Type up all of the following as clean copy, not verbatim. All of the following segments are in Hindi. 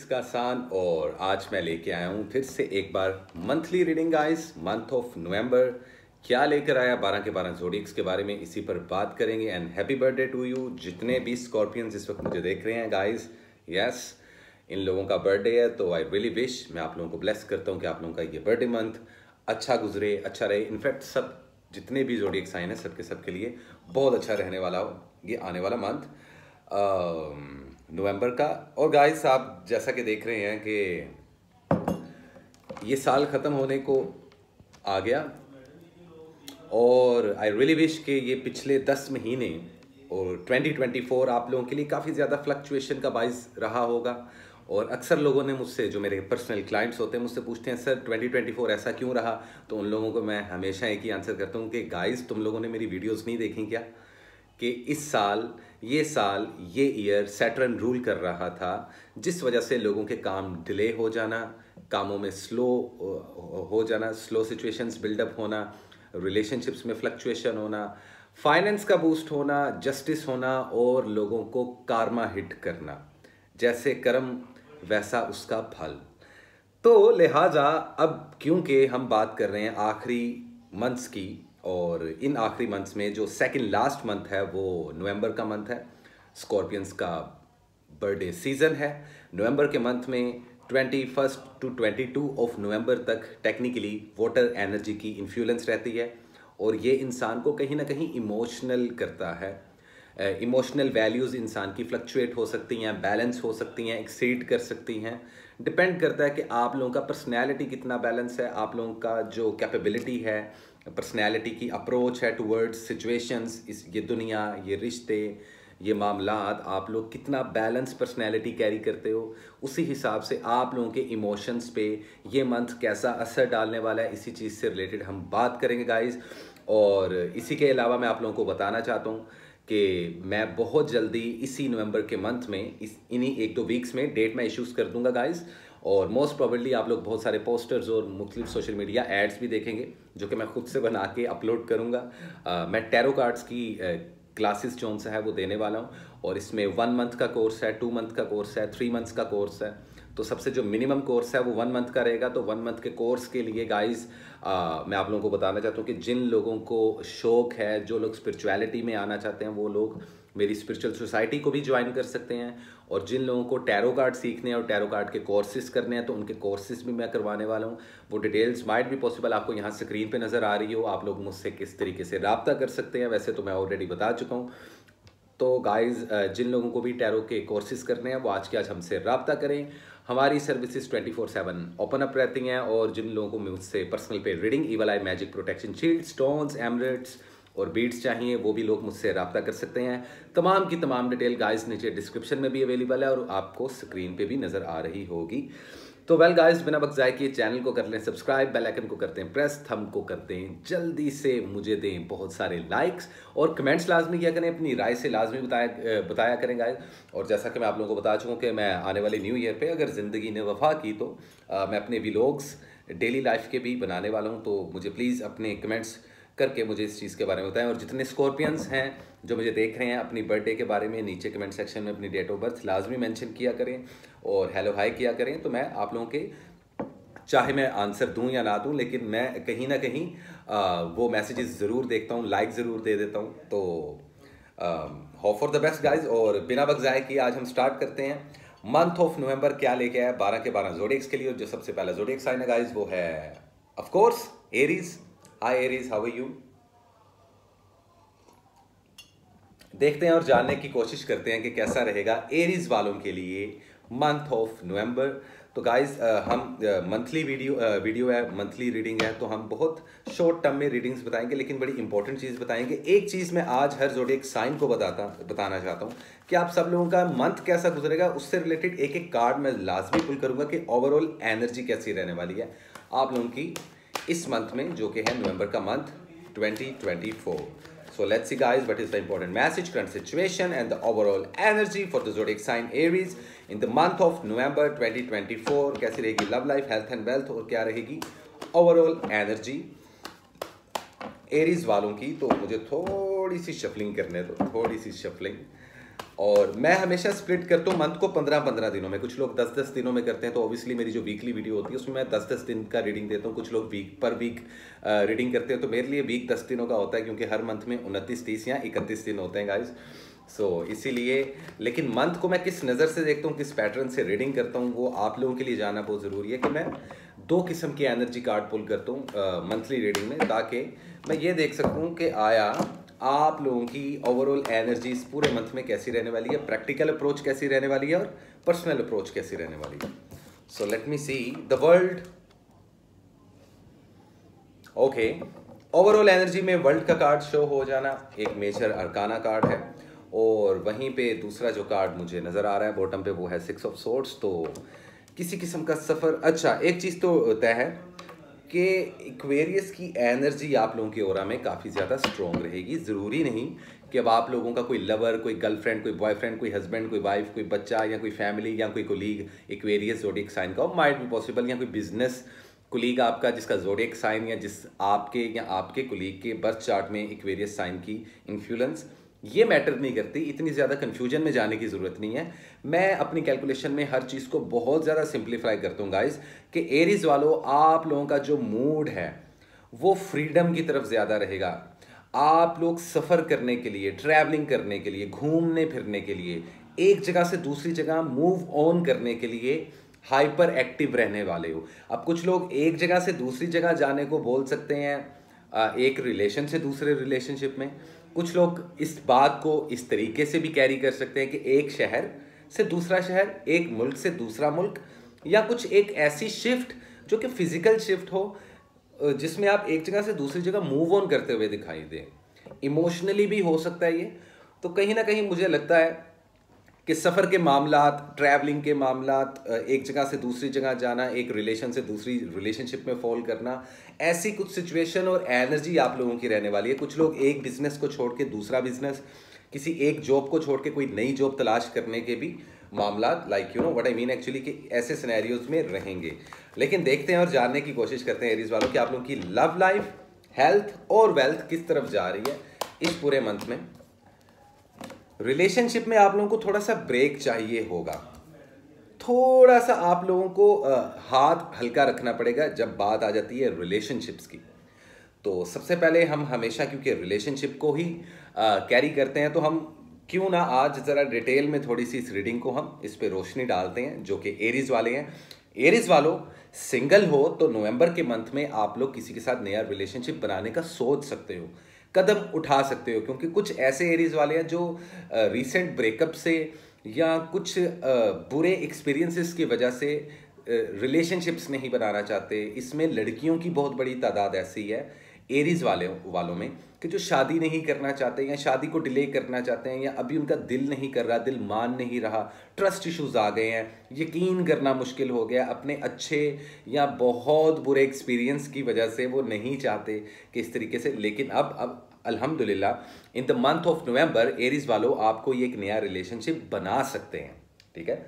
का आसान। और आज मैं लेके आया हूँ फिर से एक बार monthly reading guys, month of November क्या लेकर आया 12 के 12 ज़ोडिएक्स के बारे में इसी पर बात करेंगे। And happy birthday to you जितने भी स्कॉर्पियंस इस वक्त मुझे देख रहे हैं गाइस। यस, इन लोगों का बर्थडे है तो आई रियली विश, मैं आप लोगों को ब्लेस करता हूँ कि आप लोगों का ये बर्थडे मंथ अच्छा गुजरे, अच्छा रहे। इनफैक्ट सब जितने भी ज़ोडिएक साइन है सबके लिए बहुत अच्छा रहने वाला हो ये आने वाला मंथ नवंबर का। और गाइस आप जैसा कि देख रहे हैं कि ये साल ख़त्म होने को आ गया और आई रियली विश कि ये पिछले 10 महीने और 2024 आप लोगों के लिए काफ़ी ज़्यादा फ्लक्चुएशन का बाइस रहा होगा। और अक्सर लोगों ने मुझसे, जो मेरे पर्सनल क्लाइंट्स होते हैं, मुझसे पूछते हैं सर 2024 ऐसा क्यों रहा। तो उन लोगों को मैं हमेशा एक ही आंसर करता हूँ कि गाइस तुम लोगों ने मेरी वीडियोस नहीं देखी क्या, कि इस साल ये ईयर सैटर्न रूल कर रहा था, जिस वजह से लोगों के काम डिले हो जाना, कामों में स्लो हो जाना, स्लो सिचुएशंस बिल्डअप होना, रिलेशनशिप्स में फ्लक्चुएशन होना, फाइनेंस का बूस्ट होना, जस्टिस होना और लोगों को कार्मा हिट करना। जैसे कर्म वैसा उसका फल। तो लिहाजा अब क्योंकि हम बात कर रहे हैं आखिरी मंथ्स की, और इन आखिरी मंथ्स में जो सेकंड लास्ट मंथ है वो नवंबर का मंथ है। स्कॉर्पियंस का बर्थडे सीजन है। नवंबर के मंथ में 21 टू 22 ऑफ नवंबर तक टेक्निकली वाटर एनर्जी की इन्फ्लुएंस रहती है और ये इंसान को कहीं ना कहीं इमोशनल करता है। इमोशनल वैल्यूज़ इंसान की फ्लक्चुएट हो सकती हैं, बैलेंस हो सकती हैं, एक्सीड कर सकती हैं। डिपेंड करता है कि आप लोगों का पर्सनैलिटी कितना बैलेंस है, आप लोगों का जो कैपेबिलिटी है, पर्सनैलिटी की अप्रोच है टूवर्ड्स सिचुएशंस, ये दुनिया, ये रिश्ते, ये मामलात, आप लोग कितना बैलेंस पर्सनैलिटी कैरी करते हो, उसी हिसाब से आप लोगों के इमोशंस पे ये मंथ कैसा असर डालने वाला है, इसी चीज़ से रिलेटेड हम बात करेंगे गाइज। और इसी के अलावा मैं आप लोगों को बताना चाहता हूँ कि मैं बहुत जल्दी इसी नवंबर के मंथ में इन्हीं 1-2 वीक्स में डेट मैं इश्यूज़ कर दूंगा गाइज। और मोस्ट प्रोबेबली आप लोग बहुत सारे पोस्टर्स और मुख्तलिफ सोशल मीडिया एड्स भी देखेंगे जो कि मैं खुद से बना के अपलोड करूंगा। मैं टैरो कार्ड्स की क्लासेस जो सा है वो देने वाला हूँ और इसमें 1 मंथ का कोर्स है, 2 मंथ का कोर्स है, 3 मंथ्स का कोर्स है। तो सबसे जो मिनिमम कोर्स है वो 1 मंथ का रहेगा। तो 1 मंथ के कोर्स के लिए गाइस मैं आप लोगों को बताना चाहता हूँ कि जिन लोगों को शौक है, जो लोग स्पिरिचुअलिटी में आना चाहते हैं, वो लोग मेरी स्पिरिचुअल सोसाइटी को भी ज्वाइन कर सकते हैं। और जिन लोगों को टैरो कार्ड सीखने हैं और टैरो कार्ड के कोर्सेज करने हैं तो उनके कोर्सेज भी मैं करवाने वाला हूँ। वो डिटेल्स माइट भी पॉसिबल आपको यहाँ स्क्रीन पे नज़र आ रही हो, आप लोग मुझसे किस तरीके से रब्ता कर सकते हैं, वैसे तो मैं ऑलरेडी बता चुका हूँ। तो गाइज जिन लोगों को भी टैरो के कोर्सेज करने हैं वो आज के आज हमसे रब्ता करें। हमारी सर्विसेज 24/7 ओपन अप रहती हैं। और जिन लोगों को मुझसे पर्सनल पे reading, evil eye magic protection shield, stones, amulets और बीड्स चाहिए, वो भी लोग मुझसे रब्ता कर सकते हैं। तमाम की तमाम डिटेल गाइस नीचे डिस्क्रिप्शन में भी अवेलेबल है और आपको स्क्रीन पे भी नज़र आ रही होगी। तो वेल गाइस, बिना वक्त ज़ाय किए चैनल को कर लें सब्सक्राइब, बेल आइकन को करते हैं प्रेस, थंब को करते हैं जल्दी से, मुझे दें बहुत सारे लाइक्स और कमेंट्स लाजमी किया करें, अपनी राय से लाजमी बताया करें गाइस। और जैसा कि मैं आप लोगों को बता चुका हूँ कि मैं आने वाले न्यू ईयर पे अगर ज़िंदगी ने वफा की तो मैं अपने व्लॉग्स डेली लाइफ के भी बनाने वाला हूँ। तो मुझे प्लीज़ अपने कमेंट्स करके मुझे इस चीज़ के बारे में बताएं। और जितने स्कॉर्पियंस हैं जो मुझे देख रहे हैं, अपनी बर्थडे के बारे में नीचे कमेंट सेक्शन में अपनी डेट ऑफ बर्थ लाजमी मेंशन किया करें और हेलो हाय किया करें। तो मैं आप लोगों के, चाहे मैं आंसर दूं या ना दूं, लेकिन मैं कहीं ना कहीं वो मैसेजेस ज़रूर देखता हूं, लाइक ज़रूर दे देता हूं। तो hope for the best guys. और बिना वक्त ज़ाय किए आज हम स्टार्ट करते हैं मंथ ऑफ नवंबर क्या लेके आया 12 के 12 ज़ोडिएक्स के लिए। और जो सबसे पहला ज़ोडिएक साइन है गाइज वो है of course Aries. Hi Aries, how are you. देखते हैं और जानने की कोशिश करते हैं कि कैसा रहेगा एरीज वालों के लिए मंथ ऑफ नवंबर। तो गाइज हम मंथली वीडियो है, मंथली रीडिंग है, तो हम बहुत शॉर्ट टर्म में रीडिंग्स बताएंगे लेकिन बड़ी इंपॉर्टेंट चीज़ बताएंगे। एक चीज़ मैं आज हर ज़ोडिएक साइन को बताना चाहता हूँ कि आप सब लोगों का मंथ कैसा गुजरेगा, उससे रिलेटेड एक एक कार्ड मैं लाजमी पुल करूँगा कि ओवरऑल एनर्जी कैसी रहने वाली है आप लोगों की इस मंथ में, जो कि है नवंबर का month 2024. So let's see guys, what is the important message, current situation and the overall energy for the zodiac sign Aries in the month of November 2024. कैसी रहेगी love life, health and wealth और क्या रहेगी ओवरऑल एनर्जी एरीज वालों की। तो मुझे थोड़ी सी शफलिंग करने दो, थोड़ी सी शफलिंग। और मैं हमेशा स्प्लिट करता हूँ मंथ को 15-15 दिनों में। कुछ लोग 10-10 दिनों में करते हैं, तो ऑब्वियसली मेरी जो वीकली वीडियो होती है उसमें मैं 10-10 दिन का रीडिंग देता हूँ। कुछ लोग वीक पर वीक रीडिंग करते हैं, तो मेरे लिए वीक 10 दिनों का होता है, क्योंकि हर मंथ में 29, 30 या 31 दिन होते हैं गाइज। इसीलिए, लेकिन मंथ को मैं किस नज़र से देखता हूँ, किस पैटर्न से रीडिंग करता हूँ, वो आप लोगों के लिए जानना बहुत ज़रूरी है। कि मैं 2 किस्म की एनर्जी कार्ड पुल करता हूँ मंथली रीडिंग में, ताकि मैं ये देख सकूँ कि आया आप लोगों की ओवरऑल एनर्जी इस पूरे मंथ में कैसी रहने वाली है, प्रैक्टिकल अप्रोच कैसी रहने वाली है और पर्सनल अप्रोच कैसी रहने वाली है। So let me see the world. Okay, overall energy में वर्ल्ड का कार्ड शो हो जाना, एक मेजर अरकाना कार्ड है। और वहीं पे दूसरा जो कार्ड मुझे नज़र आ रहा है बॉटम पे, वो है 6 ऑफ सोर्ड्स। तो किसी किस्म का सफ़र। अच्छा, एक चीज़ तो तय है कि एक्वेरियस की एनर्जी आप लोगों की ओरा में काफ़ी ज़्यादा स्ट्रॉन्ग रहेगी। ज़रूरी नहीं कि अब आप लोगों का कोई लवर, कोई गर्लफ्रेंड, कोई बॉयफ्रेंड, कोई हस्बैंड, कोई वाइफ, कोई बच्चा या कोई फैमिली या कोई कोलीग एक्वेरियस ज़ोडिएक साइन का हो, माइट बी पॉसिबल। या कोई बिजनेस कोलीग आपका जिसका ज़ोडिएक साइन या जिस आपके कोलीग के बर्थ चार्ट में एक्वेरियस साइन की इन्फ्लुएंस, ये मैटर नहीं करती। इतनी ज़्यादा कन्फ्यूजन में जाने की ज़रूरत नहीं है। मैं अपनी कैलकुलेशन में हर चीज़ को बहुत ज़्यादा सिंप्लीफाई करता हूँ गाइस, कि एरीज वालों, आप लोगों का जो मूड है वो फ्रीडम की तरफ ज़्यादा रहेगा। आप लोग सफ़र करने के लिए, ट्रैवलिंग करने के लिए, घूमने फिरने के लिए, एक जगह से दूसरी जगह मूव ऑन करने के लिए हाइपर एक्टिव रहने वाले हो। अब कुछ लोग एक जगह से दूसरी जगह जाने को बोल सकते हैं, एक रिलेशन से दूसरे रिलेशनशिप में। कुछ लोग इस बात को इस तरीके से भी कैरी कर सकते हैं कि एक शहर से दूसरा शहर, एक मुल्क से दूसरा मुल्क, या कुछ एक ऐसी शिफ्ट जो कि फिजिकल शिफ्ट हो, जिसमें आप एक जगह से दूसरी जगह मूव ऑन करते हुए दिखाई दें। इमोशनली भी हो सकता है ये। तो कहीं ना कहीं मुझे लगता है कि सफ़र के मामलात, ट्रैवलिंग के मामलात, एक जगह से दूसरी जगह जाना, एक रिलेशन से दूसरी रिलेशनशिप में फॉल करना, ऐसी कुछ सिचुएशन और एनर्जी आप लोगों की रहने वाली है। कुछ लोग एक बिजनेस को छोड़ के दूसरा बिजनेस, किसी एक जॉब को छोड़ के कोई नई जॉब तलाश करने के भी मामलात, like you know what I mean actually, कि ऐसे सिनेरियोज में रहेंगे। लेकिन देखते हैं और जानने की कोशिश करते हैं एरीज वालों कि आप लोगों की लव लाइफ, हेल्थ और वेल्थ किस तरफ जा रही है इस पूरे मंथ में। रिलेशनशिप में आप लोगों को थोड़ा सा ब्रेक चाहिए होगा। थोड़ा सा आप लोगों को हाथ हल्का रखना पड़ेगा जब बात आ जाती है रिलेशनशिप्स की। तो सबसे पहले हम हमेशा, क्योंकि रिलेशनशिप को ही कैरी करते हैं, तो हम क्यों ना आज ज़रा डिटेल में थोड़ी सी इस रीडिंग को हम इस पे रोशनी डालते हैं, जो कि एरीज वाले हैं। एरीज वालों, सिंगल हो तो नवंबर के मंथ में आप लोग किसी के साथ नया रिलेशनशिप बनाने का सोच सकते हो, कदम उठा सकते हो। क्योंकि कुछ ऐसे एरीज वाले हैं जो रीसेंट ब्रेकअप से या कुछ बुरे एक्सपीरियंसेस की वजह से रिलेशनशिप्स नहीं बनाना चाहते। इसमें लड़कियों की बहुत बड़ी तादाद ऐसी है एरीज वालों में कि जो शादी नहीं करना चाहते या शादी को डिले करना चाहते हैं, या अभी उनका दिल नहीं कर रहा, दिल मान नहीं रहा, ट्रस्ट इश्यूज आ गए हैं, यकीन करना मुश्किल हो गया अपने अच्छे या बहुत बुरे एक्सपीरियंस की वजह से। वो नहीं चाहते कि इस तरीके से, लेकिन अब अल्हम्दुलिल्लाह इन the month of November Aries वालों आपको ये एक नया रिलेशनशिप बना सकते हैं। ठीक है,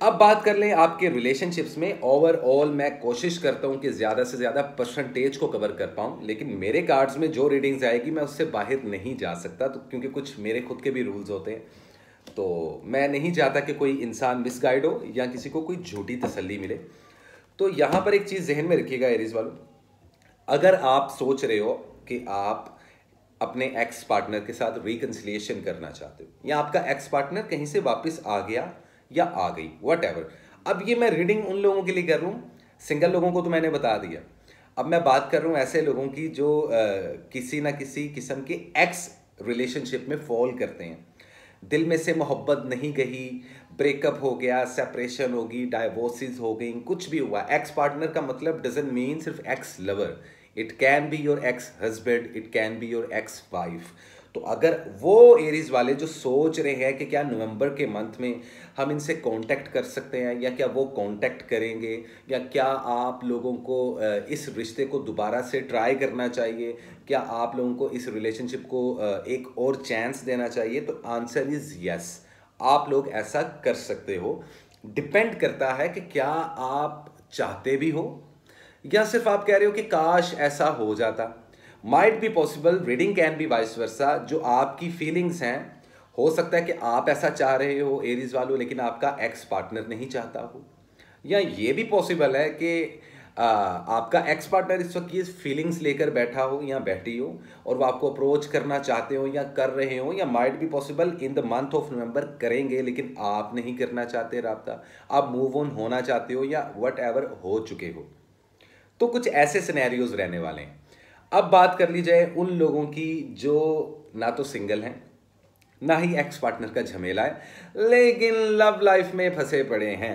अब बात कर लें आपके रिलेशनशिप्स में। ओवरऑल मैं कोशिश करता हूं कि ज़्यादा से ज़्यादा परसेंटेज को कवर कर पाऊं, लेकिन मेरे कार्ड्स में जो रीडिंग्स आएगी मैं उससे बाहर नहीं जा सकता, तो क्योंकि कुछ मेरे खुद के भी रूल्स होते हैं। तो मैं नहीं चाहता कि कोई इंसान मिसगाइड हो या किसी को कोई झूठी तसल्ली मिले। तो यहाँ पर एक चीज़ जहन में रखिएगा एरीज वालों, अगर आप सोच रहे हो कि आप अपने एक्स पार्टनर के साथ रिकन्सिलिएशन करना चाहते हो, या आपका एक्स पार्टनर कहीं से वापस आ गया या आ गई, व्हाटएवर। अब ये मैं रीडिंग उन लोगों के लिए कर रहा हूँ, सिंगल लोगों को तो मैंने बता दिया। अब मैं बात कर रहा हूँ ऐसे लोगों की जो किसी ना किसी किस्म के एक्स रिलेशनशिप में फॉल करते हैं, दिल में से मोहब्बत नहीं गई, ब्रेकअप हो गया, सेपरेशन होगी, डाइवोर्सेस हो गई, कुछ भी हुआ। एक्स पार्टनर का मतलब डजंट मीन सिर्फ x lover, it can be your ex husband, it can be your ex wife. तो अगर वो एरीज वाले जो सोच रहे हैं कि क्या नवंबर के मंथ में हम इनसे कांटेक्ट कर सकते हैं, या क्या वो कांटेक्ट करेंगे, या क्या आप लोगों को इस रिश्ते को दोबारा से ट्राई करना चाहिए, क्या आप लोगों को इस रिलेशनशिप को एक और चांस देना चाहिए, तो आंसर इज़ यस, आप लोग ऐसा कर सकते हो। डिपेंड करता है कि क्या आप चाहते भी हो या सिर्फ आप कह रहे हो कि काश ऐसा हो जाता। Might be possible, reading can be vice versa. जो आपकी फीलिंग्स हैं हो सकता है कि आप ऐसा चाह रहे हो एरीज वालों, लेकिन आपका एक्स पार्टनर नहीं चाहता हो। या ये भी पॉसिबल है कि आपका एक्स पार्टनर इस वक्त ये फीलिंग्स लेकर बैठा हो या बैठी हो और वो आपको अप्रोच करना चाहते हो या कर रहे हो, या might be possible in the month of नवंबर करेंगे, लेकिन आप नहीं करना चाहते राब्ता, आप मूव ऑन होना चाहते हो या वट एवर हो चुके हो। तो कुछ ऐसे सिनेरियोज रहने वाले हैं। अब बात कर ली जाए उन लोगों की जो ना तो सिंगल हैं, ना ही एक्स पार्टनर का झमेला है, लेकिन लव लाइफ में फंसे पड़े हैं।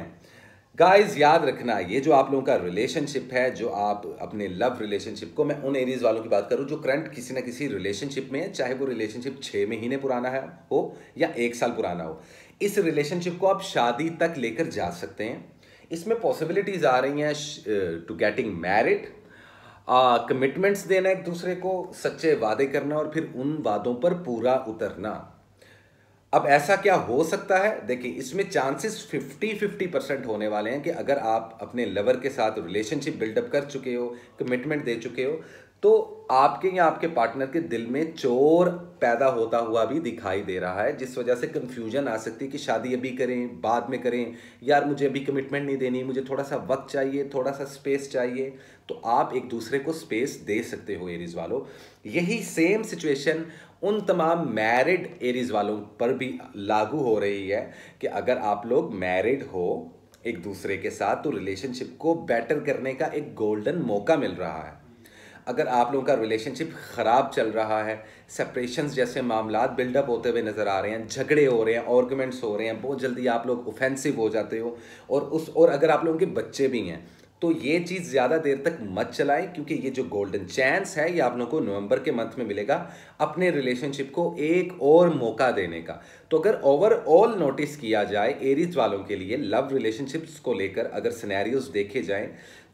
गाइस याद रखना, ये जो आप लोगों का रिलेशनशिप है, जो आप अपने लव रिलेशनशिप को, मैं उन एरीज वालों की बात करूं जो करंट किसी ना किसी रिलेशनशिप में है, चाहे वो रिलेशनशिप 6 महीने पुराना है हो या 1 साल पुराना हो, इस रिलेशनशिप को आप शादी तक लेकर जा सकते हैं। इसमें पॉसिबिलिटीज आ रही हैं टू गेटिंग मैरिड, कमिटमेंट्स देना एक दूसरे को, सच्चे वादे करना और फिर उन वादों पर पूरा उतरना। अब ऐसा क्या हो सकता है? देखिए, इसमें चांसेस 50-50% होने वाले हैं कि अगर आप अपने लवर के साथ रिलेशनशिप बिल्डअप कर चुके हो, कमिटमेंट दे चुके हो, तो आपके या आपके पार्टनर के दिल में चोर पैदा होता हुआ भी दिखाई दे रहा है, जिस वजह से कंफ्यूजन आ सकती है कि शादी अभी करें, बाद में करें, यार मुझे अभी कमिटमेंट नहीं देनी, मुझे थोड़ा सा वक्त चाहिए, थोड़ा सा स्पेस चाहिए। तो आप एक दूसरे को स्पेस दे सकते हो एरीज वालों। यही सेम सिचुएशन उन तमाम मैरिड एरीज वालों पर भी लागू हो रही है कि अगर आप लोग मैरिड हो एक दूसरे के साथ, तो रिलेशनशिप को बेटर करने का एक गोल्डन मौका मिल रहा है। अगर आप लोगों का रिलेशनशिप ख़राब चल रहा है, सेपरेशंस जैसे मामला बिल्डअप होते हुए नज़र आ रहे हैं, झगड़े हो रहे हैं, आर्गुमेंट्स हो रहे हैं, बहुत जल्दी आप लोग ऑफेंसिव हो जाते हो, और अगर आप लोगों के बच्चे भी हैं, तो ये चीज़ ज़्यादा देर तक मत चलाएं, क्योंकि ये जो गोल्डन चांस है ये आप लोगों को नवंबर के मंथ में मिलेगा अपने रिलेशनशिप को एक और मौका देने का। तो अगर ओवरऑल नोटिस किया जाए एरीज वालों के लिए लव रिलेशनशिप्स को लेकर, अगर सिनेरियोज देखे जाएं,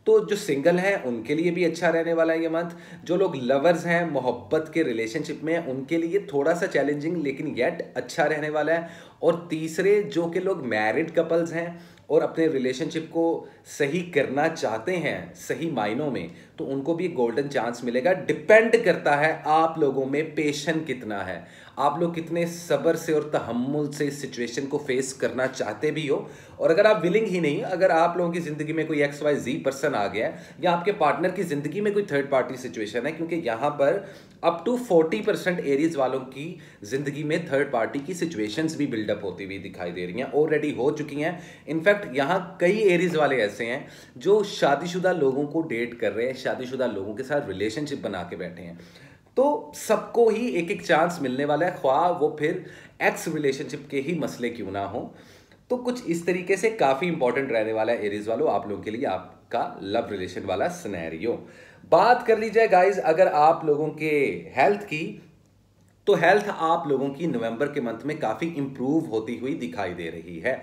तो जो सिंगल हैं उनके लिए भी अच्छा रहने वाला है ये मंथ। जो लोग लवर्स हैं, मोहब्बत के रिलेशनशिप में, उनके लिए थोड़ा सा चैलेंजिंग लेकिन येट अच्छा रहने वाला है। और तीसरे जो कि लोग मैरिड कपल्स हैं और अपने रिलेशनशिप को सही करना चाहते हैं सही मायनों में, तो उनको भी गोल्डन चांस मिलेगा। डिपेंड करता है आप लोगों में पेशेंस कितना है, आप लोग कितने सब्र से और तहम्मुल से इस सिचुएशन को फेस करना चाहते भी हो। और अगर आप विलिंग ही नहीं, अगर आप लोगों की ज़िंदगी में कोई XYZ पर्सन आ गया है, या आपके पार्टनर की ज़िंदगी में कोई थर्ड पार्टी सिचुएशन है, क्योंकि यहाँ पर अप टू 40% एरीज वालों की ज़िंदगी में थर्ड पार्टी की सिचुएशंस भी बिल्डअप होती हुई दिखाई दे रही हैं, ऑलरेडी हो चुकी हैं। इनफैक्ट यहाँ कई एरीज वाले ऐसे हैं जो शादीशुदा लोगों को डेट कर रहे हैं, शादीशुदा लोगों के साथ रिलेशनशिप बना के बैठे हैं। तो सबको ही एक एक चांस मिलने वाला है, ख्वाह वो फिर एक्स रिलेशनशिप के ही मसले क्यों ना हो। तो कुछ इस तरीके से काफ़ी इंपॉर्टेंट रहने वाला है एरीज वालों आप लोगों के लिए आपका लव रिलेशन वाला सिनेरियो। बात कर ली जाए गाइज अगर आप लोगों के हेल्थ की, तो हेल्थ आप लोगों की नवंबर के मंथ में काफ़ी इंप्रूव होती हुई दिखाई दे रही है।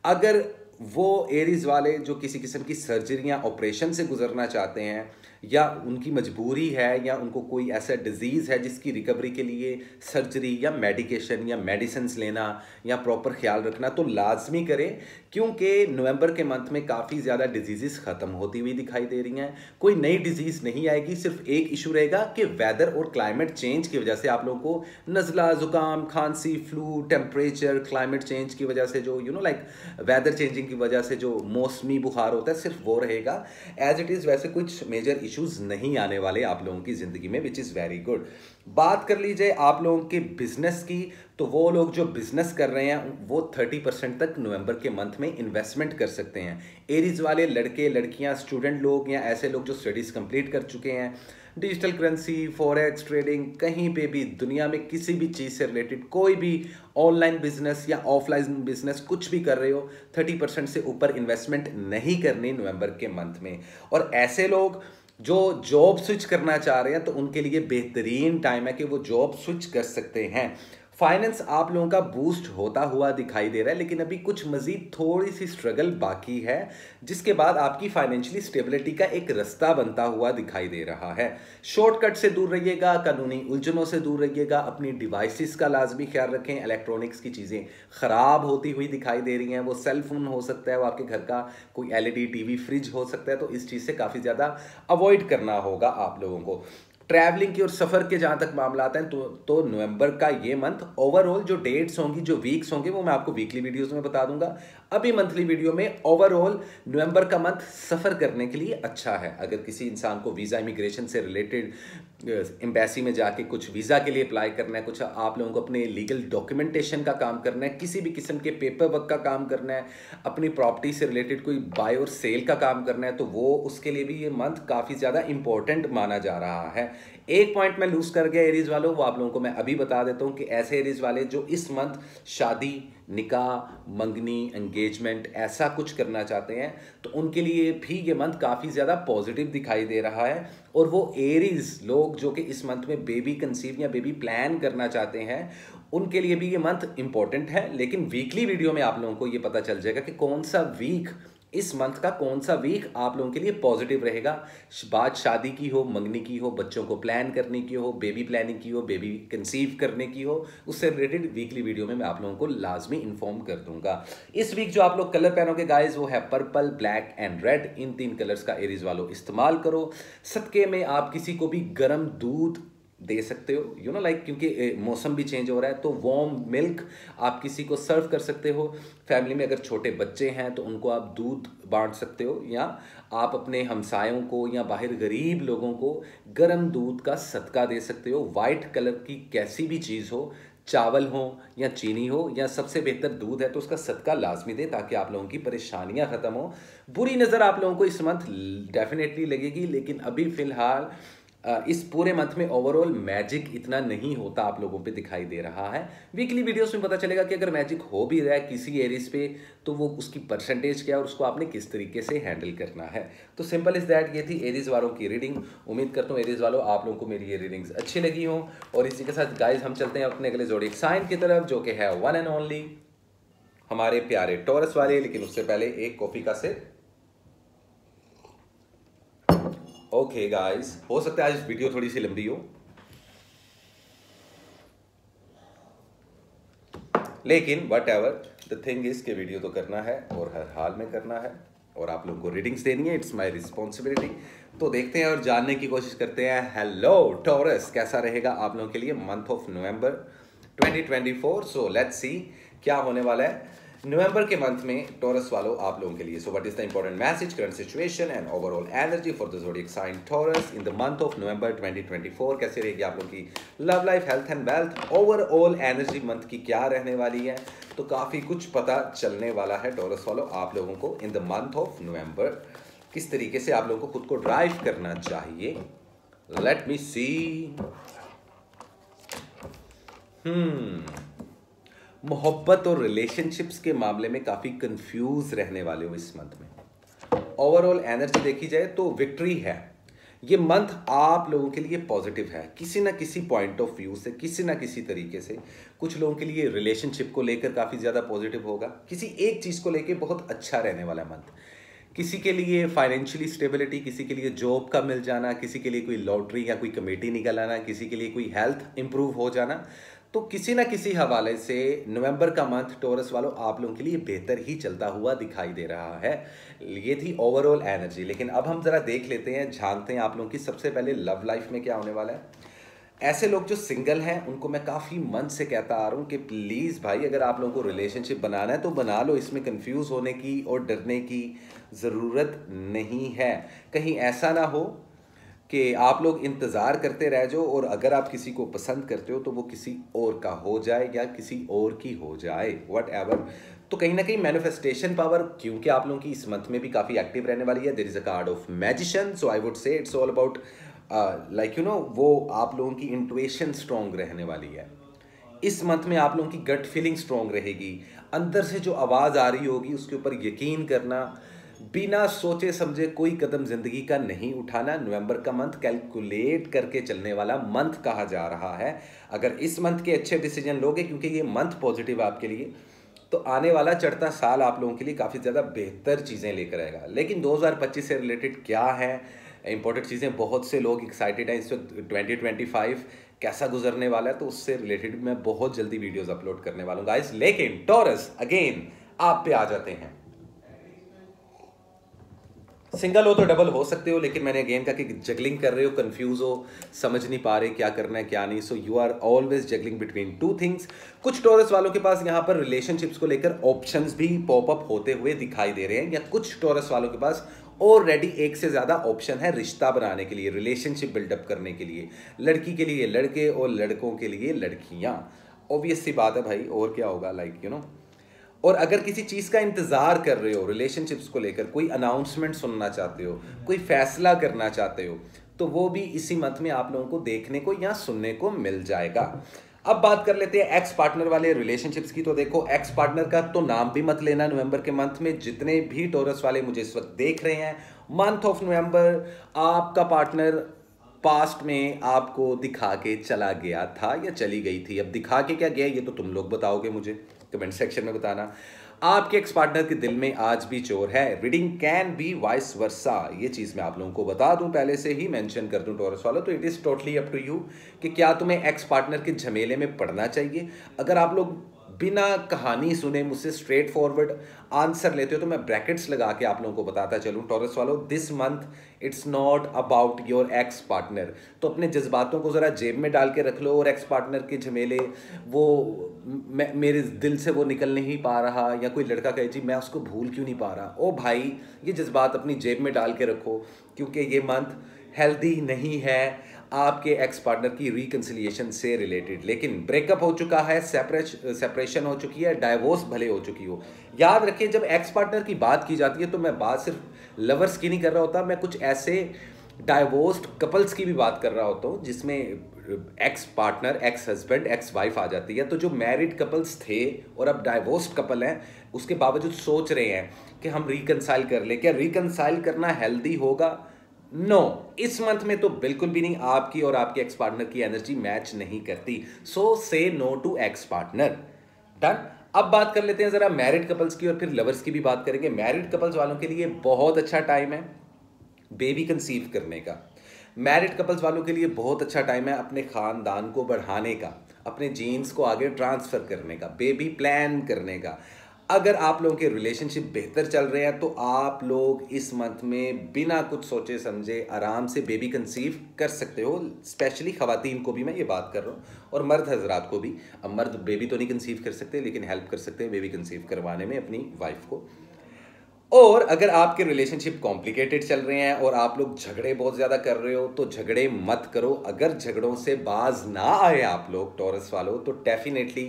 अगर वो एरीज वाले जो किसी किस्म की सर्जरी या ऑपरेशन से गुजरना चाहते हैं, या उनकी मजबूरी है, या उनको कोई ऐसा डिजीज़ है जिसकी रिकवरी के लिए सर्जरी या मेडिकेशन या मेडिसिन्स लेना या प्रॉपर ख्याल रखना, तो लाजमी करें, क्योंकि नवंबर के मंथ में काफ़ी ज़्यादा डिजीज़ ख़त्म होती हुई दिखाई दे रही हैं। कोई नई डिजीज़ नहीं आएगी, सिर्फ एक इशू रहेगा कि वेदर और क्लाइमेट चेंज की वजह से आप लोगों को नज़ला, ज़ुकाम, खांसी, फ्लू, टेम्परेचर, क्लाइमेट चेंज की वजह से जो वेदर चेंजिंग की वजह से जो मौसमी बुखार होता है, सिर्फ वो रहेगा। एज इट इज़ वैसे कुछ मेजर इश्यूज नहीं आने वाले आप लोगों की ज़िंदगी में, विच इज़ वेरी गुड। बात कर लीजिए आप लोगों के बिजनेस की, तो वो लोग जो बिजनेस कर रहे हैं वो 30% तक नवंबर के मंथ में इन्वेस्टमेंट कर सकते हैं। एरीज वाले लड़के लड़कियां, स्टूडेंट लोग या ऐसे लोग जो स्टडीज़ कंप्लीट कर चुके हैं, डिजिटल करेंसी, फॉरेक्स ट्रेडिंग, कहीं पे भी दुनिया में किसी भी चीज़ से रिलेटेड कोई भी ऑनलाइन बिजनेस या ऑफलाइन बिजनेस कुछ भी कर रहे हो, 30% से ऊपर इन्वेस्टमेंट नहीं करनी नवंबर के मंथ में। और ऐसे लोग जो जॉब स्विच करना चाह रहे हैं, तो उनके लिए बेहतरीन टाइम है कि वो जॉब स्विच कर सकते हैं। फाइनेंस आप लोगों का बूस्ट होता हुआ दिखाई दे रहा है, लेकिन अभी कुछ मजीद थोड़ी सी स्ट्रगल बाकी है, जिसके बाद आपकी फाइनेंशियली स्टेबिलिटी का एक रास्ता बनता हुआ दिखाई दे रहा है। शॉर्टकट से दूर रहिएगा, कानूनी उलझनों से दूर रहिएगा, अपनी डिवाइसेस का लाजमी ख्याल रखें। इलेक्ट्रॉनिक्स की चीज़ें ख़राब होती हुई दिखाई दे रही हैं, वो सेल फोन हो सकता है, वो आपके घर का कोई LED टीवी फ्रिज हो सकता है, तो इस चीज़ से काफ़ी ज़्यादा अवॉइड करना होगा आप लोगों को। ट्रैवलिंग की और सफ़र के जहाँ तक मामला आता है तो नवंबर का ये मंथ ओवरऑल जो डेट्स होंगी, जो वीक्स होंगे, वो मैं आपको वीकली वीडियोस में बता दूंगा। अभी मंथली वीडियो में ओवरऑल नवंबर का मंथ सफ़र करने के लिए अच्छा है। अगर किसी इंसान को वीज़ा इमिग्रेशन से रिलेटेड एम्बेसी में जाके कुछ वीज़ा के लिए अप्लाई करना है, कुछ आप लोगों को अपने लीगल डॉक्यूमेंटेशन का काम करना है, किसी भी किस्म के पेपर वर्क का काम करना है, अपनी प्रॉपर्टी से रिलेटेड कोई बाय और सेल का काम करना है, तो वो उसके लिए भी ये मंथ काफ़ी ज़्यादा इंपॉर्टेंट माना जा रहा है। एक पॉइंट मैं लूज कर गया एरीज वालों, वो आप लोगों को मैं अभी बता देता हूँ कि ऐसे एरीज वाले जो इस मंथ शादी, निकाह, मंगनी, एंगेजमेंट ऐसा कुछ करना चाहते हैं, तो उनके लिए भी ये मंथ काफ़ी ज़्यादा पॉजिटिव दिखाई दे रहा है। और वो एरीज लोग जो कि इस मंथ में बेबी कंसीव या बेबी प्लान करना चाहते हैं, उनके लिए भी ये मंथ इंपॉर्टेंट है। लेकिन वीकली वीडियो में आप लोगों को ये पता चल जाएगा कि कौन सा वीक, इस मंथ का कौन सा वीक आप लोगों के लिए पॉजिटिव रहेगा। बात शादी की हो, मंगनी की हो, बच्चों को प्लान करने की हो, बेबी प्लानिंग की हो, बेबी कंसीव करने की हो, उससे रिलेटेड वीकली वीडियो में मैं आप लोगों को लाजमी इन्फॉर्म कर दूंगा। इस वीक जो आप लोग कलर पहनोगे गाइज, वो है purple, black and red. In 3 colours का एरीज वालों इस्तेमाल करो। सदके में आप किसी को भी गर्म दूध दे सकते हो, यू नो लाइक, क्योंकि मौसम भी चेंज हो रहा है, तो वार्म मिल्क आप किसी को सर्व कर सकते हो। फैमिली में अगर छोटे बच्चे हैं तो उनको आप दूध बांट सकते हो, या आप अपने हमसायों को या बाहर गरीब लोगों को गर्म दूध का सदका दे सकते हो। वाइट कलर की कैसी भी चीज़ हो, चावल हो या चीनी हो, या सबसे बेहतर दूध है, तो उसका सदका लाजमी दे ताकि आप लोगों की परेशानियां ख़त्म हो। बुरी नज़र आप लोगों को इस मंथ डेफिनेटली लगेगी, लेकिन अभी फ़िलहाल इस पूरे मंथ में ओवरऑल मैजिक इतना नहीं होता आप लोगों पे दिखाई दे रहा है। वीकली वीडियोस में पता चलेगा कि अगर मैजिक हो भी रहा है किसी एरीज पे, तो वो उसकी परसेंटेज क्या है और उसको आपने किस तरीके से हैंडल करना है। तो सिंपल इज दैट, ये थी एरीज वालों की रीडिंग। उम्मीद करता हूँ एरीज वालों आप लोगों को मेरी ये रीडिंग्स अच्छी लगी हों। और इसी के साथ गाइज हम चलते हैं अपने अगले ज़ोडिएक साइन की तरफ, जो कि है वन एंड ओनली हमारे प्यारे टॉरस वाले। लेकिन उससे पहले एक कॉफी का सिप। ओके गाइस, हो सकता है आज वीडियो थोड़ी सी लंबी हो, लेकिन what ever the thing is के वीडियो तो करना है और हर हाल में करना है, और आप लोगों को रीडिंग्स देनी है, इट्स माय रिस्पॉन्सिबिलिटी। तो देखते हैं और जानने की कोशिश करते हैं। हेलो टॉरस, कैसा रहेगा आप लोगों के लिए month of November 2024? So let's see क्या होने वाला है नवंबर के मंथ में टॉरस वालों आप लोगों के लिए। So what is the important message, current situation and overall energy for the zodiac sign Taurus in the month of November 2024? कैसे रहेगी आप लोगों की love life, health and wealth, overall energy month की क्या रहने वाली है? तो काफ़ी कुछ पता चलने वाला है टॉरस वालों आप लोगों को इन द मंथ ऑफ नवंबर। किस तरीके से आप लोगों को खुद को ड्राइव करना चाहिए, लेट मी सी। मोहब्बत और रिलेशनशिप्स के मामले में काफ़ी कंफ्यूज रहने वाले हो इस मंथ में। ओवरऑल एनर्जी देखी जाए तो विक्ट्री है। ये मंथ आप लोगों के लिए पॉजिटिव है किसी ना किसी पॉइंट ऑफ व्यू से, किसी ना किसी तरीके से। कुछ लोगों के लिए रिलेशनशिप को लेकर काफ़ी ज़्यादा पॉजिटिव होगा, किसी एक चीज़ को लेकर बहुत अच्छा रहने वाला मंथ। किसी के लिए फाइनेंशियली स्टेबिलिटी, किसी के लिए जॉब का मिल जाना, किसी के लिए कोई लॉटरी या कोई कमेटी निकल आना, किसी के लिए कोई हेल्थ इंप्रूव हो जाना। तो किसी ना किसी हवाले से नवंबर का मंथ टॉरस वालों आप लोगों के लिए बेहतर ही चलता हुआ दिखाई दे रहा है। ये थी ओवरऑल एनर्जी। लेकिन अब हम जरा देख लेते हैं, झांकते हैं आप लोगों की सबसे पहले लव लाइफ में क्या होने वाला है। ऐसे लोग जो सिंगल हैं उनको मैं काफ़ी मन से कहता आ रहा हूँ कि प्लीज़ भाई, अगर आप लोगों को रिलेशनशिप बनाना है तो बना लो, इसमें कंफ्यूज होने की और डरने की ज़रूरत नहीं है। कहीं ऐसा ना हो कि आप लोग इंतज़ार करते रह जाओ और अगर आप किसी को पसंद करते हो तो वो किसी और का हो जाए या किसी और की हो जाए, वट एवर। तो कहीं ना कहीं मैनिफेस्टेशन पावर, क्योंकि आप लोगों की इस मंथ में भी काफ़ी एक्टिव रहने वाली है। There is a card of magician, so I would say it's all about like you know, वो आप लोगों की इंट्यूशन स्ट्रॉन्ग रहने वाली है। इस मंथ में आप लोगों की गट फीलिंग स्ट्रॉन्ग रहेगी। अंदर से जो आवाज़ आ रही होगी उसके ऊपर यकीन करना, बिना सोचे समझे कोई कदम जिंदगी का नहीं उठाना। नवंबर का मंथ कैलकुलेट करके चलने वाला मंथ कहा जा रहा है। अगर इस मंथ के अच्छे डिसीजन लोगे, क्योंकि ये मंथ पॉजिटिव है आपके लिए, तो आने वाला चढ़ता साल आप लोगों के लिए काफ़ी ज़्यादा बेहतर चीज़ें लेकर आएगा। लेकिन 2025 से रिलेटेड क्या है इंपॉर्टेंट चीज़ें, बहुत से लोग एक्साइटेड हैं इस वक्त 2025 कैसा गुजरने वाला है, तो उससे रिलेटेड मैं बहुत जल्दी वीडियोस अपलोड करने वाला हूँ गाइस। लेकिन टॉरस अगेन आप पे आ जाते हैं। सिंगल हो तो डबल हो सकते हो, लेकिन मैंने अगेन कहा कि जगलिंग कर रहे हो, कंफ्यूज हो, समझ नहीं पा रहे क्या करना है क्या नहीं, so you are always juggling between two things. कुछ टॉरस वालों के पास यहाँ पर रिलेशनशिप्स को लेकर ऑप्शंस भी पॉपअप होते हुए दिखाई दे रहे हैं, या कुछ टॉरस वालों के पास ऑलरेडी एक से ज़्यादा ऑप्शन है रिश्ता बनाने के लिए, रिलेशनशिप बिल्डअप करने के लिए, लड़की के लिए लड़के और लड़कों के लिए लड़कियाँ। ऑब्वियस सी बात है भाई, और क्या होगा, लाइक यू नो। और अगर किसी चीज़ का इंतज़ार कर रहे हो रिलेशनशिप्स को लेकर, कोई अनाउंसमेंट सुनना चाहते हो, कोई फैसला करना चाहते हो, तो वो भी इसी मंथ में आप लोगों को देखने को या सुनने को मिल जाएगा। अब बात कर लेते हैं एक्स पार्टनर वाले रिलेशनशिप्स की। तो देखो, एक्स पार्टनर का तो नाम भी मत लेना नवंबर के मंथ में। जितने भी टॉरस वाले मुझे इस वक्त देख रहे हैं, मंथ ऑफ नवंबर आपका पार्टनर पास्ट में आपको दिखा के चला गया था या चली गई थी। अब दिखा के क्या गया ये तो तुम लोग बताओगे, मुझे कमेंट सेक्शन में बताना। आपके एक्स पार्टनर के दिल में आज भी चोर है। Reading can be vice versa, ये चीज़ मैं आप लोगों को बता दूं, पहले से ही मेंशन कर दूं टॉरस वालों। तो it is totally up to you कि क्या तुम्हें एक्स पार्टनर के झमेले में पड़ना चाहिए। अगर आप लोग बिना कहानी सुने मुझसे स्ट्रेट फॉरवर्ड आंसर लेते हो तो मैं ब्रैकेट्स लगा के आप लोगों को बताता चलूं, टॉरस वालों, this month it's not about your ex partner. तो अपने जज्बातों को ज़रा जेब में डाल के रख लो, और एक्स पार्टनर के झमेले वो मेरे दिल से वो निकल नहीं पा रहा, या कोई लड़का कहे जी मैं उसको भूल क्यों नहीं पा रहा, ओ भाई ये जज्बात अपनी जेब में डाल के रखो, क्योंकि ये मंथ हेल्दी नहीं है आपके एक्स पार्टनर की रिकन्सिलिएशन से रिलेटेड। लेकिन ब्रेकअप हो चुका है, सेपरेशन हो चुकी है, डाइवोर्स भले हो चुकी हो, याद रखिए जब एक्स पार्टनर की बात की जाती है तो मैं बात सिर्फ लवर्स की नहीं कर रहा होता, मैं कुछ ऐसे डाइवोर्स्ड कपल्स की भी बात कर रहा होता हूँ जिसमें ex partner, ex husband, ex wife आ जाती है। तो जो मैरिड कपल्स थे और अब डाइवोर्स्ड कपल हैं, उसके बावजूद सोच रहे हैं कि हम रिकनसाइल कर ले, क्या रिकनसाइल करना हेल्दी होगा? नो, इस मंथ में तो बिल्कुल भी नहीं। आपकी और आपके एक्स पार्टनर की एनर्जी मैच नहीं करती, so say no to ex partner. Done. अब बात कर लेते हैं जरा मैरिड कपल्स की, और फिर लवर्स की भी बात करेंगे। मैरिड कपल्स वालों के लिए बहुत अच्छा टाइम है बेबी कंसीव करने का। मैरिड कपल्स वालों के लिए बहुत अच्छा टाइम है अपने खानदान को बढ़ाने का, अपने जीन्स को आगे ट्रांसफर करने का, बेबी प्लान करने का। अगर आप लोगों के रिलेशनशिप बेहतर चल रहे हैं तो आप लोग इस मंथ में बिना कुछ सोचे समझे आराम से बेबी कंसीव कर सकते हो। स्पेशली खवातीन को भी मैं ये बात कर रहा हूँ, और मर्द हजरात को भी। अब मर्द बेबी तो नहीं कंसीव कर सकते, लेकिन हेल्प कर सकते हैं बेबी कंसीव करवाने में अपनी वाइफ को। और अगर आपके रिलेशनशिप कॉम्प्लिकेटेड चल रहे हैं और आप लोग झगड़े बहुत ज़्यादा कर रहे हो तो झगड़े मत करो। अगर झगड़ों से बाज ना आए आप लोग टॉरस वालों, तो डेफिनेटली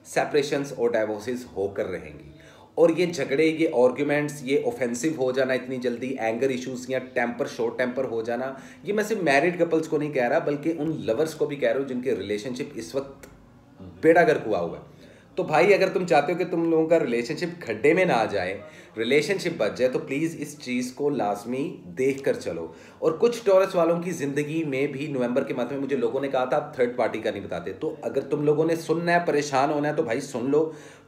सेपरेशंस और डाइवोर्सेस होकर रहेंगी। और ये झगड़े, ये आर्ग्यूमेंट्स, ये ऑफेंसिव हो जाना इतनी जल्दी, एंगर इश्यूज या टेम्पर, शॉर्ट टेम्पर हो जाना, ये मैं सिर्फ मैरिड कपल्स को नहीं कह रहा बल्कि उन लवर्स को भी कह रहा हूँ जिनके रिलेशनशिप इस वक्त बेड़ा गर्क हुआ हुआ है। तो भाई अगर तुम चाहते हो कि तुम लोगों का रिलेशनशिप खड्डे में ना आ जाए, रिलेशनशिप बच जाए, तो प्लीज़ इस चीज़ को लाजमी देख कर चलो। और कुछ टॉरस वालों की ज़िंदगी में भी नवंबर के मंथ में मुझे लोगों ने कहा था आप थर्ड पार्टी का नहीं बताते। तो अगर तुम लोगों ने सुनना है, परेशान होना है, तो भाई सुन लो।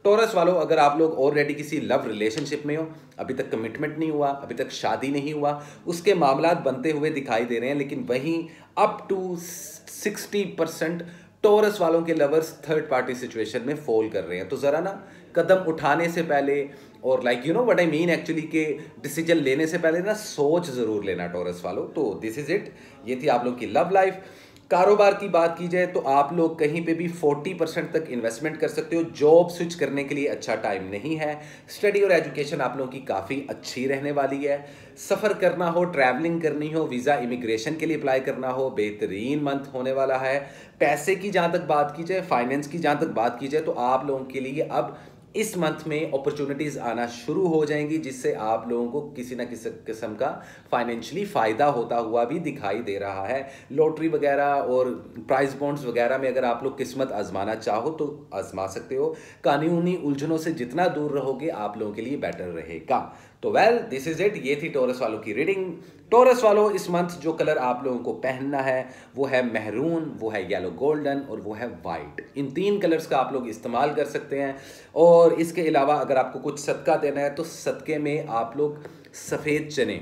टॉरस वालों, अगर आप लोग ऑलरेडी किसी लव रिलेशनशिप में हो, अभी तक कमिटमेंट नहीं हुआ, अभी तक शादी नहीं हुआ, उसके मामलात बनते हुए दिखाई दे रहे हैं, लेकिन वहीं अप टू 60% टॉरस वालों के लवर्स थर्ड पार्टी सिचुएशन में फॉल कर रहे हैं। तो ज़रा ना कदम उठाने से पहले, और like you know what I mean actually, के डिसीजन लेने से पहले ना सोच ज़रूर लेना टॉरस वालों। तो दिस इज़ इट, ये थी आप लोग की लव लाइफ। कारोबार की बात की जाए तो आप लोग कहीं पे भी 40% तक इन्वेस्टमेंट कर सकते हो। जॉब स्विच करने के लिए अच्छा टाइम नहीं है। स्टडी और एजुकेशन आप लोगों की काफ़ी अच्छी रहने वाली है। सफ़र करना हो, ट्रैवलिंग करनी हो, वीज़ा इमिग्रेशन के लिए अप्लाई करना हो, बेहतरीन मंथ होने वाला है। पैसे की जहाँ तक बात की जाए, फाइनेंस की जहाँ तक बात की जाए, तो आप लोगों के लिए अब इस मंथ में अपॉर्चुनिटीज़ आना शुरू हो जाएंगी, जिससे आप लोगों को किसी ना किसी किस्म का फाइनेंशियली फ़ायदा होता हुआ भी दिखाई दे रहा है। लॉटरी वगैरह और प्राइज बॉन्ड्स वगैरह में अगर आप लोग किस्मत आजमाना चाहो तो आजमा सकते हो। कानूनी उलझनों से जितना दूर रहोगे आप लोगों के लिए बेटर रहेगा। तो वेल दिस इज इट, ये थी टॉरस वालों की रीडिंग। टॉरस वालों, इस मंथ जो कलर आप लोगों को पहनना है वो है महरून, वो है येलो गोल्डन, और वो है वाइट। इन 3 कलर्स का आप लोग इस्तेमाल कर सकते हैं। और इसके अलावा अगर आपको कुछ सदका देना है तो सदके में आप लोग सफ़ेद चने,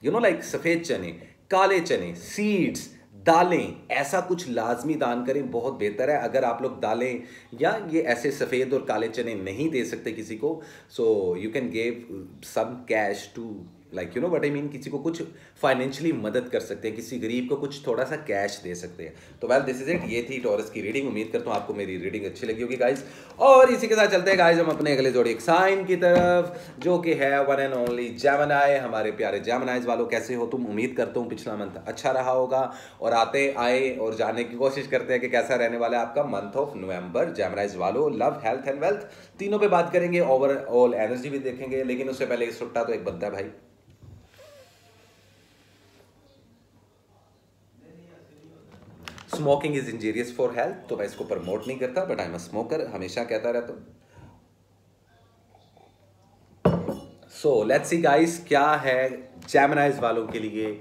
यू नो लाइक सफ़ेद चने, काले चने, सीड्स, दालें, ऐसा कुछ लाजमी दान करें, बहुत बेहतर है। अगर आप लोग दालें या ये ऐसे सफ़ेद और काले चने नहीं दे सकते किसी को, so you can give some cash to like you know what I mean, किसी को कुछ फाइनेंशियली मदद कर सकते हैं, किसी गरीब को कुछ थोड़ा सा कैश दे सकते हैं। तो वेल दिस इज इट, ये थी टॉरस की रीडिंग। उम्मीद करता हूँ आपको मेरी रीडिंग अच्छी लगी होगी गाइज। और इसी के साथ चलते हैं गाइज हम अपने अगले ज़ोडिएक साइन की तरफ, जो कि है वन एंड ओनली जेमिनी। हमारे प्यारे जेमिनीज वालों, कैसे हो तुम? उम्मीद करता हूँ पिछला मंथ अच्छा रहा होगा, और आते आए और जानने की कोशिश करते हैं कि कैसा रहने वाला है आपका मंथ ऑफ नवंबर। जेमिनीज वालों, लव, हेल्थ एंड वेल्थ तीनों पे बात करेंगे, ओवरऑल एनर्जी भी देखेंगे, लेकिन उससे पहले इस सुट्टा तो एक बंदा है भाई। Smoking is injurious for health, तो मैं इसको प्रमोट नहीं करता, but I am a smoker, हमेशा कहता रहता हूं। सो लेट्स सी गाइस, क्या है जेमिनीज वालों के लिए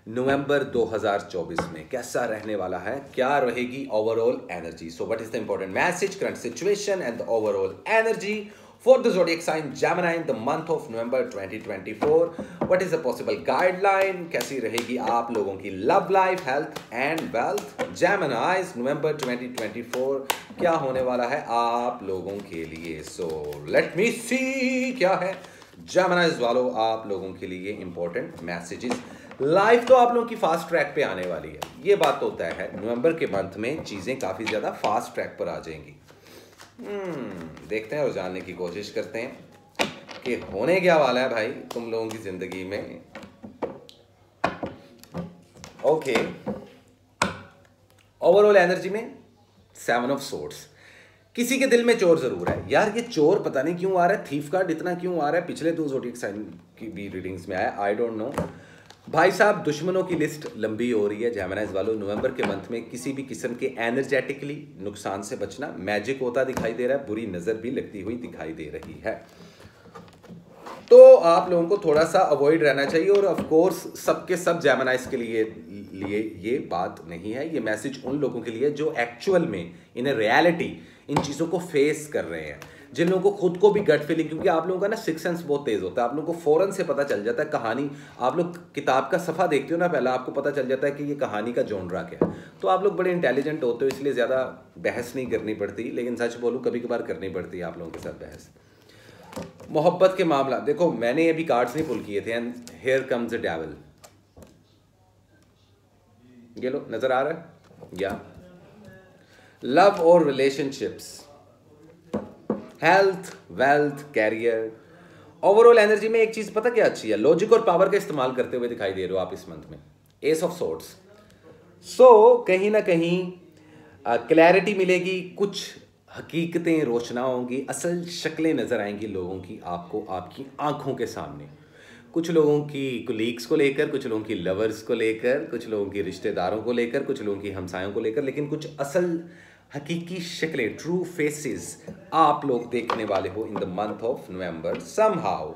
नवंबर 2024 में कैसा रहने वाला है, क्या रहेगी overall energy. So what is the important message, current situation and the overall energy for the zodiac sign Gemini in the month of November 2024. What is the possible guideline? कैसी रहेगी आप लोगों की love life, health and wealth? Geminis, November 2024 क्या होने वाला है आप लोगों के लिए? So let me see क्या है Geminis वालों आप लोगों के लिए important messages। लाइफ तो आप लोगों की फास्ट ट्रैक पे आने वाली है, ये बात तो तय है। नवंबर के मंथ में चीजें काफी ज्यादा फास्ट ट्रैक पर आ जाएंगी। देखते हैं और जानने की कोशिश करते हैं कि होने क्या वाला है भाई तुम लोगों की जिंदगी में। ओके, ओवरऑल एनर्जी में 7 ऑफ सोर्ड्स। किसी के दिल में चोर जरूर है यार, ये चोर पता नहीं क्यों आ रहा है, थीफ कार्ड इतना क्यों आ रहा है, पिछले 2 ज़ोडिएक साइन की भी रीडिंग्स में आया, आई डोंट नो भाई साहब। दुश्मनों की लिस्ट लंबी हो रही है जेमिनीज वालों। नवंबर के मंथ में किसी भी किस्म के एनर्जेटिकली नुकसान से बचना, मैजिक होता दिखाई दे रहा है, बुरी नजर भी लगती हुई दिखाई दे रही है, तो आप लोगों को थोड़ा सा अवॉइड रहना चाहिए। और ऑफ कोर्स सबके सब जेमिनीज के लिए ये बात नहीं है, ये मैसेज उन लोगों के लिए जो एक्चुअल में इन रियलिटी इन चीज़ों को फेस कर रहे हैं, जिन लोगों को खुद को भी गट फीलिंग, क्योंकि आप लोगों का ना सिक्स सेंस बहुत तेज होता है, आप लोगों को फौरन से पता चल जाता है कहानी। आप लोग किताब का सफ़ा देखते हो ना, पहले आपको पता चल जाता है कि ये कहानी का जॉनरा क्या है। तो आप लोग बड़े इंटेलिजेंट होते हो, इसलिए ज़्यादा बहस नहीं करनी पड़ती, लेकिन सच बोलूँ कभी कभार करनी पड़ती है आप लोगों के साथ बहस। मोहब्बत के मामला देखो, मैंने अभी कार्ड्स नहीं पुल किए थे, and here comes the devil. ये लो, नजर आ रहा है या लव और relationships, health, wealth, career, overall energy में एक चीज पता क्या अच्छी है, लॉजिक और पावर का इस्तेमाल करते हुए दिखाई दे रहे हो आप इस मंथ में। एस ऑफ सोर्ड्स, सो कहीं ना कहीं क्लैरिटी मिलेगी, कुछ हकीकतें रोशना होंगी, असल शक्लें नजर आएंगी लोगों की आपको आपकी आंखों के सामने। कुछ लोगों की कोलीग्स को लेकर, कुछ लोगों की लवर्स को लेकर, कुछ लोगों की रिश्तेदारों को लेकर, कुछ लोगों की हमसायों को लेकर, लेकिन कुछ असल हकीकी शक्लें, ट्रू फेसेस आप लोग देखने वाले हो इन the month of November somehow.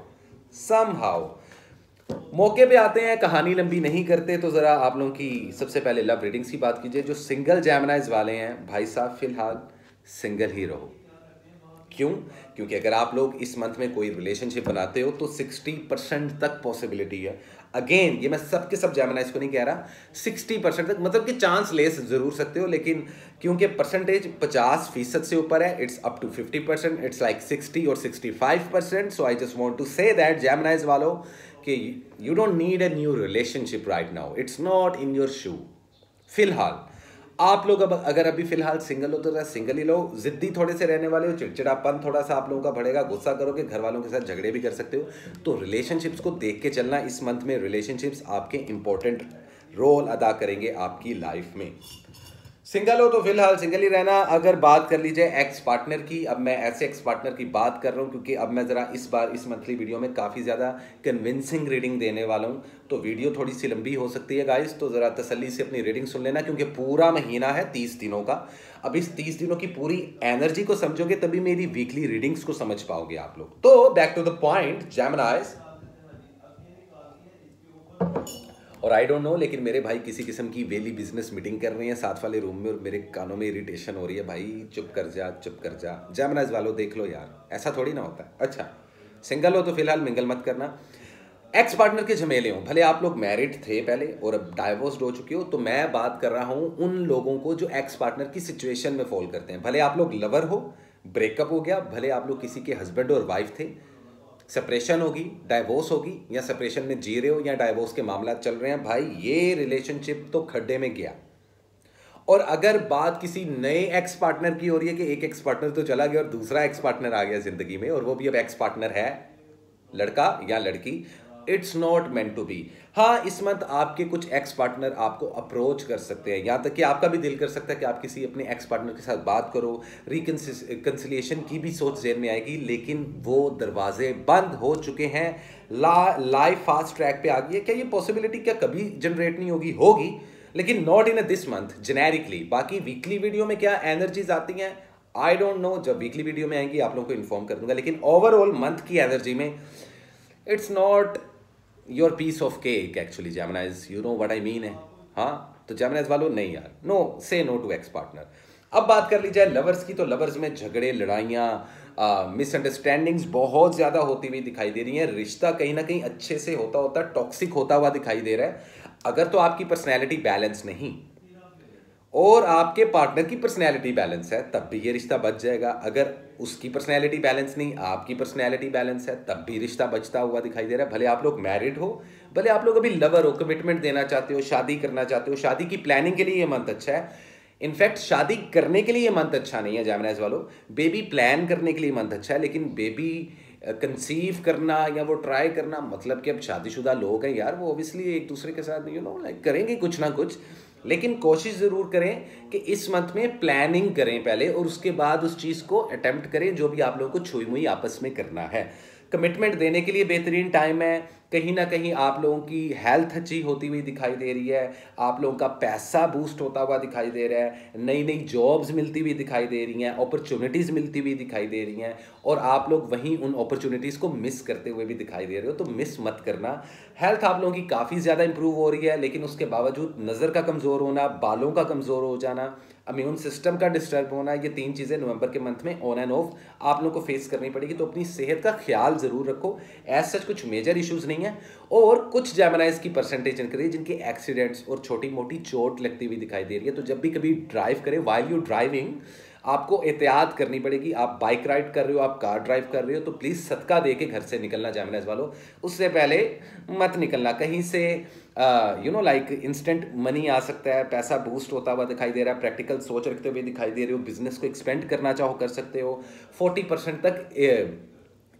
मौके पे आते हैं, कहानी लंबी नहीं करते, तो ज़रा आप लोगों की सबसे पहले लव रीडिंग्स की बात कीजिए। जो सिंगल जेमिनीज वाले हैं भाई साहब, फिलहाल सिंगल ही रहो। क्यों? क्योंकि अगर आप लोग इस मंथ में कोई रिलेशनशिप बनाते हो तो 60% तक पॉसिबिलिटी है। अगेन ये मैं सबके सब जेमिनीज को नहीं कह रहा, 60% तक, मतलब कि चांस ले जरूर सकते हो, लेकिन क्योंकि परसेंटेज 50% से ऊपर है, it's up to 50%, it's like 60 और 65%। So I just want to say that Geminis वालों कि you don't need a new relationship right now, it's not in your shoe. फिलहाल आप लोग अब अगर अभी फिलहाल सिंगल हो तो सिंगल ही लो। जिद्दी थोड़े से रहने वाले हो, चिड़चिड़ापन थोड़ा सा आप लोगों का बढ़ेगा, गुस्सा करोगे, घर वालों के साथ झगड़े भी कर सकते हो, तो रिलेशनशिप्स को देख के चलना। इस मंथ में रिलेशनशिप्स आपके इंपॉर्टेंट रोल अदा करेंगे आपकी लाइफ में। सिंगल हो तो फिलहाल सिंगल ही रहना। अगर बात कर लीजिए एक्स पार्टनर की, अब मैं ऐसे एक्स पार्टनर की बात कर रहा हूँ क्योंकि अब मैं ज़रा इस बार इस मंथली वीडियो में काफ़ी ज़्यादा कन्विंसिंग रीडिंग देने वाला हूँ, तो वीडियो थोड़ी सी लंबी हो सकती है गाइस, तो ज़रा तसल्ली से अपनी रीडिंग सुन लेना, क्योंकि पूरा महीना है 30 दिनों का। अब इस 30 दिनों की पूरी एनर्जी को समझोगे तभी मेरी वीकली रीडिंग्स को समझ पाओगे आप लोग। तो बैक टू द पॉइंट जेमिनीज, और आई डोंट नो, लेकिन मेरे भाई किसी किस्म की वेली बिजनेस मीटिंग कर रही है साथ वाले रूम में, और मेरे कानों में इरिटेशन हो रही है। भाई चुप कर जा, चुप कर जा। जेमिनीज वालों देख लो यार, ऐसा थोड़ी ना होता है। अच्छा, सिंगल हो तो फिलहाल मिंगल मत करना। एक्स पार्टनर के झमेले हो, भले आप लोग मैरिड थे पहले और अब डाइवोर्स्ड हो चुके हो, तो मैं बात कर रहा हूं उन लोगों को जो एक्स पार्टनर की सिचुएशन में फॉल करते हैं। भले आप लोग लवर हो, ब्रेकअप हो गया, भले आप लोग किसी के हस्बैंड और वाइफ थे, सेपरेशन होगी, डाइवोर्स होगी, या सेपरेशन में जी रहे हो या डाइवोर्स के मामला चल रहे हैं, भाई ये रिलेशनशिप तो खड्डे में गया। और अगर बात किसी नए एक्स पार्टनर की हो रही है कि एक एक्स पार्टनर तो चला गया और दूसरा एक्स पार्टनर आ गया जिंदगी में, और वो भी अब एक्स पार्टनर है, लड़का या लड़की, it's not meant to be. हाँ, इस मंथ आपके कुछ एक्स पार्टनर आपको अप्रोच कर सकते हैं, यहाँ तक कि आपका भी दिल कर सकता है कि आप किसी अपने एक्स पार्टनर के साथ बात करो, रिकंसिलिएशन की भी सोच ज़हन में आएगी, लेकिन वो दरवाजे बंद हो चुके हैं। लाइफ फास्ट ट्रैक पे आ गई है। क्या ये पॉसिबिलिटी क्या कभी जनरेट नहीं होगी? होगी, लेकिन not in this month generically. बाकी वीकली वीडियो में क्या एनर्जीज आती हैं आई डोंट नो, जब वीकली वीडियो में आएंगी आप लोगों को इन्फॉर्म कर दूंगा, लेकिन ओवरऑल मंथ की एनर्जी में it's not your piece of cake actually Geminis, you know what I mean है। हाँ, तो जेमिनाइज वालों नहीं यार, नो, से नो टू एक्स पार्टनर। अब बात कर ली जाए लवर्स की, तो लवर्स में झगड़े, लड़ाइयाँ, मिसअंडरस्टैंडिंग्स बहुत ज़्यादा होती हुई दिखाई दे रही हैं। रिश्ता कहीं ना कहीं अच्छे से होता टॉक्सिक होता हुआ दिखाई दे रहा है। अगर तो आपकी पर्सनैलिटी बैलेंस नहीं और आपके पार्टनर की पर्सनैलिटी बैलेंस है, तब भी ये रिश्ता बच जाएगा। अगर उसकी पर्सनैलिटी बैलेंस नहीं, आपकी पर्सनैलिटी बैलेंस है, तब भी रिश्ता बचता हुआ दिखाई दे रहा है। भले आप लोग मैरिड हो, भले आप लोग अभी लवर हो, कमिटमेंट देना चाहते हो, शादी करना चाहते हो, शादी की प्लानिंग के लिए ये मंथ अच्छा है। इनफैक्ट शादी करने के लिए ये मंथ अच्छा नहीं है जेमिनाइज वालों, बेबी प्लान करने के लिए मंथ अच्छा है, लेकिन बेबी कंसीव करना या वो ट्राई करना, मतलब कि अब शादीशुदा लोग हैं यार, वो ओबियसली एक दूसरे के साथ यू नो लाइक करेंगे कुछ ना कुछ, लेकिन कोशिश ज़रूर करें कि इस मंथ में प्लानिंग करें पहले, और उसके बाद उस चीज़ को अटेम्प्ट करें जो भी आप लोगों को छुई मुई आपस में करना है। कमिटमेंट देने के लिए बेहतरीन टाइम है। कहीं ना कहीं आप लोगों की हेल्थ अच्छी होती हुई दिखाई दे रही है, आप लोगों का पैसा बूस्ट होता हुआ दिखाई दे रहा है, नई नई जॉब्स मिलती हुई दिखाई दे रही हैं, अपॉर्चुनिटीज़ मिलती हुई दिखाई दे रही हैं, और आप लोग वहीं उन अपॉर्चुनिटीज़ को मिस करते हुए भी दिखाई दे रहे हो, तो मिस मत करना। हेल्थ आप लोगों की काफ़ी ज़्यादा इंप्रूव हो रही है, लेकिन उसके बावजूद नज़र का कमज़ोर होना, बालों का कमज़ोर हो जाना, इम्यून सिस्टम का डिस्टर्ब होना, ये 3 चीज़ें नवंबर के मंथ में ऑन एंड ऑफ आप लोगों को फेस करनी पड़ेगी। तो अपनी सेहत का ख्याल ज़रूर रखो। एज सच कुछ मेजर इश्यूज़ नहीं है। और कुछ जेमिनाइज की परसेंटेज इंक्रीज जिनके एक्सीडेंट्स और छोटी मोटी चोट लगती हुई दिखाई दे रही है, तो जब भी कभी ड्राइव करें, व्हाइल यू ड्राइविंग आपको एहतियात करनी पड़ेगी। आप बाइक राइड कर रहे हो, आप कार ड्राइव कर रहे हो, तो प्लीज़ सदका दे के घर से निकलना जेमिनाइज वालों, उससे पहले मत निकलना। कहीं से you know like instant money आ सकता है, पैसा बूस्ट होता हुआ दिखाई दे रहा है, प्रैक्टिकल सोच रखते हुए दिखाई दे रहे हो, बिजनेस को एक्सपेंड करना चाहो कर सकते हो, 40% तक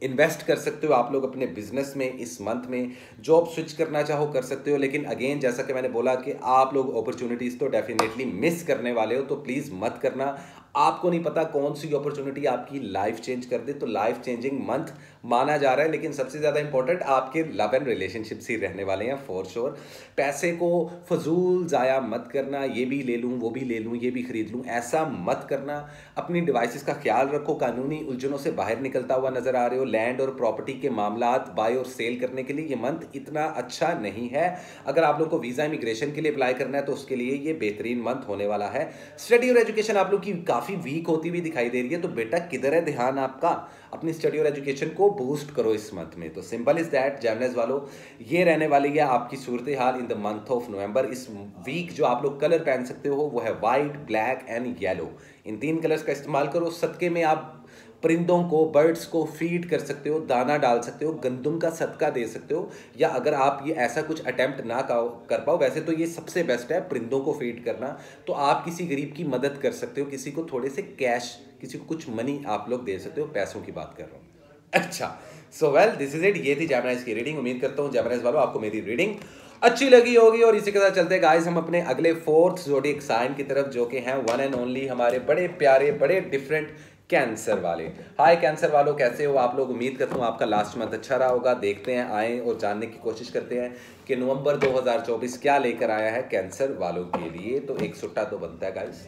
इन्वेस्ट कर सकते हो आप लोग अपने बिजनेस में इस मंथ में, जॉब स्विच करना चाहो कर सकते हो। लेकिन अगेन जैसा कि मैंने बोला कि आप लोग अपॉर्चुनिटीज़ तो डेफिनेटली मिस करने वाले हो, तो प्लीज़ मत करना। आपको नहीं पता कौन सी अपॉर्चुनिटी आपकी लाइफ चेंज कर दे, तो लाइफ चेंजिंग मंथ माना जा रहा है। लेकिन सबसे ज़्यादा इंपॉर्टेंट आपके लव एंड रिलेशनशिप्स ही रहने वाले हैं फॉर श्योर। पैसे को फजूल ज़ाया मत करना, ये भी ले लूँ, वो भी ले लूँ, ये भी खरीद लूँ, ऐसा मत करना। अपनी डिवाइसेस का ख्याल रखो। कानूनी उलझनों से बाहर निकलता हुआ नजर आ रहे हो। लैंड और प्रॉपर्टी के मामलात बाय और सेल करने के लिए ये मंथ इतना अच्छा नहीं है। अगर आप लोग को वीज़ा इमिग्रेशन के लिए अप्लाई करना है तो उसके लिए ये बेहतरीन मंथ होने वाला है। स्टडी और एजुकेशन आप लोग की काफ़ी वीक होती हुई दिखाई दे रही है, तो बेटा किधर है ध्यान आपका? अपनी स्टडी और एजुकेशन को बूस्ट करो इस मंथ में। तो सिंपल इज दैट जेमिनाइज वालों, ये रहने वाली है आपकी सूरत हाल in the month of November. इस वीक जो आप लोग कलर पहन सकते हो वो है white, black and yellow. In 3 colours का इस्तेमाल करो। सदके में आप परिंदों को, बर्ड्स को फीड कर सकते हो, दाना डाल सकते हो, गंदुम का सदका दे सकते हो, या अगर आप ये ऐसा कुछ अटेम्प्ट ना कर पाओ, वैसे तो ये सबसे बेस्ट है परिंदों को फीड करना, तो आप किसी गरीब की मदद कर सकते हो, किसी को थोड़े से कैश, किसी को कुछ मनी आप लोग दे सकते हो। पैसों की बात कर रहा हूँ। अच्छा, so well this is it. ये थी जेमिनाइज की रीडिंग। उम्मीद करता हूँ जेमिनाइज वालों आपको मेरी रीडिंग अच्छी लगी होगी। और इसी के साथ चलते गाइस हम अपने अगले 4th ज़ोडिएक साइन की तरफ, जो कि हैं वन एंड ओनली हमारे बड़े प्यारे, बड़े डिफरेंट कैंसर वाले। हाय कैंसर वालों, कैसे हो आप लोग? उम्मीद करता हूँ आपका लास्ट मंथ अच्छा रहा होगा। देखते हैं, आए और जानने की कोशिश करते हैं कि नवंबर 2024 क्या लेकर आया है कैंसर वालों के लिए। तो एक सुट्टा तो बनता है गाइस।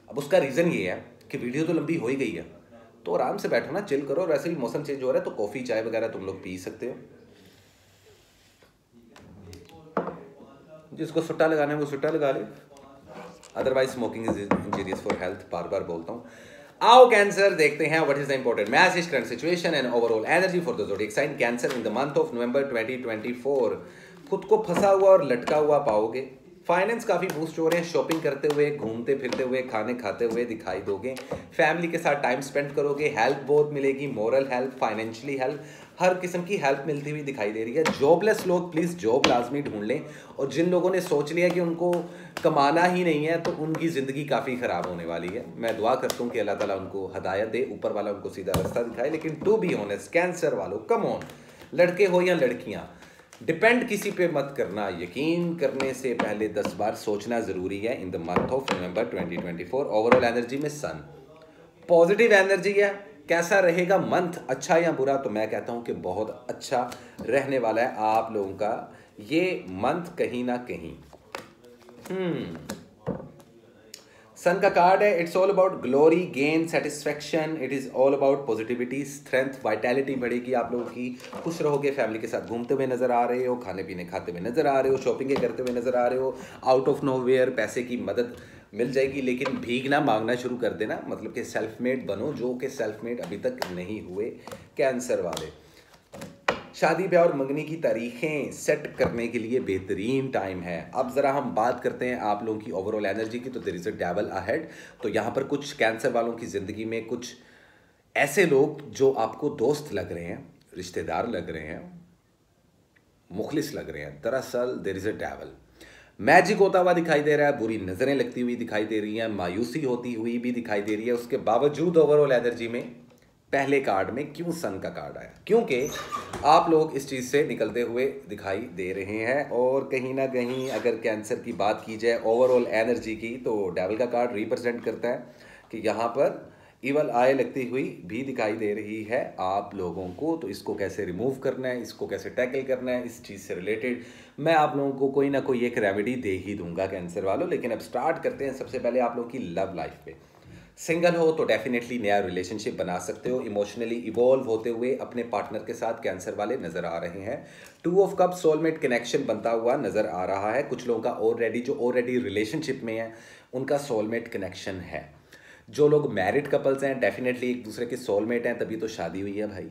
अब उसका रीज़न ये है कि वीडियो तो लंबी हो ही गई है, तो आराम से बैठो ना, चिल करो। और वैसे भी मौसम चेंज हो रहा है, तो कॉफ़ी चाय वगैरह तुम लोग पी सकते हो। जिसको सुट्टा लगाना है वो सुट्टा लगा ले, otherwise smoking is injurious for health. बार बार बोलता हूँ। आओ कैंसर, देखते हैं what is the important message, current situation and overall energy for the zodiac sign Cancer in the month of November 2024। खुद को फंसा हुआ और लटका हुआ पाओगे, फाइनेंस काफ़ी बूस्ट हो रहे हैं, शॉपिंग करते हुए, घूमते फिरते हुए, खाने खाते हुए दिखाई दोगे, फैमिली के साथ टाइम स्पेंड करोगे, हेल्प बहुत मिलेगी, मोरल हेल्प, फाइनेंशियली हेल्प, हर किस्म की हेल्प मिलती हुई दिखाई दे रही है। जॉबलेस लोग प्लीज़ जॉब लाजमी ढूंढ लें, और जिन लोगों ने सोच लिया कि उनको कमाना ही नहीं है तो उनकी ज़िंदगी काफ़ी ख़राब होने वाली है। मैं दुआ करता हूँ कि अल्लाह ताला उनको हदायत दे, ऊपर वाला उनको सीधा रास्ता दिखाए। लेकिन टू बी ऑनेस्ट, कैंसर वालों, कम ऑन, लड़के हो या लड़कियाँ, डिपेंड किसी पे मत करना। यकीन करने से पहले 10 बार सोचना ज़रूरी है। इन the month of November 2024 overall energy में सन पॉजिटिव एनर्जी है। कैसा रहेगा मंथ, अच्छा या बुरा? तो मैं कहता हूं कि बहुत अच्छा रहने वाला है आप लोगों का ये मंथ कहीं ना कहीं। सन का कार्ड है, it's all about glory, gain, satisfaction, it is all about positivity, strength, vitality बढ़ेगी आप लोगों की, खुश रहोगे, फैमिली के साथ घूमते हुए नजर आ रहे हो, खाने पीने खाते हुए नजर आ रहे हो, शॉपिंग करते हुए नजर आ रहे हो, आउट ऑफ नोवेयर पैसे की मदद मिल जाएगी। लेकिन भीगना मांगना शुरू कर देना, मतलब कि सेल्फ मेड बनो, जो कि सेल्फ मेड अभी तक नहीं हुए कैंसर वाले। शादी ब्याह और मंगनी की तारीखें सेट करने के लिए बेहतरीन टाइम है। अब ज़रा हम बात करते हैं आप लोगों की ओवरऑल एनर्जी की। तो there is a devil ahead. तो यहाँ पर कुछ कैंसर वालों की ज़िंदगी में कुछ ऐसे लोग जो आपको दोस्त लग रहे हैं, रिश्तेदार लग रहे हैं, मुखलिस लग रहे हैं, दरअसल there is a devil. Magic होता हुआ दिखाई दे रहा है, बुरी नज़रें लगती हुई दिखाई दे रही हैं, मायूसी होती हुई भी दिखाई दे रही है। उसके बावजूद ओवरऑल एनर्जी में पहले कार्ड में क्यों सन का कार्ड आया? क्योंकि आप लोग इस चीज़ से निकलते हुए दिखाई दे रहे हैं। और कहीं ना कहीं अगर कैंसर की बात की जाए ओवरऑल एनर्जी की, तो डेविल का कार्ड रिप्रेजेंट करता है कि यहाँ पर इवल आय लगती हुई भी दिखाई दे रही है आप लोगों को। तो इसको कैसे रिमूव करना है, इसको कैसे टैकल करना है, इस चीज़ से रिलेटेड मैं आप लोगों को कोई ना कोई एक रेमेडी दे ही दूंगा कैंसर वालों। लेकिन अब स्टार्ट करते हैं सबसे पहले आप लोगों की लव लाइफ पे। सिंगल हो तो डेफिनेटली नया रिलेशनशिप बना सकते हो। इमोशनली इवॉल्व होते हुए अपने पार्टनर के साथ कैंसर वाले नजर आ रहे हैं। 2 ऑफ कप सोलमेट कनेक्शन बनता हुआ नजर आ रहा है। कुछ लोगों का ऑलरेडी रिलेशनशिप में है, उनका सोलमेट कनेक्शन है। जो लोग मैरिड कपल्स हैं डेफिनेटली एक दूसरे के सोलमेट हैं, तभी तो शादी हुई है भाई।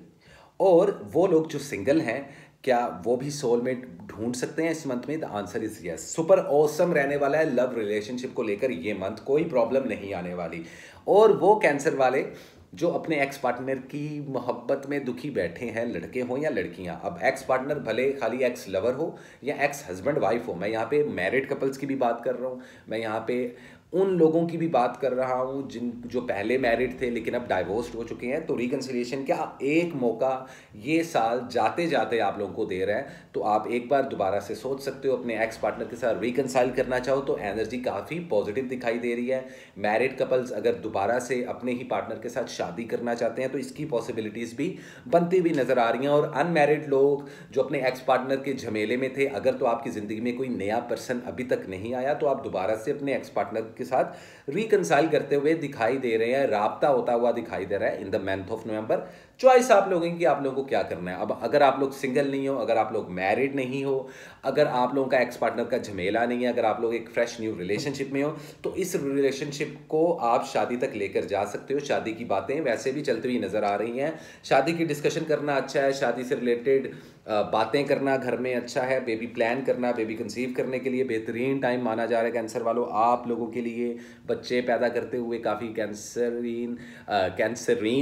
और वो लोग जो सिंगल हैं, क्या वो भी सोलमेट ढूंढ सकते हैं इस मंथ में? The answer is yes. Super awesome रहने वाला है लव रिलेशनशिप को लेकर ये मंथ, कोई प्रॉब्लम नहीं आने वाली। और वो कैंसर वाले जो अपने एक्स पार्टनर की मोहब्बत में दुखी बैठे हैं, लड़के हों या लड़कियां, अब एक्स पार्टनर भले खाली एक्स लवर हो या एक्स हस्बैंड वाइफ हो, मैं यहाँ पे मैरिड कपल्स की भी बात कर रहा हूँ, मैं यहाँ पे उन लोगों की भी बात कर रहा हूँ जिन जो पहले मैरिड थे लेकिन अब डाइवोर्स्ड हो चुके हैं। तो रिकन्सिलिएशन क्या एक मौका ये साल जाते जाते आप लोगों को दे रहा है। तो आप एक बार दोबारा से सोच सकते हो, अपने एक्स पार्टनर के साथ रिकन्साइल करना चाहो तो एनर्जी काफ़ी पॉजिटिव दिखाई दे रही है। मैरिड कपल्स अगर दोबारा से अपने ही पार्टनर के साथ शादी करना चाहते हैं तो इसकी पॉसिबिलिटीज़ भी बनती हुई नज़र आ रही हैं। और अनमैरिड लोग जो अपने एक्स पार्टनर के झमेले में थे, अगर तो आपकी ज़िंदगी में कोई नया पर्सन अभी तक नहीं आया तो आप दोबारा से अपने एक्स पार्टनर के साथ रिकंसाइल करते हुए दिखाई दे रहे हैं, राब्ता होता हुआ दिखाई दे रहा है इन the month of November. Choice आप लोगों की, आप लोगों को क्या करना है। अब अगर आप लोग सिंगल नहीं हो, अगर आप लोग मैरिड नहीं हो, अगर आप लोगों का एक्स पार्टनर का झमेला नहीं है, अगर आप लोग एक फ्रेश न्यू रिलेशनशिप में हो, तो इस रिलेशनशिप को आप शादी तक लेकर जा सकते हो। शादी की बातें वैसे भी चलती हुई नजर आ रही हैं। शादी की डिस्कशन करना अच्छा है, शादी से रिलेटेड बातें करना घर में अच्छा है। बेबी प्लान करना, बेबी कंसीव करने के लिए बेहतरीन टाइम माना जा रहा है कैंसर वालों आप लोगों के लिए। बच्चे पैदा करते हुए काफ़ी कैंसरीन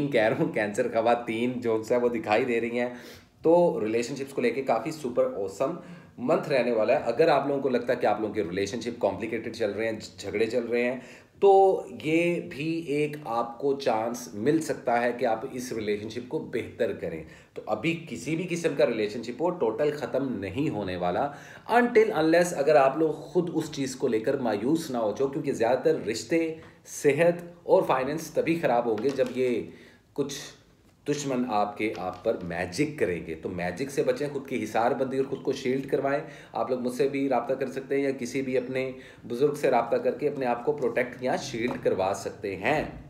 कह रहा हूँ, कैंसर खवातीन जो है वो दिखाई दे रही हैं। तो रिलेशनशिप्स को लेके काफ़ी सुपर ऑसम मंथ रहने वाला है। अगर आप लोगों को लगता है कि आप लोगों के रिलेशनशिप कॉम्प्लिकेटेड चल रहे हैं, झगड़े चल रहे हैं, तो ये भी एक आपको चांस मिल सकता है कि आप इस रिलेशनशिप को बेहतर करें। तो अभी किसी भी किस्म का रिलेशनशिप हो टोटल ख़त्म नहीं होने वाला अनटिल अनलेस अगर आप लोग खुद उस चीज़ को लेकर मायूस ना हो जाओ, क्योंकि ज़्यादातर रिश्ते, सेहत और फाइनेंस तभी ख़राब होंगे जब ये कुछ दुश्मन आपके आप पर मैजिक करेंगे। तो मैजिक से बचें, खुद की हिसारबंदी और खुद को शील्ड करवाएं। आप लोग मुझसे भी रब्ता कर सकते हैं या किसी भी अपने बुजुर्ग से रब्ता करके अपने आप को प्रोटेक्ट या शील्ड करवा सकते हैं।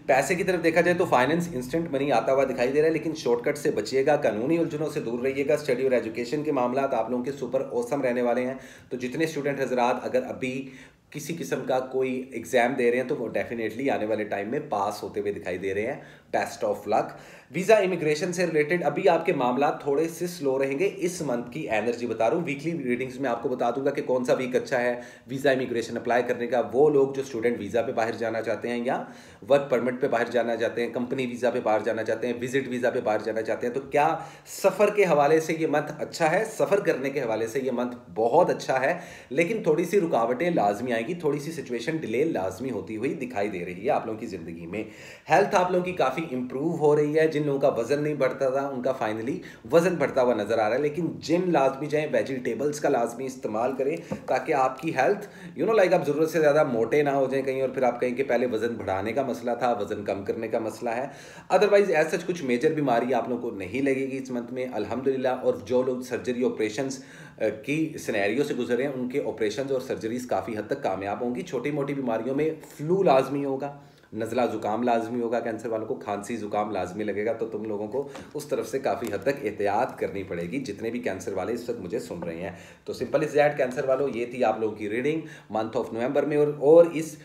पैसे की तरफ देखा जाए तो फाइनेंस इंस्टेंट मनी आता हुआ दिखाई दे रहा है, लेकिन शॉर्टकट से बचिएगा, कानूनी उलझनों से दूर रहिएगा। स्टडी और एजुकेशन के मामला आप लोगों के सुपर ऑसम रहने वाले हैं। तो जितने स्टूडेंट हजरात अगर अभी किसी किस्म का कोई एग्जाम दे रहे हैं तो वो डेफिनेटली आने वाले टाइम में पास होते हुए दिखाई दे रहे हैं। Best of luck. Visa immigration से रिलेटेड अभी आपके मामला थोड़े से स्लो रहेंगे, इस मंथ की एनर्जी बता रहा हूँ। वीकली रीडिंग्स में आपको बता दूंगा कि कौन सा वीक अच्छा है वीज़ा इमिग्रेशन अप्लाई करने का। वो लोग जो स्टूडेंट वीज़ा पे बाहर जाना चाहते हैं या वर्क परमिट पे बाहर जाना चाहते हैं, कंपनी वीज़ा पे बाहर जाना चाहते हैं, विजिट वीज़ा पे बाहर जाना चाहते हैं, तो क्या सफ़र के हवाले से ये मंथ अच्छा है? सफ़र करने के हवाले से ये मंथ बहुत अच्छा है, लेकिन थोड़ी सी रुकावटें लाजमी आएगी, थोड़ी सी सिचुएशन डिले लाजमी होती हुई दिखाई दे रही है आप लोगों की ज़िंदगी में। हेल्थ आप लोगों की काफ़ी इंप्रूव हो रही है। जिन लोगों का वजन नहीं बढ़ता था उनका फाइनली वजन बढ़ता हुआ नजर आ रहा है। लेकिन जिम लाजमी जाएं, वेजिटेबल्स का लाजमी इस्तेमाल करें ताकि आपकी हेल्थ लाइक आप ज़रूरत से ज़्यादा मोटे ना हो जाएं कहीं और फिर आप कहें कि पहले वजन बढ़ाने का मसला था, वजन कम करने का मसला है। अदरवाइज ऐसा कुछ मेजर बीमारी आप लोगों को नहीं लगेगी इस मंथ में अल्हम्दुलिल्लाह। और जो लोग सर्जरी ऑपरेशंस की सिनेरियो से गुजरे हैं उनके ऑपरेशंस और सर्जरीज काफ़ी हद तक कामयाब होंगी। छोटी मोटी बीमारियों में फ्लू लाजमी होगा, नज़ला ज़ुकाम लाजमी होगा, कैंसर वालों को खांसी ज़ुकाम लाजमी लगेगा, तो तुम लोगों को उस तरफ से काफ़ी हद तक एहतियात करनी पड़ेगी जितने भी कैंसर वाले इस वक्त मुझे सुन रहे हैं। तो सिंपल इज़ दैट कैंसर वालों, ये थी आप लोगों की रीडिंग मंथ ऑफ नवंबर में। और इस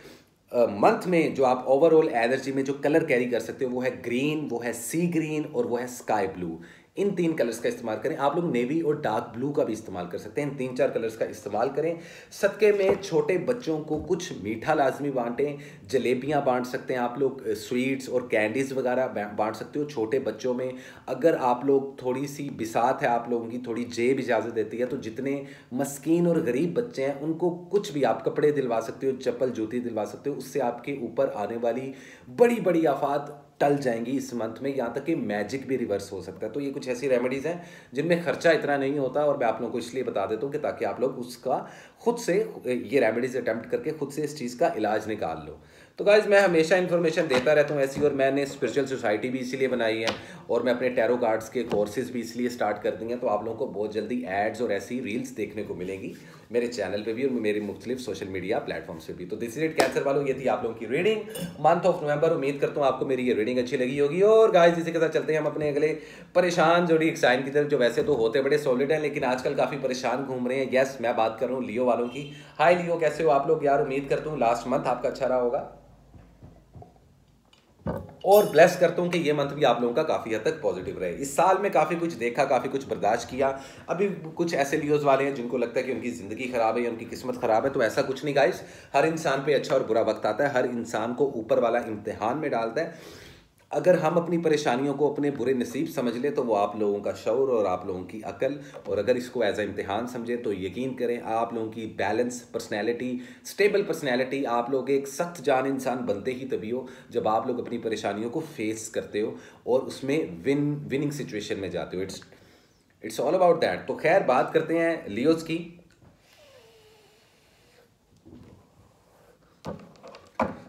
मंथ में जो आप ओवरऑल एनर्जी में जो कलर कैरी कर सकते हो वो है ग्रीन, वो है सी ग्रीन और वो है स्काई ब्लू। इन 3 कलर्स का इस्तेमाल करें। आप लोग नेवी और डार्क ब्लू का भी इस्तेमाल कर सकते हैं। इन 3-4 कलर्स का इस्तेमाल करें। सदके में छोटे बच्चों को कुछ मीठा लाजमी बांटें, जलेबियां बांट सकते हैं आप लोग, स्वीट्स और कैंडीज़ वगैरह बांट सकते हो छोटे बच्चों में। अगर आप लोग थोड़ी सी बिसात है, आप लोगों की थोड़ी जेब इजाज़त देती है, तो जितने मस्कीन और गरीब बच्चे हैं उनको कुछ भी आप कपड़े दिलवा सकते हो, चप्पल जूती दिलवा सकते हो। उससे आपके ऊपर आने वाली बड़ी बड़ी आफात टल जाएंगी इस मंथ में, यहाँ तक कि मैजिक भी रिवर्स हो सकता है। तो ये कुछ ऐसी रेमेडीज़ हैं जिनमें खर्चा इतना नहीं होता, और मैं आप लोगों को इसलिए बता देता हूँ कि ताकि आप लोग उसका खुद से ये रेमेडीज़ अटैम्प्ट करके खुद से इस चीज़ का इलाज निकाल लो। तो गाइज मैं हमेशा इन्फॉर्मेशन देता रहता हूँ ऐसी, और मैंने स्पिरिचुअल सोसाइटी भी इसीलिए बनाई है और मैं अपने टैरो कार्ड्स के कोर्सेज भी इसलिए स्टार्ट कर देंगे। तो आप लोगों को बहुत जल्दी एड्स और ऐसी रील्स देखने को मिलेंगी मेरे चैनल पे भी और मेरे मुख्तलिफ सोशल मीडिया प्लेटफॉर्म्स पे भी। तो दिस इज इट कैंसर वालों, ये थी आप लोगों की रीडिंग मंथ ऑफ नवंबर। उम्मीद करता हूँ आपको मेरी ये रीडिंग अच्छी लगी होगी। और गाइज इसी के साथ चलते हैं हम अपने अगले परेशान जोड़ी साइन की तरफ, जो वैसे तो होते बड़े सॉलिड हैं लेकिन आजकल काफ़ी परेशान घूम रहे हैं। यस, मैं बात कर रहा हूँ लियो वालों की। हाय लियो, कैसे हो आप लोग यार? उम्मीद करता हूँ लास्ट मंथ आपका अच्छा रहा होगा और ब्लेस करता हूं कि ये मंथ भी आप लोगों का काफ़ी हद तक पॉजिटिव रहे। इस साल में काफ़ी कुछ देखा, काफ़ी कुछ बर्दाश्त किया। अभी कुछ ऐसे लियोज वाले हैं जिनको लगता है कि उनकी ज़िंदगी ख़राब है या उनकी किस्मत ख़राब है, तो ऐसा कुछ नहीं गाइस। हर इंसान पे अच्छा और बुरा वक्त आता है, हर इंसान को ऊपर वाला इम्तिहान में डालता है। अगर हम अपनी परेशानियों को अपने बुरे नसीब समझ ले तो वो आप लोगों का शऊर और आप लोगों की अकल, और अगर इसको एज ए इम्तिहान समझे तो यकीन करें आप लोगों की बैलेंस पर्सनैलिटी, स्टेबल पर्सनैलिटी, आप लोग एक सख्त जान इंसान बनते ही तभी हो जब आप लोग अपनी परेशानियों को फेस करते हो और उसमें विनिंग सिचुएशन में जाते हो। It's all about that. तो खैर बात करते हैं लियोज की।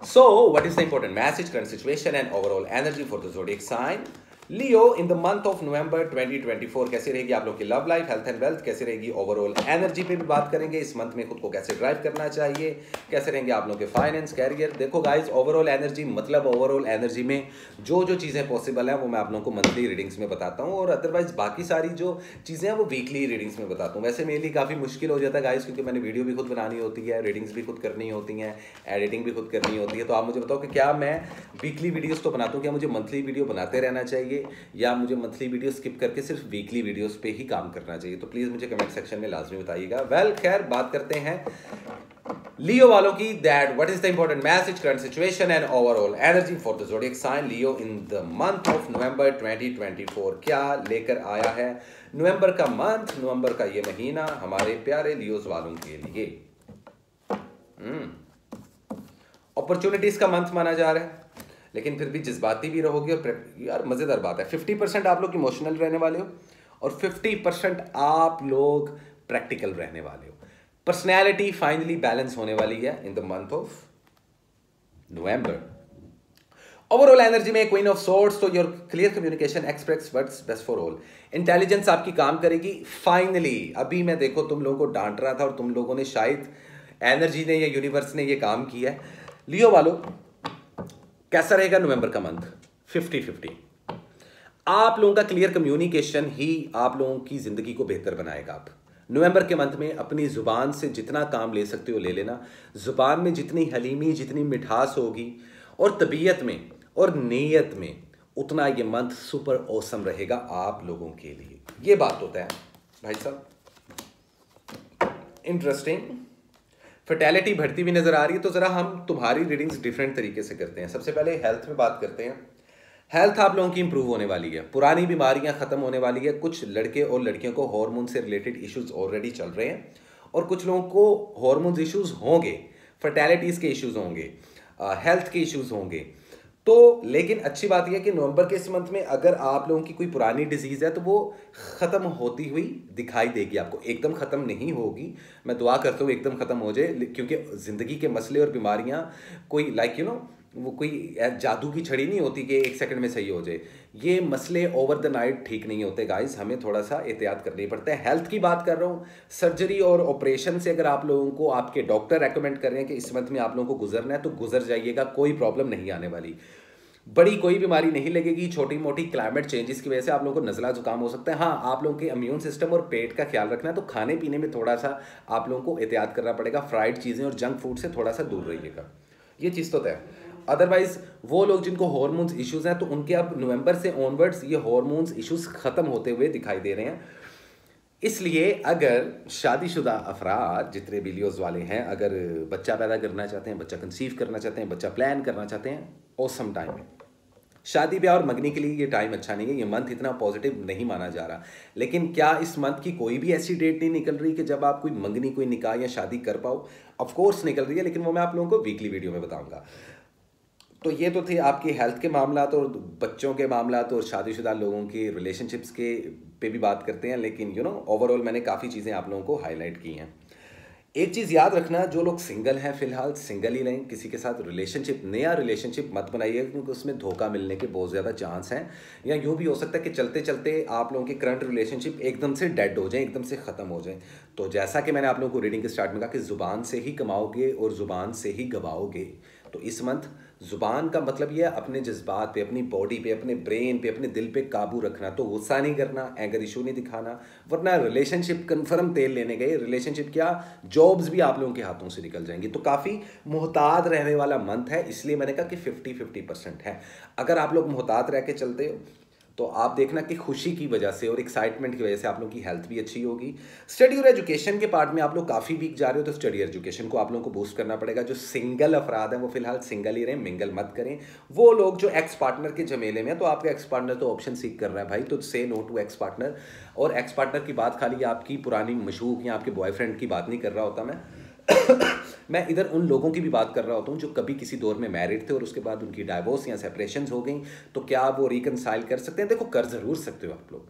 So, what is the important message, current situation and overall energy for the zodiac sign Leo in the month of November 2024? कैसे रहेगी आप लोग की love life, health and wealth, कैसे रहेगी ओवरऑल एनर्जी पे भी बात करेंगे। इस मंथ में खुद को कैसे ड्राइव करना चाहिए, कैसे रहेंगे आप लोग के फाइनेंस, कैरियर। देखो गाइस, ओवरऑल एनर्जी मतलब ओवरऑल एनर्जी में जो जो चीज़ें पॉसिबल हैं वो मैं आप लोगों को मंथली रीडिंग्स में बताता हूँ, और अदरवाइज बाकी सारी जो चीज़ें हैं वो वीकली रीडिंग्स में बताता हूँ। वैसे मेरे लिए काफ़ी मुश्किल हो जाता है गाइस, क्योंकि मैंने वीडियो भी खुद बनानी होती है, रीडिंग्स भी खुद करनी होती हैं, एडिटिंग भी खुद करनी होती है। तो आप मुझे बताओ कि क्या मैं वीकली वीडियोज़ तो बनाता हूँ, क्या मुझे मंथली वीडियो बनाते रहना चाहिए या मुझे मंथली वीडियो स्किप करके सिर्फ वीकली वीडियोस पे ही काम करना चाहिए? तो प्लीज़ मुझे कमेंट सेक्शन में लाजमी बताइएगा। वेल खैर बात करते हैं लियो वालों की, that what is the important message, current situation and overall energy for the zodiac sign Leo in the month of November 2024। क्या लेकर आया है नवंबर का मंथ, नवंबर का ये महीना हमारे प्यारे लियोज वालों के लिए? अपॉर्चुनिटीज का मंथ माना जा रहा है, लेकिन फिर भी जज्बाती भी रहोगे। और यार मज़ेदार बात है, 50% आप लोग इमोशनल रहने वाले हो और 50% आप लोग प्रैक्टिकल रहने वाले हो। पर्सनैलिटी फाइनली बैलेंस होने वाली है इन the month of November. Overall energy में क्वीन ऑफ सोर्ड्स, तो your clear communication express words best for all. Intelligence आपकी काम करेगी फाइनली। अभी मैं देखो तुम लोगों को डांट रहा था और तुम लोगों ने शायद एनर्जी ने या यूनिवर्स ने ये काम किया है। लियो वालों, कैसा रहेगा नवंबर का मंथ? 50-50। आप लोगों का क्लियर कम्युनिकेशन ही आप लोगों की जिंदगी को बेहतर बनाएगा। आप नवंबर के मंथ में अपनी जुबान से जितना काम ले सकते हो ले लेना। जुबान में जितनी हलीमी, जितनी मिठास होगी और तबीयत में और नीयत में उतना ये मंथ सुपर ऑसम रहेगा आप लोगों के लिए। ये बात होता है भाई साहब। इंटरेस्टिंग। फर्टेलिटी बढ़ती हुई नजर आ रही है, तो जरा हम तुम्हारी रीडिंग्स डिफरेंट तरीके से करते हैं। सबसे पहले हेल्थ में बात करते हैं। हेल्थ आप लोगों की इंप्रूव होने वाली है, पुरानी बीमारियां खत्म होने वाली है। कुछ लड़के और लड़कियों को हार्मोन से रिलेटेड इश्यूज ऑलरेडी चल रहे हैं, और कुछ लोगों को हार्मोन्स इश्यूज होंगे, फर्टेलिटीज के इश्यूज होंगे, हेल्थ के इश्यूज होंगे। तो लेकिन अच्छी बात यह है कि नवंबर के इस मंथ में अगर आप लोगों की कोई पुरानी डिजीज है तो वो खत्म होती हुई दिखाई देगी आपको। एकदम खत्म नहीं होगी, मैं दुआ करता हूँ एकदम खत्म हो जाए, क्योंकि जिंदगी के मसले और बीमारियां कोई वो कोई जादू की छड़ी नहीं होती कि एक सेकंड में सही हो जाए। ये मसले ओवर द नाइट ठीक नहीं होते गाइस, हमें थोड़ा सा एहतियात करनी पड़ता है। हेल्थ की बात कर रहा हूँ, सर्जरी और ऑपरेशन से अगर आप लोगों को आपके डॉक्टर रेकमेंड कर रहे हैं कि इस मंथ में आप लोगों को गुजरना है तो गुजर जाइएगा, कोई प्रॉब्लम नहीं आने वाली। बड़ी कोई बीमारी नहीं लगेगी, छोटी मोटी क्लाइमेट चेंजेस की वजह से आप लोगों को नज़ला जुकाम हो सकता है। हाँ, आप लोगों के इम्यून सिस्टम और पेट का ख्याल रखना है, तो खाने पीने में थोड़ा सा आप लोगों को एहतियात करना पड़ेगा। फ्राइड चीज़ें और जंक फूड से थोड़ा सा दूर रहिएगा, ये चीज़ तो तय। अदरवाइज वो लोग जिनको हार्मोन्स इश्यूज हैं तो उनके अब नवंबर से ऑनवर्ड्स ये हार्मोन्स इश्यूज खत्म होते हुए दिखाई दे रहे हैं। इसलिए अगर शादीशुदा अफराद जितने भी लियोज वाले हैं, अगर बच्चा पैदा करना चाहते हैं, बच्चा कंसीव करना चाहते हैं, बच्चा प्लान करना चाहते हैं, ऑसम टाइम है। शादी ब्याह और मंगनी के लिए ये टाइम अच्छा नहीं है, ये मंथ इतना पॉजिटिव नहीं माना जा रहा। लेकिन क्या इस मंथ की कोई भी ऐसी डेट नहीं निकल रही कि जब आप कोई मंगनी, कोई निकाह या शादी कर पाओ? ऑफ कोर्स निकल रही है, लेकिन वो मैं आप लोगों को वीकली वीडियो में बताऊंगा। तो ये तो थे आपकी हेल्थ के मामलात और बच्चों के मामलात और शादीशुदा लोगों की रिलेशनशिप्स के पे भी बात करते हैं। लेकिन ओवरऑल मैंने काफ़ी चीज़ें आप लोगों को हाईलाइट की हैं। एक चीज़ याद रखना, जो लोग सिंगल हैं फिलहाल सिंगल ही रहें, किसी के साथ नया रिलेशनशिप मत बनाइए, क्योंकि उसमें धोखा मिलने के बहुत ज़्यादा चांस हैं। या यूँ भी हो सकता है कि चलते चलते आप लोगों की करंट रिलेशनशिप एकदम से डेड हो जाए, एकदम से ख़त्म हो जाए। तो जैसा कि मैंने आप लोगों को रीडिंग के स्टार्ट में कहा कि ज़ुबान से ही कमाओगे और ज़ुबान से ही गवाओगे। तो इस मंथ ज़ुबान का मतलब यह है अपने जज्बात पे, अपनी बॉडी पे, अपने ब्रेन पे, अपने दिल पे काबू रखना। तो गुस्सा नहीं करना, एंगर इशू नहीं दिखाना, वरना रिलेशनशिप कन्फर्म तेल लेने गए, रिलेशनशिप क्या जॉब्स भी आप लोगों के हाथों से निकल जाएंगी। तो काफ़ी मोहतात रहने वाला मंथ है, इसलिए मैंने कहा कि 50-50% है। अगर आप लोग मोहतात रह के चलते हो तो आप देखना कि खुशी की वजह से और एक्साइटमेंट की वजह से आप लोगों की हेल्थ भी अच्छी होगी। स्टडी और एजुकेशन के पार्ट में आप लोग काफ़ी वीक जा रहे हो, तो स्टडी एजुकेशन को आप लोगों को बूस्ट करना पड़ेगा। जो सिंगल अफराद हैं वो फिलहाल सिंगल ही रहें, मिंगल मत करें। वो लोग जो एक्स पार्टनर के झमेले में हैं, तो आपका एक्स पार्टनर तो ऑप्शन सीख कर रहा है भाई, तो से नो टू एक्स पार्टनर। और एक्स पार्टनर की बात खाली आपकी पुरानी मशूक या आपके बॉयफ्रेंड की बात नहीं कर रहा होता मैं मैं इधर उन लोगों की भी बात कर रहा होता हूँ जो कभी किसी दौर में मैरिड थे और उसके बाद उनकी डाइवोर्स या सेपरेशन हो गई, तो क्या वो रिकनसाइल कर सकते हैं? देखो, कर ज़रूर सकते हो आप लोग,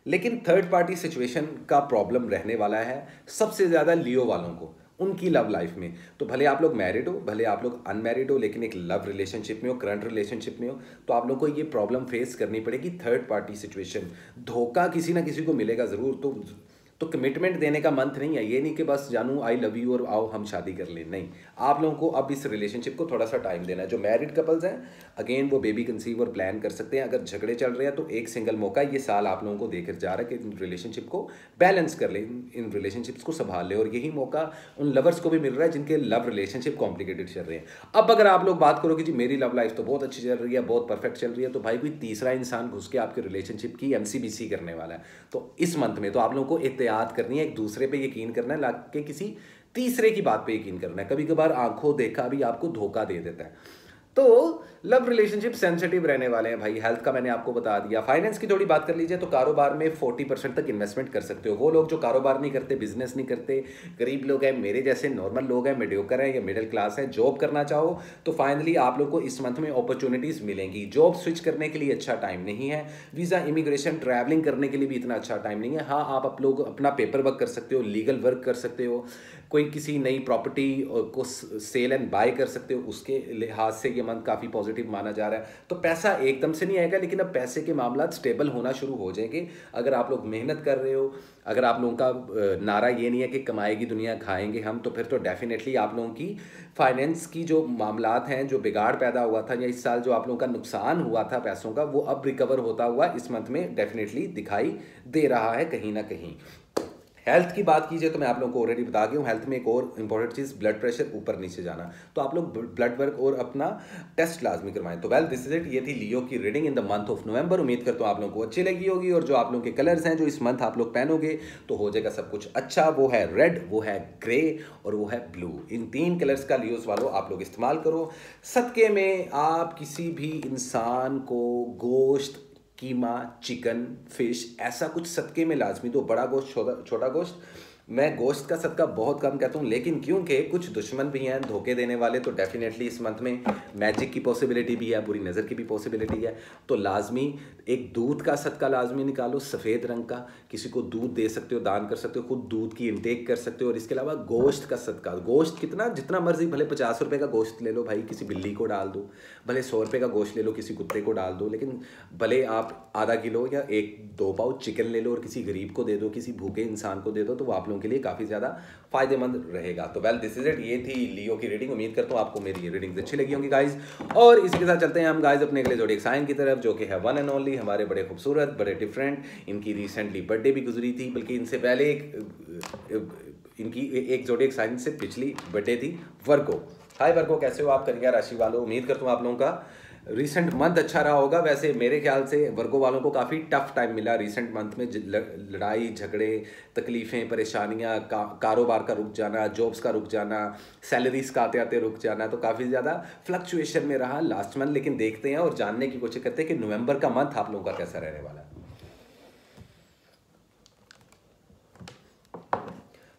लेकिन थर्ड पार्टी सिचुएशन का प्रॉब्लम रहने वाला है सबसे ज़्यादा लियो वालों को, उनकी लव लाइफ में। तो भले आप लोग मैरिड हो, भले आप लोग अनमैरिड हो, लेकिन एक लव रिलेशनशिप में हो, करंट रिलेशनशिप में हो, तो आप लोग को ये प्रॉब्लम फेस करनी पड़ेगी। थर्ड पार्टी सिचुएशन, धोखा किसी ना किसी को मिलेगा ज़रूर। तो कमिटमेंट देने का मंथ नहीं है ये, नहीं कि बस जानू आई लव यू और आओ हम शादी कर लें, नहीं। आप लोगों को अब इस रिलेशनशिप को थोड़ा सा टाइम देना है। जो मैरिड कपल्स हैं, अगेन वो बेबी कंसीव और प्लान कर सकते हैं। अगर झगड़े चल रहे हैं तो एक सिंगल मौका ये साल आप लोगों को देकर जा रहा है कि इन रिलेशनशिप को बैलेंस कर ले, इन रिलेशनशिप्स को संभाल ले। और यही मौका उन लवर्स को भी मिल रहा है जिनके लव रिलेशनशिप कॉम्प्लिकेटेड चल रहे हैं। अब अगर आप लोग बात करो कि जी मेरी लव लाइफ तो बहुत अच्छी चल रही है, बहुत परफेक्ट चल रही है, तो भाई कोई तीसरा इंसान घुस के आपके रिलेशनशिप की MCBC करने वाला है। तो इस मंथ में तो आप लोगों को एहतियात करनी है, एक दूसरे पे यकीन करना है, ला के किसी तीसरे की बात पे यकीन करना है। कभी कभार आंखों देखा भी आपको धोखा दे देता है। तो लव रिलेशनशिप सेंसिटिव रहने वाले हैं भाई। हेल्थ का मैंने आपको बता दिया। फाइनेंस की थोड़ी बात कर लीजिए, तो कारोबार में 40% तक इन्वेस्टमेंट कर सकते हो। वो लोग जो कारोबार नहीं करते, बिजनेस नहीं करते, गरीब लोग हैं, मेरे जैसे नॉर्मल लोग हैं, मीडियोकर हैं या मिडिल क्लास है, जॉब करना चाहो तो फाइनली आप लोग को इस मंथ में अपॉर्चुनिटीज़ मिलेंगी। जॉब स्विच करने के लिए अच्छा टाइम नहीं है, वीज़ा, इमिग्रेशन, ट्रैवलिंग करने के लिए भी इतना अच्छा टाइम नहीं है। हाँ, आप लोग अपना पेपर वर्क कर सकते हो, लीगल वर्क कर सकते हो, कोई किसी नई प्रॉपर्टी को सेल एंड बाय कर सकते हो, उसके लिहाज से ये मंथ काफ़ी पॉजिटिव माना जा रहा है। तो पैसा एकदम से नहीं आएगा, लेकिन अब पैसे के मामला स्टेबल होना शुरू हो जाएंगे अगर आप लोग मेहनत कर रहे हो। अगर आप लोगों का नारा ये नहीं है कि कमाएगी दुनिया खाएंगे हम, तो फिर तो डेफिनेटली आप लोगों की फाइनेंस की जो मामलात हैं, जो बिगाड़ पैदा हुआ था या इस साल जो आप लोगों का नुकसान हुआ था पैसों का, वो अब रिकवर होता हुआ इस मंथ में डेफिनेटली दिखाई दे रहा है कहीं ना कहीं। हेल्थ की बात कीजिए तो मैं आप लोगों को ऑलरेडी बता गया हूँ। हेल्थ में एक और इंपॉर्टेंट चीज़, ब्लड प्रेशर ऊपर नीचे जाना, तो आप लोग ब्लड वर्क और अपना टेस्ट लाजमी करवाएं। तो वेल दिस इज इट, ये थी लियो की reading in the month of नवंबर। उम्मीद करता हूँ आप लोगों को अच्छी लगी होगी, और जो आप लोगों के कलर्स हैं जो इस मंथ आप लोग पहनोगे तो हो जाएगा सब कुछ अच्छा। वो है रेड, वो है ग्रे और वो है ब्लू। इन 3 कलर्स का लियोस वालों आप लोग इस्तेमाल करो। सदके में आप किसी भी इंसान को गोश्त, कीमा, चिकन, फिश, ऐसा कुछ सदके में लाजमी दो। बड़ा गोश्त, छोटा गोश्त, मैं गोश्त का सदका बहुत कम कहता हूँ, लेकिन क्योंकि कुछ दुश्मन भी हैं धोखे देने वाले, तो डेफिनेटली इस मंथ में मैजिक की पॉसिबिलिटी भी है, बुरी नज़र की भी पॉसिबिलिटी है। तो लाजमी एक दूध का सदका लाजमी निकालो, सफ़ेद रंग का। किसी को दूध दे सकते हो, दान कर सकते हो, खुद दूध की इंटेक कर सकते हो। और इसके अलावा गोश्त का सदका, गोश्त कितना, जितना मर्जी, भले 50 रुपये का गोश्त ले लो भाई, किसी बिल्ली को डाल दो, भले 100 रुपये का गोश्त ले लो, किसी कुत्ते को डाल दो, लेकिन भले आप आधा किलो या 1-2 पाउच चिकन ले लो और किसी गरीब को दे दो, किसी भूखे इंसान को दे दो, तो वो आप लोगों के लिए काफ़ी ज़्यादा फायदेमंद रहेगा। तो वेल दिस इज इट, ये थी लियो की रीडिंग। उम्मीद करता हूँ आपको मेरी ये रीडिंग्स अच्छी लगी होंगी गाइज। और इसी के साथ चलते हैं हम गाइज अपने अगले जोडिक साइन की तरफ, जो कि है वन एंड ओनली, हमारे बड़े खूबसूरत, बड़े डिफरेंट, इनकी रिसेंटली बर्थडे भी गुजरी थी, बल्कि इनसे पहले इनकी एक जोडिक साइन से पिछली बर्थडे थी, वर्गो। हाय वर्गो, कैसे हो आप कन्या राशि वालों? उम्मीद करता हूँ आप लोगों का रिसेंट मंथ अच्छा रहा होगा। वैसे मेरे ख्याल से वर्गो वालों को काफ़ी टफ टाइम मिला रिसेंट मंथ में। लड़ाई झगड़े, तकलीफ़ें, परेशानियां, कारोबार का रुक जाना, जॉब्स का रुक जाना, सैलरीज का आते आते रुक जाना, तो काफ़ी ज़्यादा फ्लक्चुएशन में रहा लास्ट मंथ। लेकिन देखते हैं और जानने की कोशिश करते हैं कि नवंबर का मंथ आप लोगों का कैसा रहने वाला है।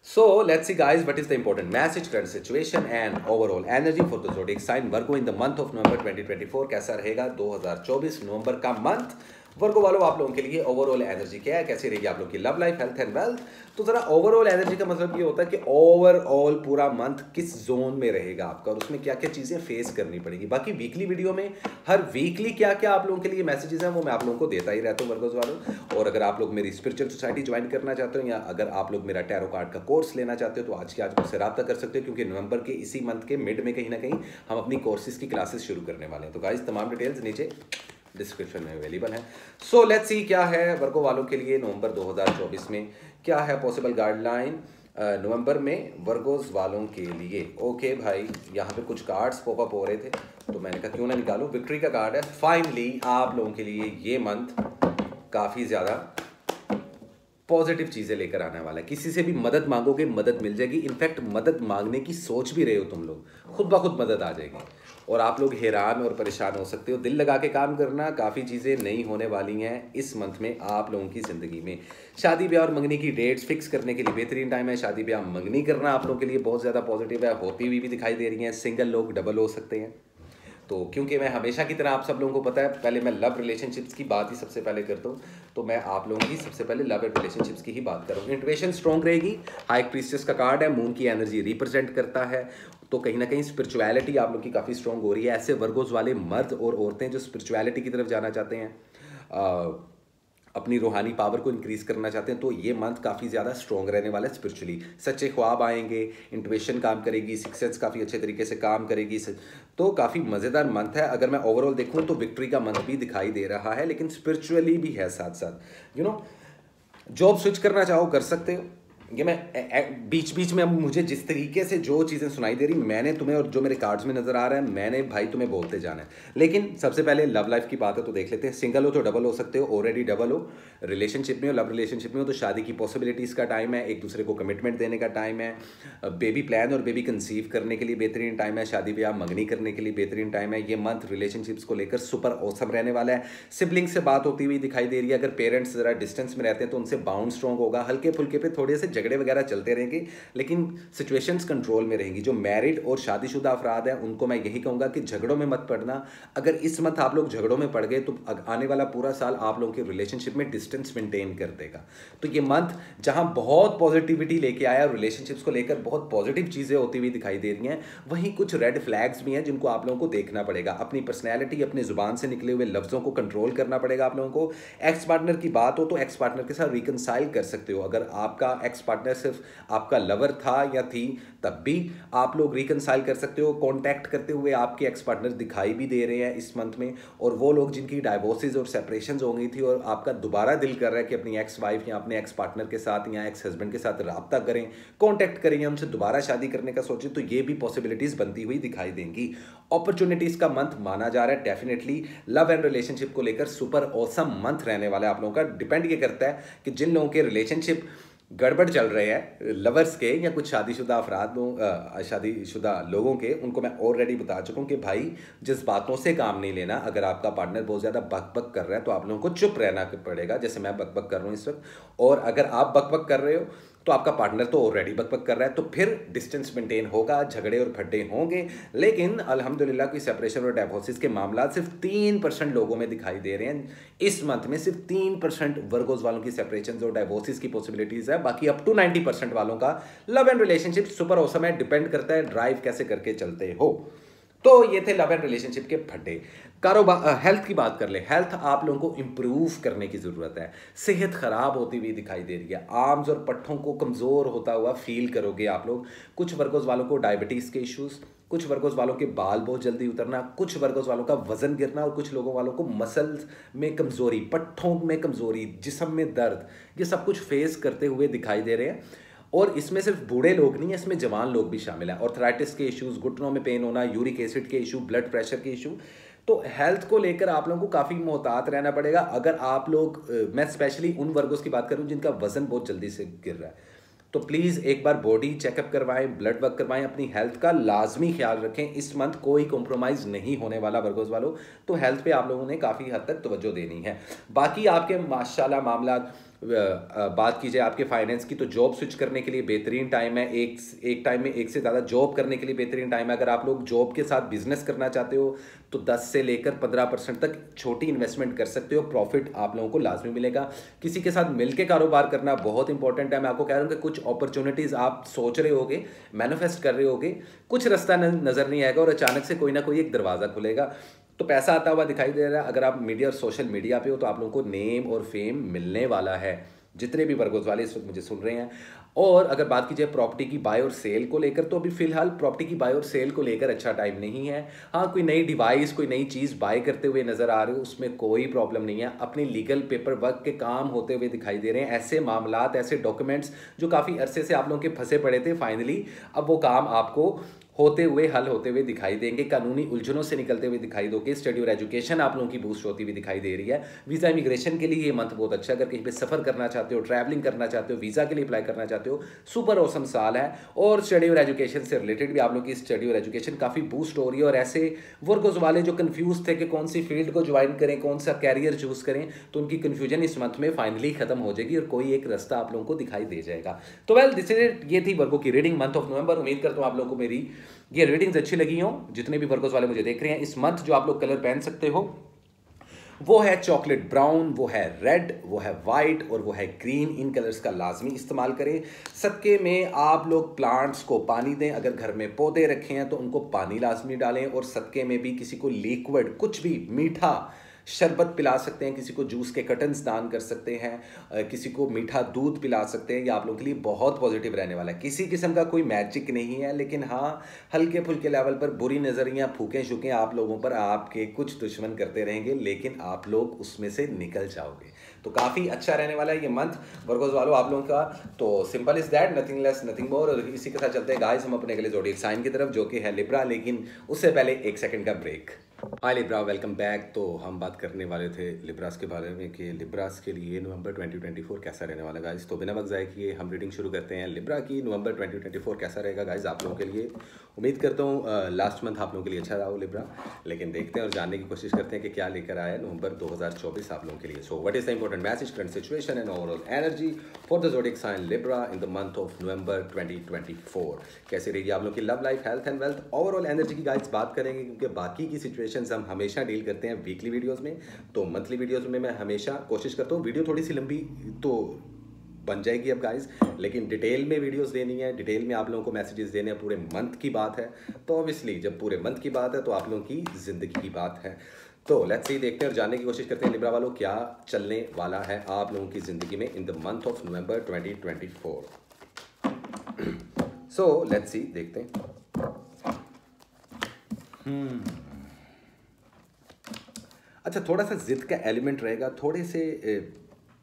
So let's see guys, what is the important message, current situation and overall energy for the zodiac sign Virgo in the month of November 2024। कैसा रहेगा 2024 नवंबर का मंथ वर्गो वालों आप लोगों के लिए? ओवरऑल एनर्जी क्या है, कैसी रहेगी आप लोग की love life, health and wealth? तो जरा ओवरऑल एनर्जी का मतलब ये होता है कि ओवरऑल पूरा मंथ किस जोन में रहेगा आपका और उसमें क्या क्या चीज़ें फेस करनी पड़ेगी। बाकी वीकली वीडियो में हर वीकली क्या क्या आप लोगों के लिए मैसेजेस हैं वो मैं आप लोगों को देता ही रहता हूँ वर्गोज वालों। और अगर आप लोग मेरी स्पिरिचुअल सोसाइटी ज्वाइन करना चाहते हो या अगर आप लोग मेरा टैरो कार्ड का कोर्स लेना चाहते हो तो आज के आज मुझसे रब्ता कर सकते हो, क्योंकि नवंबर के इसी मंथ के मिड में कहीं ना कहीं हम अपनी कोर्सेज की क्लासेस शुरू करने वाले हैं। तो गाइस तमाम डिटेल्स नीचे डिस्क्रिप्शन में अवेलेबल है। सो लेट्स सी क्या है वर्गो वालों के लिए नवंबर 2024 में, क्या है पॉसिबल गाइडलाइन नवंबर में वर्गोज वालों के लिए। ओके भाई, यहाँ पे कुछ कार्ड्स पॉपअप हो रहे थे तो मैंने कहा क्यों ना निकालो। विक्ट्री का कार्ड है। फाइनली आप लोगों के लिए ये मंथ काफ़ी ज़्यादा पॉजिटिव चीज़ें लेकर आने वाला है। किसी से भी मदद मांगोगे, मदद मिल जाएगी। इनफैक्ट मदद मांगने की सोच भी रहे हो तुम लोग, खुद ब खुद मदद आ जाएगी और आप लोग हैरान और परेशान हो सकते हो। दिल लगा के काम करना, काफ़ी चीज़ें नई होने वाली हैं इस मंथ में आप लोगों की ज़िंदगी में। शादी ब्याह और मंगनी की डेट्स फिक्स करने के लिए बेहतरीन टाइम है। शादी ब्याह मंगनी करना आप लोगों के लिए बहुत ज़्यादा पॉजिटिव है, होती हुई भी दिखाई दे रही हैं। सिंगल लोग डबल हो सकते हैं। तो क्योंकि मैं हमेशा की तरह आप सब लोगों को पता है, पहले मैं लव रिलेशनशिप्स की बात ही सबसे पहले करता हूँ, तो मैं आप लोगों की सबसे पहले लव एंड रिलेशनशिप्स की ही बात कर रहा हूँ। इंट्यूशन स्ट्रॉन्ग रहेगी। हाई प्रीस्टेस का कार्ड है, मून की एनर्जी रिप्रेजेंट करता है, तो कहीं ना कहीं स्पिरिचुअलिटी आप लोग की काफ़ी स्ट्रॉन्ग हो रही है। ऐसे वर्गोज वाले मर्द और औरतें जो स्पिरिचुअलिटी की तरफ जाना चाहते हैं, अपनी रूहानी पावर को इंक्रीज करना चाहते हैं, तो ये मंथ काफ़ी ज़्यादा स्ट्रॉन्ग रहने वाला है स्पिरिचुअली। सच्चे ख्वाब आएंगे, इंट्यूशन काम करेगी, सिक्स सेंस काफ़ी अच्छे तरीके से काम करेगी, तो काफ़ी मज़ेदार मंथ है। अगर मैं ओवरऑल देखूँ तो विक्ट्री का मंथ भी दिखाई दे रहा है, लेकिन स्पिरिचुअली भी है साथ साथ। जॉब स्विच करना चाहो कर सकते हो। ये मैं बीच बीच में अब मुझे जिस तरीके से जो चीज़ें सुनाई दे रही मैंने तुम्हें, और जो मेरे कार्ड्स में नज़र आ रहा है मैंने भाई तुम्हें बोलते जाना है। लेकिन सबसे पहले लव लाइफ की बात है तो देख लेते हैं। सिंगल हो तो डबल हो सकते हो, ऑलरेडी डबल हो, रिलेशनशिप में हो, लव रिलेशनशिप में हो तो शादी की पॉसिबिलिटीज़ का टाइम है, एक दूसरे को कमिटमेंट देने का टाइम है, बेबी प्लान और बेबी कंसीव करने के लिए बेहतरीन टाइम है, शादी ब्याह मंगनी करने के लिए बेहतरीन टाइम है। ये मंथ रिलेशनशिप्स को लेकर सुपर ऑसम रहने वाला है। सिबलिंग से बात होती हुई दिखाई दे रही है। अगर पेरेंट्स ज़रा डिस्टेंस में रहते हैं तो उनसे बाउंड स्ट्रॉन्ग होगा। हल्के फुल्के पे थोड़े से झगड़े वगैरह चलते रहेंगे, लेकिन सिचुएशंस कंट्रोल में रहेंगी। जो मैरिड और शादीशुदा अफराद हैं उनको मैं यही कहूँगा कि झगड़ों में मत पड़ना। अगर इस मंथ आप लोग झगड़ों में पड़ गए तो आने वाला पूरा साल आप लोगों के रिलेशनशिप में डिस्टेंस मेंटेन कर देगा। तो ये मंथ जहां बहुत पॉजिटिविटी लेके आया, रिलेशनशिप्स को लेकर बहुत पॉजिटिव चीज़ें होती हुई दिखाई दे रही हैं, वहीं कुछ रेड फ्लैग्स भी हैं जिनको आप लोगों को देखना पड़ेगा। अपनी पर्सनैलिटी, अपनी जुबान से निकले हुए लफ्ज़ों को कंट्रोल करना पड़ेगा आप लोगों को। एक्स पार्टनर की बात हो तो एक्स पार्टनर के साथ रिकनसाइल कर सकते हो। अगर आपका एक्स पार्टनर सिर्फ आपका लवर था या थी, तब भी आप लोग रिकनसाइल कर सकते हो। कॉन्टैक्ट करते हुए आपके एक्स पार्टनर दिखाई भी दे रहे हैं इस मंथ में, और वो लोग जिनकी डाइवोर्सेज और सेपरेशन हो गई थी और आपका दोबारा दिल कर रहा है कि अपनी एक्स वाइफ या अपने एक्स पार्टनर के साथ या एक्स हस्बैंड के साथ रब्ता करें, कॉन्टैक्ट करें या उनसे दोबारा शादी करने का सोचें, तो ये भी पॉसिबिलिटीज बनती हुई दिखाई देंगी। अपॉर्चुनिटीज का मंथ माना जा रहा है। डेफिनेटली लव एंड रिलेशनशिप को लेकर सुपर ऑसम मंथ रहने वाला है आप लोगों का। डिपेंड ये करता है कि जिन लोगों के रिलेशनशिप गड़बड़ चल रहे हैं, लवर्स के या कुछ शादीशुदा शादीशुदा लोगों के, उनको मैं ऑलरेडी बता चुका हूं कि भाई जिस बातों से काम नहीं लेना। अगर आपका पार्टनर बहुत ज़्यादा बक कर रहा है तो आप लोगों को चुप रहना पड़ेगा, जैसे मैं बक कर रहा हूँ इस वक्त। और अगर आप बक कर रहे हो तो आपका पार्टनर तो ऑलरेडी बक कर रहा है, तो फिर डिस्टेंस मेंटेन होगा, झगड़े और फड्डे होंगे। लेकिन अल्हम्दुलिल्लाह की सेपरेशन और डाइवोर्सेस के मामला सिर्फ 3% लोगों में दिखाई दे रहे हैं इस मंथ में। सिर्फ 3% वर्गोज वालों की सेपरेशन और डाइवोर्सेस की पॉसिबिलिटीज है। बाकी अप टू 90% वालों का love and relationship super awesome है। डिपेंड करता है ड्राइव कैसे करके चलते हो। तो ये थे लव एंड रिलेशनशिप के फड्डे। कारोबार, हेल्थ की बात कर ले। हेल्थ आप लोगों को इंप्रूव करने की जरूरत है। सेहत खराब होती हुई दिखाई दे रही है। आर्म्स और पट्ठों को कमजोर होता हुआ फील करोगे आप लोग। कुछ वर्गोज वालों को डायबिटीज के इश्यूज, कुछ वर्गोज वालों के बाल बहुत जल्दी उतरना, कुछ वर्गोज वालों का वजन गिरना, और कुछ लोगों वालों को मसल्स में कमजोरी, पट्ठों में कमजोरी, जिस्म में दर्द, ये सब कुछ फेस करते हुए दिखाई दे रहे हैं। और इसमें सिर्फ बूढ़े लोग नहीं है, इसमें जवान लोग भी शामिल हैं। ऑर्थराइटिस के इश्यूज, घुटनों में पेन होना, यूरिक एसिड के इशू, ब्लड प्रेशर के इशू। तो हेल्थ को लेकर आप लोगों को काफ़ी मोहतात रहना पड़ेगा। अगर आप लोग, मैं स्पेशली उन वर्गों की बात करूं जिनका वजन बहुत जल्दी से गिर रहा है, तो प्लीज़ एक बार बॉडी चेकअप करवाएं, ब्लड वर्क करवाएं, अपनी हेल्थ का लाजमी ख्याल रखें। इस मंथ कोई कॉम्प्रोमाइज़ नहीं होने वाला वर्गोज वालों, तो हेल्थ पे आप लोगों ने काफ़ी हद तक तवज्जो देनी है। बाकी आपके माशाल्लाह मामला, बात की जाए आपके फाइनेंस की, तो जॉब स्विच करने के लिए बेहतरीन टाइम है। एक टाइम में एक से ज़्यादा जॉब करने के लिए बेहतरीन टाइम है। अगर आप लोग जॉब के साथ बिजनेस करना चाहते हो तो 10 से लेकर 15% तक छोटी इन्वेस्टमेंट कर सकते हो, प्रॉफिट आप लोगों को लाजमी मिलेगा। किसी के साथ मिलकर कारोबार करना बहुत इंपॉर्टेंट है। मैं आपको कह रहा हूँ कि कुछ अपॉर्चुनिटीज़ आप सोच रहे होगे, मैनिफेस्ट कर रहे होगे, कुछ रास्ता नज़र नहीं आएगा और अचानक से कोई ना कोई एक दरवाज़ा खुलेगा, तो पैसा आता हुआ दिखाई दे रहा है। अगर आप मीडिया और सोशल मीडिया पे हो तो आप लोगों को नेम और फेम मिलने वाला है, जितने भी वर्गों वाले इस वक्त मुझे सुन रहे हैं। और अगर बात की जाए प्रॉपर्टी की बाय और सेल को लेकर, तो अभी फिलहाल प्रॉपर्टी की बाय और सेल को लेकर अच्छा टाइम नहीं है। हाँ, कोई नई डिवाइस, कोई नई चीज़ बाय करते हुए नज़र आ रहे हो, उसमें कोई प्रॉब्लम नहीं है। अपने लीगल पेपर वर्क के काम होते हुए दिखाई दे रहे हैं। ऐसे मामलात, ऐसे डॉक्यूमेंट्स जो काफ़ी अरसे से आप लोगों के फंसे पड़े थे, फाइनली अब वो काम आपको होते हुए, हल होते हुए दिखाई देंगे। कानूनी उलझनों से निकलते हुए दिखाई दोगे। स्टडी और एजुकेशन आप लोगों की बूस्ट होती हुई दिखाई दे रही है। वीज़ा इमिग्रेशन के लिए ये मंथ बहुत अच्छा है। अगर कहीं पे सफ़र करना चाहते हो, ट्रैवलिंग करना चाहते हो, वीज़ा के लिए अप्लाई करना चाहते हो, सुपर ऑसम साल है। और स्टडी और एजुकेशन से रिलेटेड भी आप लोगों की स्टडी और एजुकेशन काफ़ी बूस्ट हो रही है। और ऐसे वर्गों वाले जो कन्फ्यूज थे कि कौन सी फील्ड को ज्वाइन करें, कौन सा कैरियर चूज़ करें, तो उनकी कन्फ्यूजन इस मंथ में फाइनली खत्म हो जाएगी और कोई एक रास्ता आप लोगों को दिखाई दे जाएगा। तो वेल, दिस इज इट। ये थी वर्गों की रीडिंग मंथ ऑफ नवंबर। उम्मीद करता हूँ आप लोगों को मेरी ये रीडिंग्स अच्छी लगी हो। जितने भी वर्गों वाले मुझे देख रहे हैं, इस मंथ जो आप लोग कलर पहन सकते हो वो है चॉकलेट ब्राउन, वो है रेड, वो है वाइट और वो है ग्रीन। इन कलर्स का लाजमी इस्तेमाल करें। सदके में आप लोग प्लांट्स को पानी दें। अगर घर में पौधे रखे हैं तो उनको पानी लाजमी डालें। और सदके में भी किसी को लिक्विड, कुछ भी मीठा शरबत पिला सकते हैं, किसी को जूस के कटन्स दान कर सकते हैं, किसी को मीठा दूध पिला सकते हैं। ये आप लोगों के लिए बहुत पॉजिटिव रहने वाला है। किसी किस्म का कोई मैजिक नहीं है, लेकिन हाँ, हल्के फुल्के लेवल पर बुरी नज़रियाँ, फूकें शुकें आप लोगों पर आपके कुछ दुश्मन करते रहेंगे, लेकिन आप लोग उसमें से निकल जाओगे। तो काफ़ी अच्छा रहने वाला है ये मंथ वर्गोज वालों आप लोगों का। तो simple is that, nothing less nothing more. और इसी के साथ चलते हैं गाइस हम अपने अगले ज़ोडिएक साइन की तरफ, जो कि है लिब्रा। लेकिन उससे पहले 1 सेकंड का ब्रेक। हाय लिब्रा, वेलकम बैक। तो हम बात करने वाले थे लिब्रास के बारे में कि लिब्रास के लिए नवंबर 2024 कैसा रहने वाला गाइस। तो बिना वक्त ज़ाय किए हम रीडिंग शुरू करते हैं। लिब्रा की नवंबर 2024 कैसा रहेगा गाइस आप लोगों के लिए। उम्मीद करता हूँ लास्ट मंथ आप लोगों के लिए अच्छा रहा हो लिब्रा, लेकिन देखते हैं और जानने की कोशिश करते हैं कि क्या लेकर आया नवंबर 2024 आप लोगों के लिए। So what is the important message, current situation and overall energy for the zodiac sign Libra in the month of November 2024। कैसी रहेगी आप लोगों की love life, health and wealth, overall energy की गाइस बात करेंगे, क्योंकि बाकी की सिचुएशंस हम हमेशा डील करते हैं वीकली वीडियोस में। तो मंथली वीडियोस में मैं हमेशा कोशिश करता हूँ, वीडियो थोड़ी सी लंबी तो बन जाएगी अब गाइस, लेकिन डिटेल में वीडियोस देनी है, डिटेल में आप लोगों को मैसेजेस देने हैं। पूरे मंथ की बात है, तो ऑब्वियसली जब पूरे मंथ की बात है तो आप लोगों की ज़िंदगी की बात है। तो लेट्स सी, देखते हैं और जानने की कोशिश करते हैं लिब्रा वालों क्या चलने वाला है आप लोगों की ज़िंदगी में इन the month of November 2024। So let's see, देखते हैं। अच्छा, थोड़ा सा जिद का एलिमेंट रहेगा, थोड़े से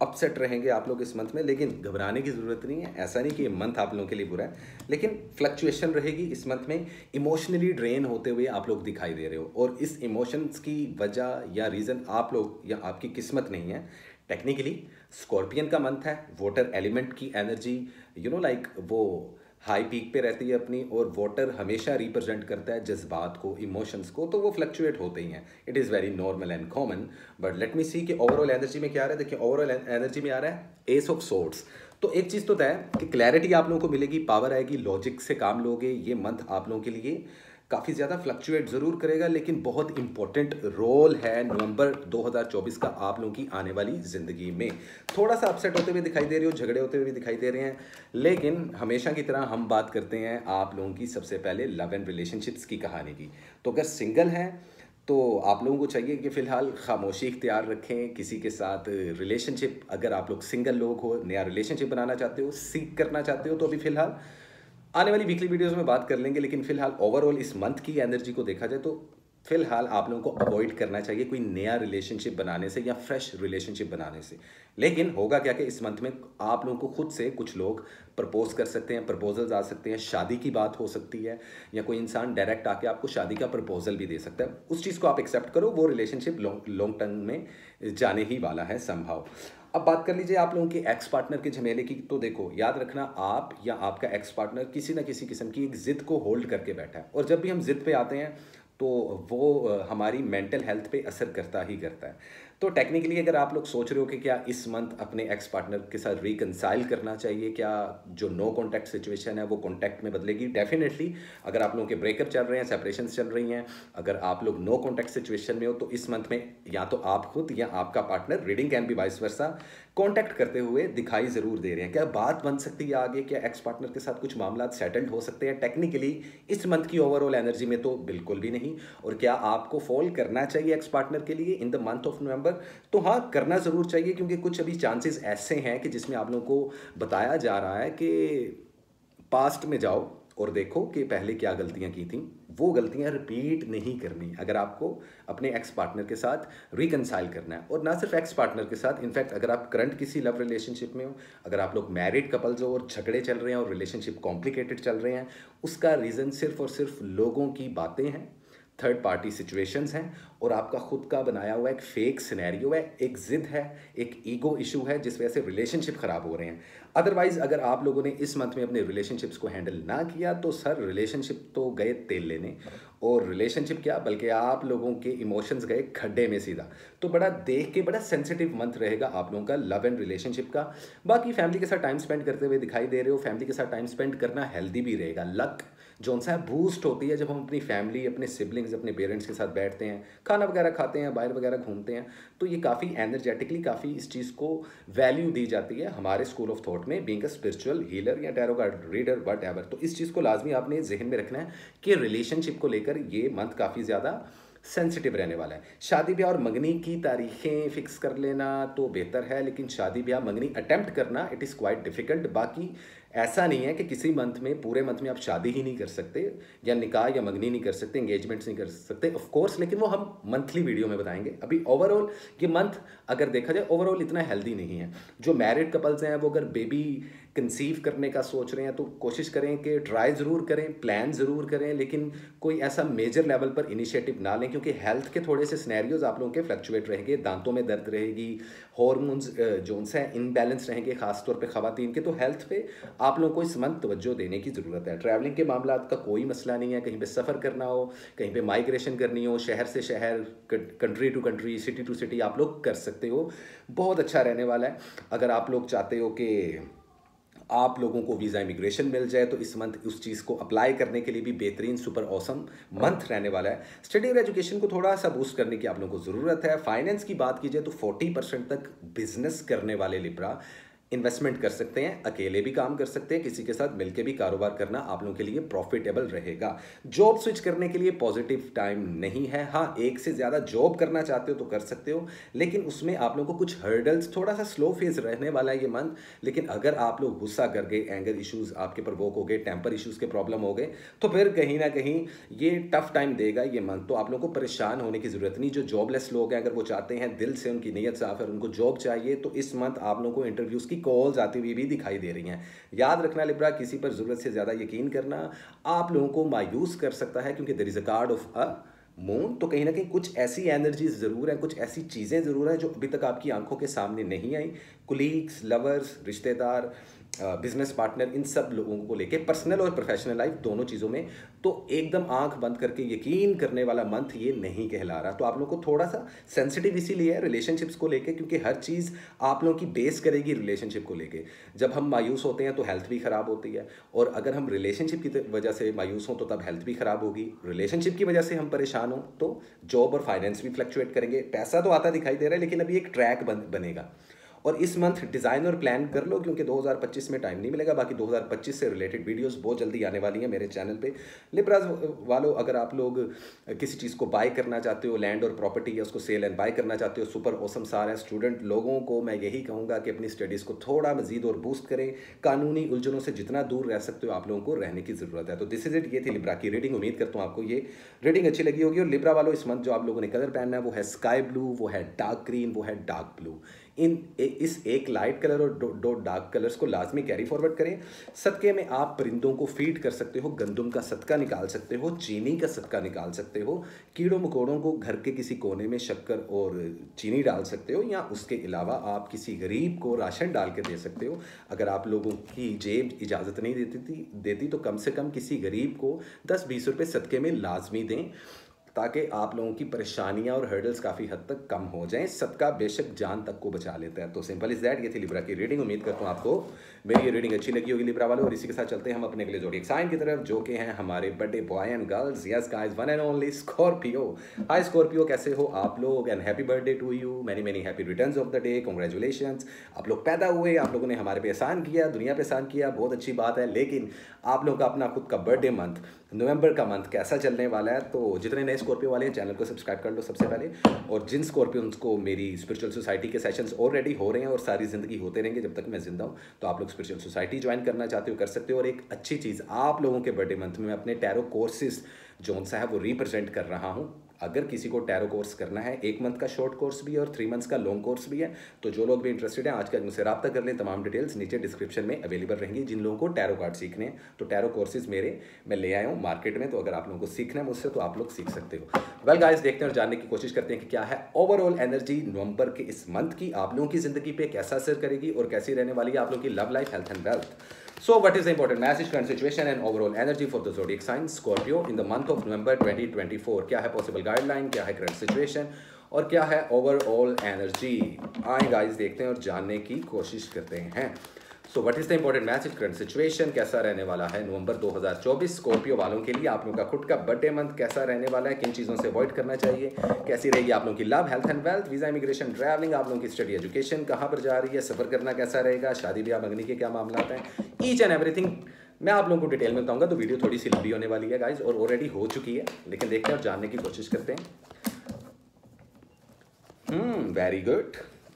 अपसेट रहेंगे आप लोग इस मंथ में, लेकिन घबराने की ज़रूरत नहीं है। ऐसा नहीं कि ये मंथ आप लोगों के लिए बुरा है, लेकिन फ्लक्चुएशन रहेगी इस मंथ में। इमोशनली ड्रेन होते हुए आप लोग दिखाई दे रहे हो, और इस इमोशंस की वजह या रीज़न आप लोग या आपकी किस्मत नहीं है। टेक्निकली स्कॉर्पियन का मंथ है, वाटर एलिमेंट की एनर्जी लाइक वो हाई पीक पे रहती है अपनी, और वाटर हमेशा रिप्रेजेंट करता है जज्बात को, इमोशंस को, तो वो फ्लक्चुएट होते ही हैं। It is very normal and common. But let me see कि ओवरऑल एनर्जी में क्या आ रहा है। देखिए, ओवरऑल एनर्जी में आ रहा है एस ऑफ सोर्ड्स। तो एक चीज़ तो तय है कि क्लैरिटी आप लोगों को मिलेगी, पावर आएगी, लॉजिक से काम लोगे। ये मंथ आप लोगों के लिए काफ़ी ज़्यादा फ्लक्चुएट ज़रूर करेगा, लेकिन बहुत इंपॉर्टेंट रोल है नवंबर 2024 का आप लोगों की आने वाली ज़िंदगी में। थोड़ा सा अपसेट होते हुए दिखाई दे रहे हो, झगड़े होते हुए भी दिखाई दे रहे हैं, लेकिन हमेशा की तरह हम बात करते हैं आप लोगों की सबसे पहले लव एंड रिलेशनशिप्स की कहानी की। तो अगर सिंगल हैं तो आप लोगों को चाहिए कि फ़िलहाल खामोशी इख्तियार रखें किसी के साथ रिलेशनशिप। अगर आप लोग सिंगल लोग हो, नया रिलेशनशिप बनाना चाहते हो, सीख करना चाहते हो, तो अभी फ़िलहाल आने वाली वीकली वीडियोस में बात कर लेंगे। लेकिन फिलहाल ओवरऑल इस मंथ की एनर्जी को देखा जाए तो फिलहाल आप लोगों को अवॉइड करना चाहिए कोई नया रिलेशनशिप बनाने से या फ्रेश रिलेशनशिप बनाने से। लेकिन होगा क्या कि इस मंथ में आप लोगों को खुद से कुछ लोग प्रपोज कर सकते हैं, प्रपोजल्स आ सकते हैं, शादी की बात हो सकती है, या कोई इंसान डायरेक्ट आके आपको शादी का प्रपोजल भी दे सकता है। उस चीज़ को आप एक्सेप्ट करो, वो रिलेशनशिप लॉन्ग टर्म में जाने ही वाला है समहाउ। अब बात कर लीजिए आप लोगों के एक्स पार्टनर के झमेले की। तो देखो, याद रखना, आप या आपका एक्स पार्टनर किसी ना किसी किस्म की एक ज़िद को होल्ड करके बैठा है, और जब भी हम ज़िद पे आते हैं तो वो हमारी मेंटल हेल्थ पे असर करता ही करता है। तो टेक्निकली अगर आप लोग सोच रहे हो कि क्या इस मंथ अपने एक्स पार्टनर के साथ रिकंसाइल करना चाहिए, क्या जो नो कॉन्टैक्ट सिचुएशन है वो कॉन्टैक्ट में बदलेगी, डेफिनेटली। अगर आप लोगों के ब्रेकअप चल रहे हैं, सेपरेशंस चल रही हैं, अगर आप लोग नो कॉन्टैक्ट सिचुएशन में हो, तो इस मंथ में या तो आप खुद या आपका partner, reading can be vice versa, contact करते हुए दिखाई ज़रूर दे रहे हैं। क्या बात बन सकती है आगे, क्या एक्स पार्टनर के साथ कुछ मामला सेटल्ड हो सकते हैं? टेक्निकली इस मंथ की ओवरऑल एनर्जी में तो बिल्कुल भी नहीं। और क्या आपको फॉल करना चाहिए एक्स पार्टनर के लिए इन द मंथ ऑफ नवंबर? तो हाँ, करना ज़रूर चाहिए, क्योंकि कुछ अभी चांसेस ऐसे हैं कि जिसमें आप लोगों को बताया जा रहा है कि पास्ट में जाओ और देखो कि पहले क्या गलतियां की थी, वो गलतियां रिपीट नहीं करनी अगर आपको अपने एक्स पार्टनर के साथ रिकंसाइल करना है। और ना सिर्फ एक्स पार्टनर के साथ, इनफैक्ट अगर आप करंट किसी लव रिलेशनशिप में हो, अगर आप लोग मैरिड कपल्स हो और झगड़े चल रहे हैं और रिलेशनशिप कॉम्प्लिकेटेड चल रहे हैं, उसका रीज़न सिर्फ और सिर्फ लोगों की बातें हैं, थर्ड पार्टी सिचुएशंस हैं, और आपका खुद का बनाया हुआ एक फेक सिनेरियो है, एक जिद है, एक ईगो इशू है, जिस वजह से रिलेशनशिप ख़राब हो रहे हैं। अदरवाइज अगर आप लोगों ने इस मंथ में अपने रिलेशनशिप्स को हैंडल ना किया तो सर, रिलेशनशिप तो गए तेल लेने, और रिलेशनशिप क्या, बल्कि आप लोगों के इमोशंस गए खड्डे में सीधा। तो बड़ा देख के बड़ा सेंसिटिव मंथ रहेगा आप लोगों का लव एंड रिलेशनशिप का। बाकी फैमिली के साथ टाइम स्पेंड करते हुए दिखाई दे रहे हो, फैमिली के साथ टाइम स्पेंड करना हेल्दी भी रहेगा। लक जो सा बूस्ट होती है जब हम अपनी फैमिली, अपने सिबलिंग्स, अपने पेरेंट्स के साथ बैठते हैं, खाना वगैरह खाते हैं, बाहर वगैरह घूमते हैं, तो ये काफ़ी एनर्जेटिकली, काफ़ी इस चीज़ को वैल्यू दी जाती है हमारे स्कूल ऑफ थॉट में, बीइंग अ स्पिरिचुअल हीलर या tarot card reader, what ever. तो इस चीज़ को लाजमी आपने जहन में रखना है कि रिलेशनशिप को लेकर ये मंथ काफ़ी ज़्यादा सेंसिटिव रहने वाला है। शादी ब्याह और मंगनी की तारीखें फिक्स कर लेना तो बेहतर है, लेकिन शादी ब्याह मंगनी अटेम्प्ट करना इट इज़ क्वाइट डिफिकल्ट। बाकी ऐसा नहीं है कि किसी मंथ में, पूरे मंथ में आप शादी ही नहीं कर सकते, या निकाह या मंगनी नहीं कर सकते, एंगेजमेंट्स नहीं कर सकते, ऑफ कोर्स, लेकिन वो हम मंथली वीडियो में बताएंगे। अभी ओवरऑल ये मंथ अगर देखा जाए ओवरऑल इतना हेल्दी नहीं है। जो मैरिड कपल्स हैं वो अगर बेबी कंसीव करने का सोच रहे हैं तो कोशिश करें कि ट्राई ज़रूर करें, प्लान ज़रूर करें, लेकिन कोई ऐसा मेजर लेवल पर इनिशिएटिव ना लें, क्योंकि हेल्थ के थोड़े से सिनेरियोज आप लोगों के फ्लक्चुएट रहेंगे। दांतों में दर्द रहेगी, हॉर्मोन्स जोन्स हैं इनबैलेंस रहेंगे, खासतौर पे ख़वातीन के। तो हेल्थ पे आप लोगों को इस मंथ तवज्जो देने की ज़रूरत है। ट्रैवलिंग के मामला का कोई मसला नहीं है, कहीं पे सफ़र करना हो, कहीं पे माइग्रेशन करनी हो, शहर से शहर, country to country, city to city, आप लोग कर सकते हो। बहुत अच्छा रहने वाला है। अगर आप लोग चाहते हो कि आप लोगों को वीज़ा इमिग्रेशन मिल जाए तो इस मंथ उस चीज़ को अप्लाई करने के लिए भी बेहतरीन सुपर ऑसम मंथ रहने वाला है। स्टडी और एजुकेशन को थोड़ा सा बूस्ट करने की आप लोगों को ज़रूरत है। फाइनेंस की बात की जाए तो 40% तक बिजनेस करने वाले लिब्रा इन्वेस्टमेंट कर सकते हैं, अकेले भी काम कर सकते हैं, किसी के साथ मिलकर भी कारोबार करना आप लोगों के लिए प्रॉफिटेबल रहेगा। जॉब स्विच करने के लिए पॉजिटिव टाइम नहीं है। हाँ, एक से ज़्यादा जॉब करना चाहते हो तो कर सकते हो, लेकिन उसमें आप लोगों को कुछ हर्डल्स, थोड़ा सा स्लो फेज रहने वाला है ये मंथ। लेकिन अगर आप लोग गुस्सा कर गए, एंगर इश्यूज आपके प्रवोक हो गए, टेम्पर इश्यूज के प्रॉब्लम हो गए, तो फिर कहीं ना कहीं ये टफ टाइम देगा ये मंथ। तो आप लोगों को परेशान होने की जरूरत नहीं। जो जॉबलेस लोग हैं, अगर वो चाहते हैं, दिल से उनकी नीयत साफ है, उनको जॉब चाहिए, तो इस मंथ आप लोगों को इंटरव्यूज की कॉल्स आती हुई भी दिखाई दे रही हैं। याद रखना लिब्रा, किसी पर जरूरत से ज्यादा यकीन करना आप लोगों को मायूस कर सकता है, क्योंकि there is a card of a moon. तो कहीं ना कहीं कुछ ऐसी एनर्जीज जरूर हैं, कुछ ऐसी चीजें जरूर हैं जो अभी तक आपकी आंखों के सामने नहीं आई। कुलीग्स, लवर्स, रिश्तेदार, बिजनेस पार्टनर, इन सब लोगों को लेके, पर्सनल और प्रोफेशनल लाइफ दोनों चीज़ों में, तो एकदम आंख बंद करके यकीन करने वाला मंथ ये नहीं कहला रहा। तो आप लोगों को थोड़ा सा सेंसिटिव इसीलिए है रिलेशनशिप्स को लेके, क्योंकि हर चीज़ आप लोगों की बेस करेगी रिलेशनशिप को लेके। जब हम मायूस होते हैं तो हेल्थ भी ख़राब होती है, और अगर हम रिलेशनशिप की वजह से मायूस हों तो तब हेल्थ भी ख़राब होगी। रिलेशनशिप की वजह से हम परेशान हों तो जॉब और फाइनेंस भी फ्लक्चुएट करेंगे। पैसा तो आता दिखाई दे रहा है, लेकिन अभी एक ट्रैक बनेगा। और इस मंथ डिज़ाइन और प्लान कर लो, क्योंकि 2025 में टाइम नहीं मिलेगा। बाकी 2025 से रिलेटेड वीडियोस बहुत जल्दी आने वाली हैं मेरे चैनल पे। लिब्राज वालों, अगर आप लोग किसी चीज़ को बाय करना चाहते हो, लैंड और प्रॉपर्टी या उसको सेल एंड बाय करना चाहते हो, सुपर ऑसम सारा स्टूडेंट लोगों को मैं यही कहूँगा कि अपनी स्टडीज़ को थोड़ा मजीद और बूस्ट करें। कानूनी उलझनों से जितना दूर रह सकते हो आप लोगों को रहने की ज़रूरत है। तो दिस इज इट, ये थी लिब्रा की रीडिंग। उम्मीद करता हूँ आपको ये रीडिंग अच्छी लगी होगी। और लिब्रा वालों, इस मंथ जो आप लोगों ने कलर पहनना है वो है स्काई ब्लू, वो है डार्क ग्रीन, वो है डार्क ब्लू। इस एक लाइट कलर और दो डार्क कलर्स को लाजमी कैरी फॉरवर्ड करें। सदके में आप परिंदों को फीड कर सकते हो, गंदम का सदका निकाल सकते हो, चीनी का सदका निकाल सकते हो, कीड़ों मकोड़ों को घर के किसी कोने में शक्कर और चीनी डाल सकते हो, या उसके अलावा आप किसी गरीब को राशन डाल के दे सकते हो। अगर आप लोगों की जेब इजाज़त नहीं देती तो कम से कम किसी गरीब को 10-20 रुपये सदके में लाजमी दें, ताकि आप लोगों की परेशानियां और हर्डल्स काफ़ी हद तक कम हो जाएं। सबका बेशक जान तक को बचा लेता है। तो सिंपल इज दैट, ये थी लिब्रा की रीडिंग। उम्मीद करता हूँ आपको मेरी ये रीडिंग अच्छी लगी होगी लिब्रा वालों। और इसी के साथ चलते हैं हम अपने अगले ज़ोडिएक साइन की तरफ, जो कि हैं हमारे birthday boy and girls. Yes guys, one and only Scorpio. Hi Scorpio, कैसे हो आप लोग? And happy birthday to you, many many happy returns of the day, congratulations. आप लोग पैदा हुए, आप लोगों ने हमारे पे एहसान किया, दुनिया पे एहसान किया, बहुत अच्छी बात है। लेकिन आप लोगों का अपना खुद का बर्थडे मंथ, नवंबर का मंथ कैसा चलने वाला है? तो जितने नए स्कॉर्पियो वाले हैं चैनल को सब्सक्राइब कर लो सबसे पहले। और जिन स्कॉर्पियंस को मेरी स्पिरिचुअल सोसाइटी के सेशंस ऑलरेडी हो रहे हैं और सारी ज़िंदगी होते रहेंगे जब तक मैं जिंदा हूँ, तो आप लोग स्पिरिचुअल सोसाइटी ज्वाइन करना चाहते हो कर सकते हो। और एक अच्छी चीज़, आप लोगों के बर्थडे मंथ में मैं अपने टैरो कोर्सेज जो सा है वो रिप्रेजेंट कर रहा हूँ। अगर किसी को टैरो कोर्स करना है, 1 मंथ का शॉर्ट कोर्स भी है और 3 मंथ्स का लॉन्ग कोर्स भी है, तो जो लोग भी इंटरेस्टेड हैं आज कल मुझसे रब्ता कर लें। तमाम डिटेल्स नीचे डिस्क्रिप्शन में अवेलेबल रहेंगी। जिन लोगों को टैरो कार्ड सीखने हैं तो टैरो कोर्सेज मैं ले आया हूँ मार्केट में, तो अगर आप लोगों को सीखना है मुझसे तो आप लोग सीख सकते हो। वेल गाइस, देखते हैं और जानने की कोशिश करते हैं कि क्या है ओवरऑल एनर्जी नवंबर के इस मंथ की, आप लोगों की जिंदगी पे कैसा असर करेगी और कैसी रहने वाली है आप लोगों की love life, health and wealth. So what is the important message, current situation and overall energy for the zodiac sign Scorpio in the month of November 2024? क्या है possible guideline, क्या है current situation और क्या है overall energy? आए गाइस, देखते हैं और जानने की कोशिश करते हैं। सो what is the important message, current situation कैसा रहने वाला है नवंबर 2024 स्कॉर्पियो वालों के लिए? आप लोगों का खुद का बर्थडे मंथ कैसा रहने वाला है? किन चीज़ों से अवॉइड करना चाहिए? कैसी रहेगी आप लोगों की love, health and wealth, visa, immigration, travelling, आप लोगों की स्टडी, एजुकेशन कहाँ पर जा रही है, सफर करना कैसा रहेगा, शादी ब्याह मंगनी के क्या मामला हैं, ईच एंड एवरीथिंग मैं आप लोगों को डिटेल में बताऊंगा। तो वीडियो थोड़ी सी लंबी होने वाली है गाइज, और ऑलरेडी हो चुकी है, लेकिन देखते हैं और जानने की कोशिश करते हैं। Very good.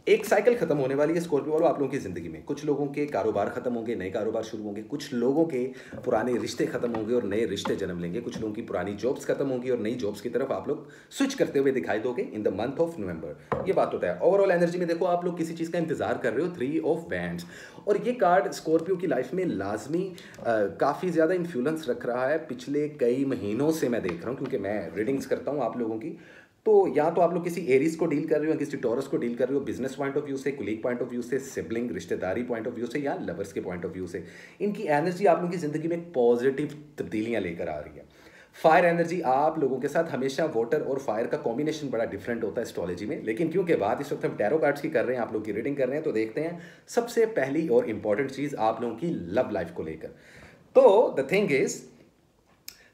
एक साइकिल खत्म होने वाली है स्कॉर्पियो वालों आप लोगों की जिंदगी में। कुछ लोगों के कारोबार खत्म होंगे, नए कारोबार शुरू होंगे। कुछ लोगों के पुराने रिश्ते खत्म होंगे और नए रिश्ते जन्म लेंगे। कुछ लोगों की पुरानी जॉब्स खत्म होंगी और नई जॉब्स की तरफ आप लोग स्विच करते हुए दिखाई दोगे इन द मंथ ऑफ नवंबर। ये बात होता है। ओवरऑल एनर्जी में देखो, आप लोग किसी चीज़ का इंतजार कर रहे हो, 3 ऑफ वैंड्स, और ये कार्ड स्कॉर्पियो की लाइफ में लाजमी काफ़ी ज़्यादा इन्फ्लुएंस रख रहा है। पिछले कई महीनों से मैं देख रहा हूँ, क्योंकि मैं रीडिंग्स करता हूँ आप लोगों की। तो या तो आप लोग किसी एरीज को डील कर रहे हो, किसी टॉरस को डील कर रहे हो, बिजनेस पॉइंट ऑफ व्यू से, कुलीग पॉइंट ऑफ व्यू से, सिबलिंग रिश्तेदारी पॉइंट ऑफ व्यू से, या लवर्स के पॉइंट ऑफ व्यू से। इनकी एनर्जी आप लोगों की जिंदगी में पॉजिटिव तब्दीलियां लेकर आ रही है। फायर एनर्जी आप लोगों के साथ हमेशा वाटर और फायर का कॉम्बिनेशन बड़ा डिफरेंट होता है एस्ट्रोलॉजी में, लेकिन क्योंकि बात इस वक्त हम टैरो कार्ड्स की कर रहे हैं, आप लोग की रीडिंग कर रहे हैं, तो देखते हैं सबसे पहली और इंपॉर्टेंट चीज आप लोगों की लव लाइफ को लेकर। तो द थिंग इज,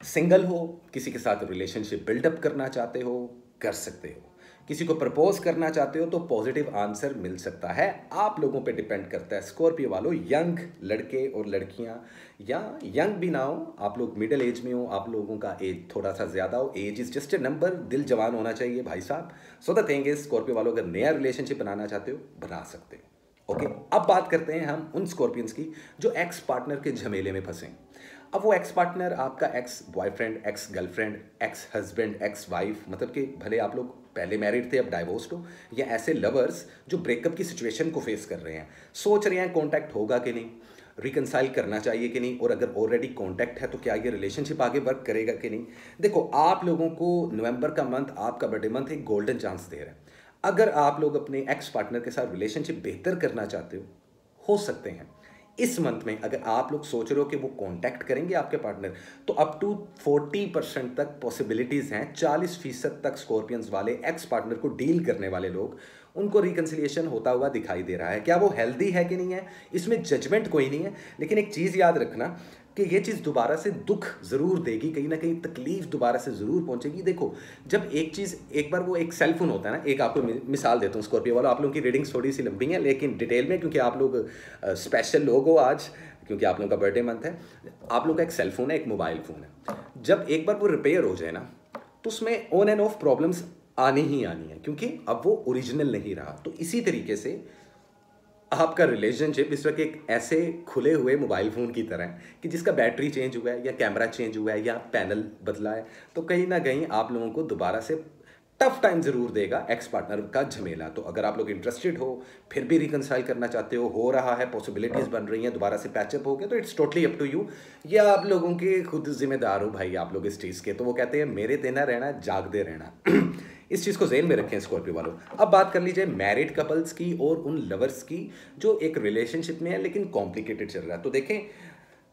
सिंगल हो, किसी के साथ रिलेशनशिप बिल्डअप करना चाहते हो, कर सकते हो। किसी को प्रपोज करना चाहते हो तो पॉजिटिव आंसर मिल सकता है। आप लोगों पे डिपेंड करता है। स्कॉर्पियो वालों, यंग लड़के और लड़कियां, या यंग भी ना हो, आप लोग मिडिल एज में हो, आप लोगों का एज थोड़ा सा ज़्यादा हो, age is just a number, दिल जवान होना चाहिए भाई साहब। So the thing is, Scorpio वालों अगर नया रिलेशनशिप बनाना चाहते हो, बना सकते हो। ओके, अब बात करते हैं हम उन स्कॉर्पियंस की जो एक्स पार्टनर के झमेले में फंसे। अब वो एक्स पार्टनर आपका ex boyfriend, ex girlfriend, x husband, ex wife, मतलब कि भले आप लोग पहले मैरिड थे अब डाइवोर्स्ड हो, या ऐसे लवर्स जो ब्रेकअप की सिचुएशन को फेस कर रहे हैं, सोच रहे हैं कॉन्टैक्ट होगा कि नहीं, रिकनसाइल करना चाहिए कि नहीं, और अगर ऑलरेडी कॉन्टैक्ट है तो क्या ये रिलेशनशिप आगे वर्क करेगा कि नहीं। देखो, आप लोगों को नवंबर का मंथ, आपका बर्थडे मंथ, एक गोल्डन चांस दे रहा है। अगर आप लोग अपने एक्स पार्टनर के साथ रिलेशनशिप बेहतर करना चाहते हो सकते हैं इस मंथ में, अगर आप लोग सोच रहे हो कि वो कांटेक्ट करेंगे आपके पार्टनर, तो अप टू 40% तक पॉसिबिलिटीज़ हैं। 40% तक स्कॉर्पियंस वाले एक्स पार्टनर को डील करने वाले लोग, उनको रिकन्सिलिएशन होता हुआ दिखाई दे रहा है। क्या वो हेल्दी है कि नहीं है, इसमें जजमेंट कोई नहीं है, लेकिन एक चीज़ याद रखना कि ये चीज़ दोबारा से दुख ज़रूर देगी, कहीं ना कहीं तकलीफ दोबारा से ज़रूर पहुंचेगी। देखो, जब एक चीज़ एक बार, वो एक सेलफोन होता है ना, एक आपको मिसाल देता हूँ स्कॉर्पियो वालों, आप लोगों की रीडिंग्स थोड़ी सी लंबी हैं लेकिन डिटेल में, क्योंकि आप लोग स्पेशल लोग हो आज, क्योंकि आप लोगों का बर्थडे मंथ है। आप लोग का एक सेलफोन है, एक मोबाइल फ़ोन है। जब एक बार वो रिपेयर हो जाए ना, तो उसमें ऑन एंड ऑफ प्रॉब्लम्स आनी ही आनी है, क्योंकि अब वो ओरिजिनल नहीं रहा। तो इसी तरीके से आपका रिलेशनशिप इस वक्त एक ऐसे खुले हुए मोबाइल फ़ोन की तरह है कि जिसका बैटरी चेंज हुआ है, या कैमरा चेंज हुआ है, या पैनल बदला है, तो कहीं ना कहीं आप लोगों को दोबारा से टफ टाइम ज़रूर देगा एक्स पार्टनर का झमेला। तो अगर आप लोग इंटरेस्टेड हो, फिर भी रिकनसाइल करना चाहते हो रहा है, पॉसिबिलिटीज़ बन रही हैं, दोबारा से पैचअप हो गया, तो it's totally up to you. ये आप लोगों के खुद जिम्मेदार हो भाई, आप लोग इस चीज़ के। तो वो कहते हैं मेरे देना रहना, जागते रहना। इस चीज़ को ज़हन में रखें स्कॉर्पियो वालों। अब बात कर लीजिए मैरिड कपल्स की और उन लवर्स की जो एक रिलेशनशिप में है लेकिन कॉम्प्लिकेटेड चल रहा है। तो देखें,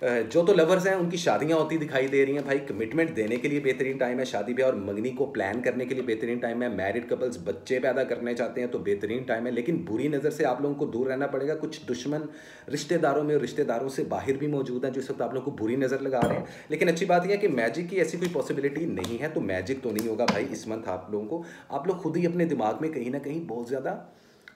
जो तो लवर्स हैं उनकी शादियां होती दिखाई दे रही हैं भाई। कमिटमेंट देने के लिए बेहतरीन टाइम है, शादी ब्याह और मंगनी को प्लान करने के लिए बेहतरीन टाइम है। मैरिड कपल्स बच्चे पैदा करने चाहते हैं तो बेहतरीन टाइम है, लेकिन बुरी नज़र से आप लोगों को दूर रहना पड़ेगा। कुछ दुश्मन रिश्तेदारों में और रिश्तेदारों से बाहर भी मौजूद हैं जो इस वक्त आप लोगों को बुरी नज़र लगा रहे हैं। लेकिन अच्छी बात यह है कि मैजिक की ऐसी कोई पॉसिबिलिटी नहीं है, तो मैजिक तो नहीं होगा भाई इस मंथ आप लोगों को। आप लोग खुद ही अपने दिमाग में कहीं ना कहीं बहुत ज़्यादा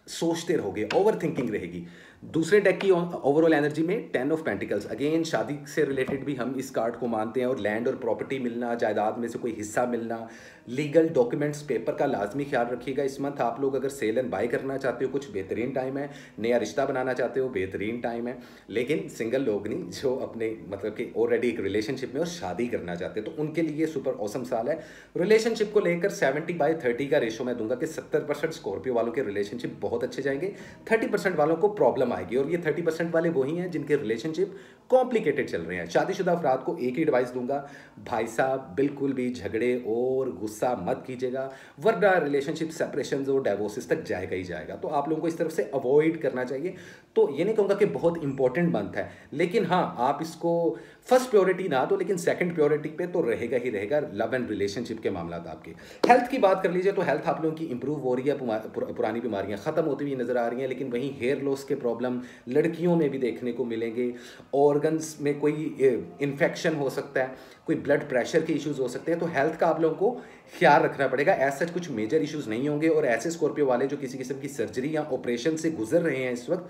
सोचते रहोगे, ओवर थिंकिंग रहेगी। दूसरे डेक की ओवरऑल एनर्जी में 10 ऑफ पेंटिकल्स, अगेन शादी से रिलेटेड भी हम इस कार्ड को मानते हैं, और लैंड और प्रॉपर्टी मिलना, जायदाद में से कोई हिस्सा मिलना, लीगल डॉक्यूमेंट्स पेपर का लाजमी ख्याल रखिएगा इस मंथ। आप लोग अगर सेल एंड बाय करना चाहते हो, कुछ बेहतरीन टाइम है। नया रिश्ता बनाना चाहते हो, बेहतरीन टाइम है। लेकिन सिंगल लोग नहीं, जो अपने मतलब कि ऑलरेडी एक रिलेशनशिप में और शादी करना चाहते हो, तो उनके लिए सुपर ऑसम साल है। रिलेशनशिप को लेकर 70/30 का रेशो मैं दूंगा कि 70% स्कॉर्पियो वालों के रिलेशनशिप बहुत अच्छे जाएंगे, 30% वालों को प्रॉब्लम आएगी। और ये 30% वाले वही हैं जिनके रिलेशनशिप कॉम्प्लिकेटेड चल रहे हैं। शादीशुदा अफराद को एक ही एडवाइस दूंगा, भाई साहब बिल्कुल भी झगड़े और गुस्सा मत कीजिएगा, वरना रिलेशनशिप सेपरेशन और डाइवोर्सेस तक जाएगा ही जाएगा। तो आप लोगों को इस तरफ से अवॉइड करना चाहिए। तो ये नहीं कहूँगा कि बहुत इंपॉर्टेंट मंथ है, लेकिन हाँ, आप इसको फर्स्ट प्योरिटी ना दो, लेकिन सेकंड प्योरिटी पे तो रहेगा ही रहेगा लव एंड रिलेशनशिप के मामला। आपके हेल्थ की बात कर लीजिए तो हेल्थ आप लोगों की इंप्रूव हो रही है, पुरानी बीमारियां खत्म होती हुई नजर आ रही हैं। लेकिन वहीं हेयर लॉस के प्रॉब्लम लड़कियों में भी देखने को मिलेंगे, ऑर्गन्स में कोई इन्फेक्शन हो सकता है, कोई ब्लड प्रेशर के इश्यूज हो सकते हैं। तो हेल्थ का आप लोगों को ख्याल रखना पड़ेगा। ऐसा कुछ मेजर इश्यूज नहीं होंगे, और ऐसे स्कॉर्पियो वाले जो किसी किस्म की सर्जरी या ऑपरेशन से गुजर रहे हैं इस वक्त,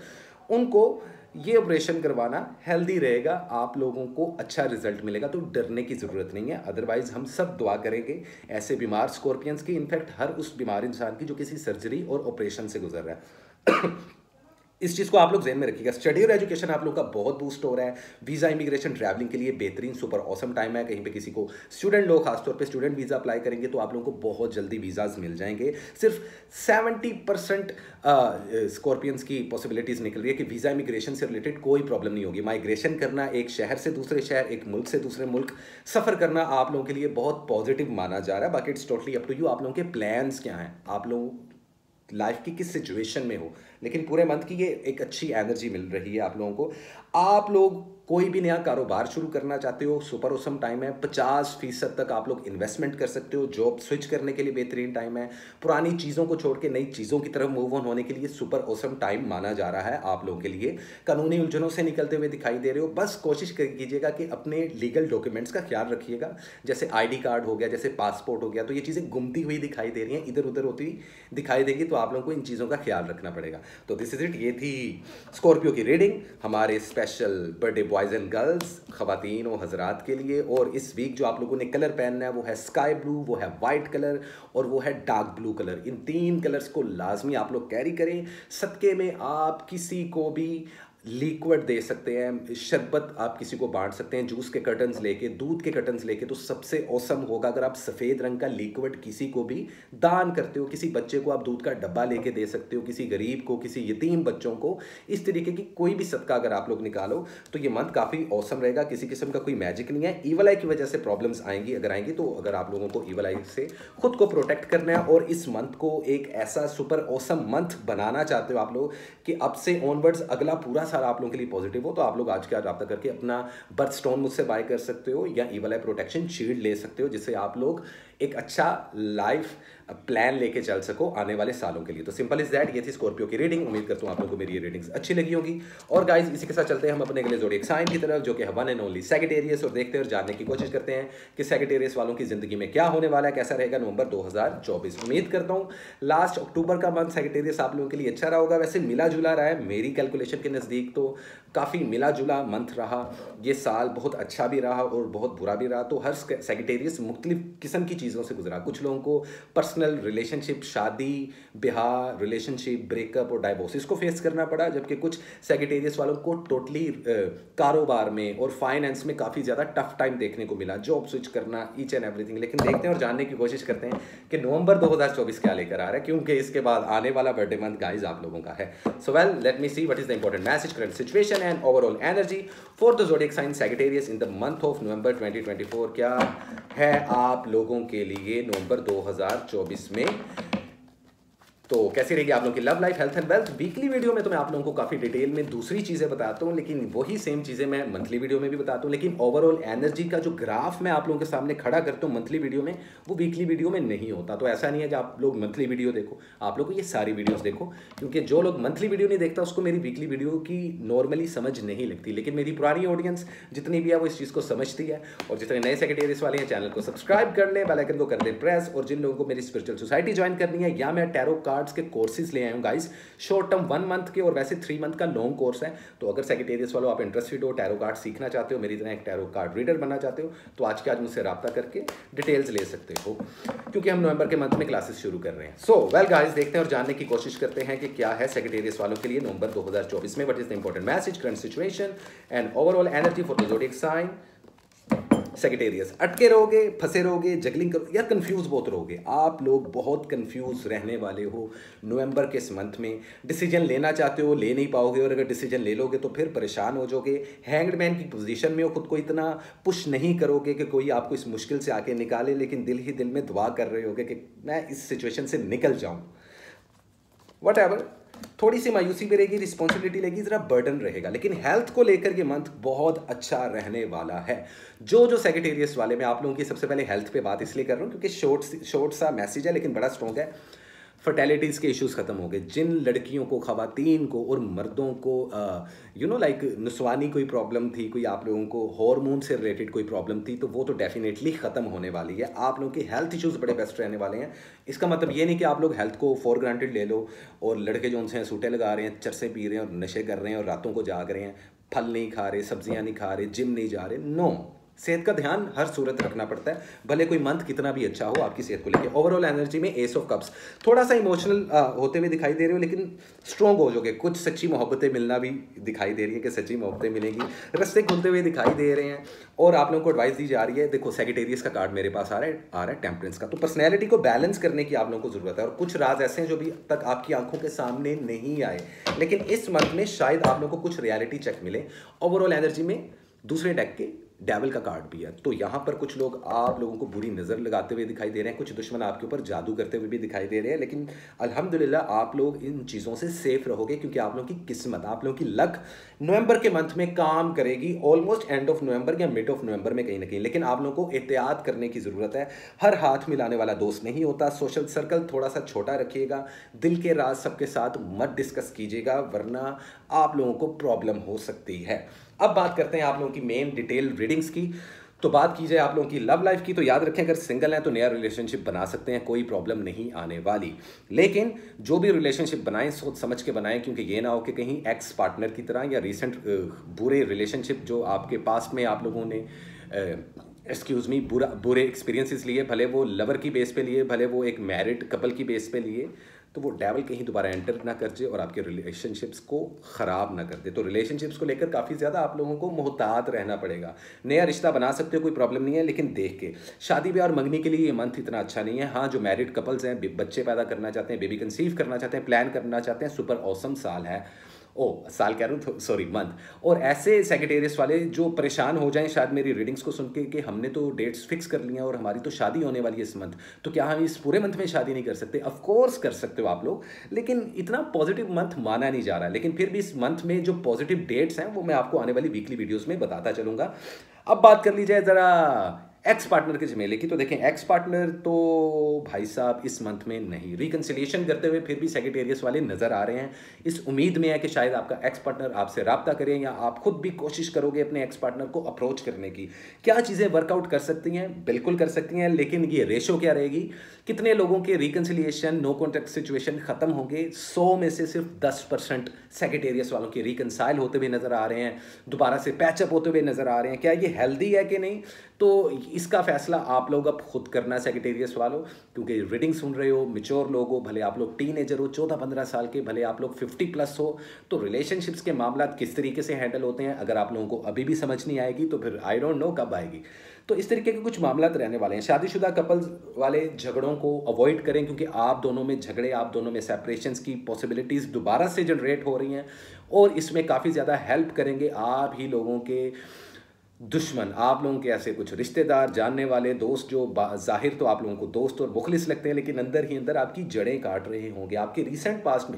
उनको ये ऑपरेशन करवाना हेल्दी रहेगा, आप लोगों को अच्छा रिजल्ट मिलेगा। तो डरने की ज़रूरत नहीं है। अदरवाइज हम सब दुआ करेंगे ऐसे बीमार स्कॉर्पियंस की, इनफैक्ट हर उस बीमार इंसान की जो किसी सर्जरी और ऑपरेशन से गुजर रहा है। इस चीज़ को आप लोग ज़हन में रखिएगा। स्टडी और एजुकेशन आप लोग का बहुत बूस्ट हो रहा है। वीज़ा, इमिग्रेशन, ट्रैवलिंग के लिए बेहतरीन सुपर ऑसम टाइम है। कहीं पे किसी को स्टूडेंट लोग खासतौर पे स्टूडेंट वीज़ा अप्लाई करेंगे तो आप लोगों को बहुत जल्दी वीज़ाज मिल जाएंगे। सिर्फ 70% स्कॉर्पियंस की पॉसिबिलिटीज़ निकल रही है कि वीज़ा इमिग्रेशन से रिलेटेड कोई प्रॉब्लम नहीं होगी। माइग्रेशन करना, एक शहर से दूसरे शहर, एक मुल्क से दूसरे मुल्क सफ़र करना आप लोगों के लिए बहुत पॉजिटिव माना जा रहा है। बाकी it's totally up to you, आप लोगों के प्लान्स क्या हैं, आप लोग लाइफ की किस सिचुएशन में हो, लेकिन पूरे मंथ की ये एक अच्छी एनर्जी मिल रही है आप लोगों को। आप लोग कोई भी नया कारोबार शुरू करना चाहते हो, सुपर ऑसम टाइम है। 50% तक आप लोग इन्वेस्टमेंट कर सकते हो। जॉब स्विच करने के लिए बेहतरीन टाइम है। पुरानी चीज़ों को छोड़ के नई चीज़ों की तरफ मूव ऑन होने के लिए सुपर ऑसम टाइम माना जा रहा है आप लोगों के लिए। कानूनी उलझनों से निकलते हुए दिखाई दे रहे हो। बस कोशिश कीजिएगा कि अपने लीगल डॉक्यूमेंट्स का ख्याल रखिएगा, जैसे ID कार्ड हो गया, जैसे पासपोर्ट हो गया। तो ये चीज़ें गुमती हुई दिखाई दे रही हैं, इधर उधर होती हुई दिखाई देगी, तो आप लोगों को इन चीज़ों का ख्याल रखना पड़ेगा। तो दिस इज इट, ये थी स्कॉर्पियो की रीडिंग हमारे special birthday boys and girls, खवातीन और हजरात के लिए। और इस वीक जो आप लोगों ने कलर पहनना है वो है स्काई ब्लू, वो है वाइट कलर और वो है डार्क ब्लू कलर। इन 3 कलर्स को लाजमी आप लोग कैरी करें। सदके में आप किसी को भी लिक्विड दे सकते हैं, शरबत आप किसी को बांट सकते हैं, जूस के कर्टन्स लेके, दूध के कर्टन्स लेके। तो सबसे औसम होगा अगर आप सफ़ेद रंग का लिक्विड किसी को भी दान करते हो। किसी बच्चे को आप दूध का डब्बा लेके दे सकते हो, किसी गरीब को, किसी यतीम बच्चों को। इस तरीके की कोई भी सदका अगर आप लोग निकालो तो ये मंथ काफ़ी औसम रहेगा। किसी किस्म का कोई मैजिक नहीं है। ईवल आई की वजह से प्रॉब्लम्स आएंगी, अगर आएंगी तो अगर आप लोगों को ईवल आई से खुद को प्रोटेक्ट करना है और इस मंथ को एक ऐसा सुपर औसम मंथ बनाना चाहते हो आप लोग कि अब से ऑनवर्ड्स अगला पूरा साल आप लोगों के लिए पॉजिटिव हो, तो आप लोग आज के आज रब्ता करके अपना बर्थ स्टोन मुझसे बाय कर सकते हो या ईवल आई प्रोटेक्शन शील्ड ले सकते हो, जिससे आप लोग एक अच्छा लाइफ प्लान लेके चल सको आने वाले सालों के लिए। तो सिंपल इज दैट, ये थी स्कॉर्पियो की रीडिंग। उम्मीद करता हूँ आप लोगों को मेरी ये रीडिंग्स अच्छी लगी होगी। और गाइस इसी के साथ चलते हैं हम अपने अगले ज़ोडिएक साइन की तरफ, जो कि है वन एंड ओनली सैजिटेरियस। और देखते हैं और जानने की कोशिश करते हैं कि सैजिटेरियस वालों की जिंदगी में क्या होने वाला है, कैसा रहेगा नवंबर 2024। उम्मीद करता हूँ लास्ट अक्टूबर का मंथ सैजिटेरियस आप लोगों के लिए अच्छा रहा होगा। वैसे मिला जुला रहा है मेरी कैलकुलेशन के नज़दीक, तो काफ़ी मिला जुला मंथ रहा ये साल। बहुत अच्छा भी रहा और बहुत बुरा भी रहा। तो हर सैजिटेरियस मुख्तलिफ किस्म की चीज़ों से गुजरा। कुछ लोगों को पर्सनल रिलेशनशिप, शादी ब्याह, रिलेशनशिप, ब्रेकअप और डाइवोर्सिस को फेस करना पड़ा, जबकि कुछ सैजिटेरियस वालों को टोटली कारोबार में और फाइनेंस में काफ़ी ज़्यादा टफ टाइम देखने को मिला, जॉब स्विच करना, ईच एंड एवरीथिंग। लेकिन देखते हैं और जानने की कोशिश करते हैं कि नवंबर 2024 क्या लेकर आ रहा है, क्योंकि इसके बाद आने वाला बर्थडे मंथ गाइस आप लोगों का है। So well, let me see what is the important message, current situation and overall energy for the zodiac sign Sagittarius in the month of November 2024। क्या है आप लोगों के लिए नवंबर 2024 में। तो कैसी रहेगी आप लोगों की love life, health and wealth. Weekly video में तो मैं आप लोगों को काफ़ी डिटेल में दूसरी चीज़ें बताता हूँ, लेकिन वही सेम चीज़ें मैं मंथली वीडियो में भी बताता हूँ। लेकिन ओवरऑल एनर्जी का जो ग्राफ मैं आप लोगों के सामने खड़ा करता हूँ मंथली वीडियो में, वो वीकली वीडियो में नहीं होता। तो ऐसा नहीं है कि आप लोग मंथली वीडियो देखो, आप लोग को ये सारी वीडियोज़ देखो, क्योंकि जो लोग मंथली वीडियो नहीं देखता उसको मेरी वीकली वीडियो की नॉर्मली समझ नहीं लगती। लेकिन मेरी पुरानी ऑडियंस जितनी भी है वो इस चीज़ को समझती है। और जितने नए सेक्रेटेरियस वाले हैं चैनल को सब्सक्राइब कर लें, बेल आइकन को कर दें प्रेस। और जिन लोगों को मेरी स्पिरिचुअल सोसाइटी ज्वाइन करनी है या मैं टैरो कार्ड्स के कोर्सेज ले आया हूँ गाइस, शॉर्ट टर्म 1 मंथ के और वैसे 3 मंथ का लॉन्ग कोर्स है। तो अगर सैजिटेरियस वालों आप इंटरेस्टेड हो, टैरो कार्ड सीखना चाहते हो, मेरी तरह एक टैरो कार्ड रीडर बनना चाहते हो, तो आज के आज मुझसे रब्ता करके डिटेल्स ले सकते हो, क्योंकि हम नवंबर के मंथ में क्लासेस शुरू कर रहे हैं। सो वेल गाइस, देखते हैं और जानने की कोशिश करते हैं कि क्या है सैजिटेरियस वालों के लिए नवंबर 2024 में। What is the important message, current situation and overall energy for the zodiac sign Sagittarius. अटके रहोगे, फंसे रहोगे, जगलिंग करो या कंफ्यूज बहुत रहोगे। आप लोग बहुत कंफ्यूज रहने वाले हो नवंबर के इस मंथ में। डिसीजन लेना चाहते हो, ले नहीं पाओगे, और अगर डिसीजन ले लोगे तो फिर परेशान हो जाओगे। हैंग्ड मैन की पोजीशन में हो, खुद को इतना पुश नहीं करोगे कि कोई आपको इस मुश्किल से आके निकाले, लेकिन दिल ही दिल में दुआ कर रहे होगे कि मैं इस सिचुएशन से निकल जाऊं। व्हाटएवर, थोड़ी सी मायूसी भी रहेगी, रिस्पॉन्सिबिलिटी रहेगी, जरा बर्डन रहेगा, लेकिन हेल्थ को लेकर ये मंथ बहुत अच्छा रहने वाला है। जो सैजिटेरियस वाले, मैं आप लोगों की सबसे पहले हेल्थ पे बात इसलिए कर रहा हूँ क्योंकि शॉर्ट सा मैसेज है लेकिन बड़ा स्ट्रॉन्ग है। फर्टेलिटीज़ के इश्यूज़ ख़त्म हो गए। जिन लड़कियों को, ख़वातीन को और मर्दों को लाइक नस्वानी कोई प्रॉब्लम थी, कोई आप लोगों को हार्मोन से रिलेटेड कोई प्रॉब्लम थी, तो वो तो डेफिनेटली ख़त्म होने वाली है। आप लोगों के हेल्थ इश्यूज़ बड़े बेस्ट रहने वाले हैं। इसका मतलब ये नहीं कि आप लोग हेल्थ को फॉर ग्रांटेड ले लो और लड़के जो उनसे सूटे लगा रहे हैं, चरसे पी रहे हैं और नशे कर रहे हैं और रातों को जाग रहे हैं, फल नहीं खा रहे, सब्जियां नहीं खा रहे, जिम नहीं जा रहे। नो, सेहत का ध्यान हर सूरत रखना पड़ता है, भले कोई मंथ कितना भी अच्छा हो आपकी सेहत को लेकर। ओवरऑल एनर्जी में एस ऑफ कप्स, थोड़ा सा इमोशनल होते हुए दिखाई दे रहे हो, लेकिन स्ट्रॉन्ग हो जाओगे। कुछ सच्ची मोहब्बतें मिलना भी दिखाई दे रही है कि सच्ची मोहब्बतें मिलेंगी, रास्ते खुलते हुए दिखाई दे रहे हैं। और आप लोगों को एडवाइस दी जा रही है, देखो सैजिटेरियस का कार्ड मेरे पास आ रहा है टेम्परेंस का। तो पर्सनैलिटी को बैलेंस करने की आप लोगों को जरूरत है, और कुछ राज ऐसे हैं जो भी तक आपकी आंखों के सामने नहीं आए, लेकिन इस मंथ में शायद आप लोगों को कुछ रियलिटी चेक मिले। ओवरऑल एनर्जी में दूसरे डेक के डेविल का कार्ड भी है। तो यहाँ पर कुछ लोग आप लोगों को बुरी नज़र लगाते हुए दिखाई दे रहे हैं, कुछ दुश्मन आपके ऊपर जादू करते हुए भी दिखाई दे रहे हैं, लेकिन अल्हम्दुलिल्लाह आप लोग इन चीज़ों से सेफ रहोगे, क्योंकि आप लोगों की किस्मत, आप लोगों की लक नवंबर के मंथ में काम करेगी, ऑलमोस्ट एंड ऑफ नवंबर या मिड ऑफ नवंबर में कहीं ना कहीं। लेकिन आप लोगों को एहतियात करने की ज़रूरत है। हर हाथ मिलाने वाला दोस्त नहीं होता। सोशल सर्कल थोड़ा सा छोटा रखिएगा। दिल के राज सबके साथ मत डिस्कस कीजिएगा, वरना आप लोगों को प्रॉब्लम हो सकती है। अब बात करते हैं आप लोगों की मेन डिटेल रीडिंग्स की। तो बात की जाए आप लोगों की लव लाइफ की, तो याद रखें अगर सिंगल हैं तो नया रिलेशनशिप बना सकते हैं, कोई प्रॉब्लम नहीं आने वाली। लेकिन जो भी रिलेशनशिप बनाएं सोच समझ के बनाएं, क्योंकि ये ना हो कि कहीं एक्स पार्टनर की तरह या रिसेंट बुरे रिलेशनशिप जो आपके पास्ट में आप लोगों ने बुरे एक्सपीरियंसेस लिए, भले वो लवर की बेस पे लिए, भले वो एक मैरिड कपल की बेस पे लिए, तो वो डेविल कहीं दोबारा एंटर ना कर जाए और आपके रिलेशनशिप्स को ख़राब ना कर दे। तो रिलेशनशिप्स को लेकर काफ़ी ज़्यादा आप लोगों को मोहतात रहना पड़ेगा। नया रिश्ता बना सकते हो, कोई प्रॉब्लम नहीं है, लेकिन देख के। शादी ब्याह और मंगनी के लिए ये मंथ इतना अच्छा नहीं है। हाँ, जो मैरिड कपल्स हैं, बच्चे पैदा करना चाहते हैं, बेबी कंसीव करना चाहते हैं, प्लान करना चाहते हैं, सुपर ऑसम साल है। साल कह रहा हूँ, सॉरी मंथ। और ऐसे सेक्रेटेरियस वाले जो परेशान हो जाएं शायद मेरी रीडिंग्स को सुन के कि हमने तो डेट्स फिक्स कर लिया और हमारी तो शादी होने वाली है इस मंथ, तो क्या हम इस पूरे मंथ में शादी नहीं कर सकते? ऑफ कोर्स कर सकते हो आप लोग, लेकिन इतना पॉजिटिव मंथ माना नहीं जा रहा है। लेकिन फिर भी इस मंथ में जो पॉजिटिव डेट्स हैं वो मैं आपको आने वाली वीकली वीडियोज़ में बताता चलूँगा। अब बात कर ली जाए ज़रा एक्स पार्टनर के झमेले की, तो देखें एक्स पार्टनर तो भाई साहब इस मंथ में नहीं, रिकन्सिलिएशन करते हुए फिर भी सेक्रेटेरियस वाले नज़र आ रहे हैं। इस उम्मीद में है कि शायद आपका एक्स पार्टनर आपसे रब्ता करें, या आप खुद भी कोशिश करोगे अपने एक्स पार्टनर को अप्रोच करने की। क्या चीज़ें वर्कआउट कर सकती हैं? बिल्कुल कर सकती हैं, लेकिन ये रेशो क्या रहेगी? कितने लोगों के रिकन्सिलिएशन, नो कॉन्टैक्ट सिचुएशन खत्म होंगे? 100 में से सिर्फ 10% सेक्रेटेरियस वालों के रिकन्साइल होते हुए नजर आ रहे हैं, दोबारा से पैचअप होते हुए नजर आ रहे हैं। क्या ये हेल्दी है कि नहीं? तो इसका फैसला आप लोग अब खुद करना सेक्रेटेरियस वालों, क्योंकि रीडिंग सुन रहे हो, मेच्योर लोग हो, भले आप लोग टीनेजर हो 14-15 साल के, भले आप लोग 50+ हो, तो रिलेशनशिप्स के मामला किस तरीके से हैंडल होते हैं अगर आप लोगों को अभी भी समझ नहीं आएगी तो फिर आई डोंट नो कब आएगी। तो इस तरीके के कुछ मामला रहने वाले हैं। शादीशुदा कपल्स वाले झगड़ों को अवॉइड करें, क्योंकि आप दोनों में झगड़े, आप दोनों में सेपरेशंस की पॉसिबिलिटीज़ दोबारा से जनरेट हो रही हैं, और इसमें काफ़ी ज़्यादा हेल्प करेंगे आप ही लोगों के दुश्मन, आप लोगों के ऐसे कुछ रिश्तेदार, जानने वाले, दोस्त जो जाहिर तो आप लोगों को दोस्त और मुखलिस लगते हैं, लेकिन अंदर ही अंदर आपकी जड़ें काट रहे होंगे। आपके रिसेंट पास्ट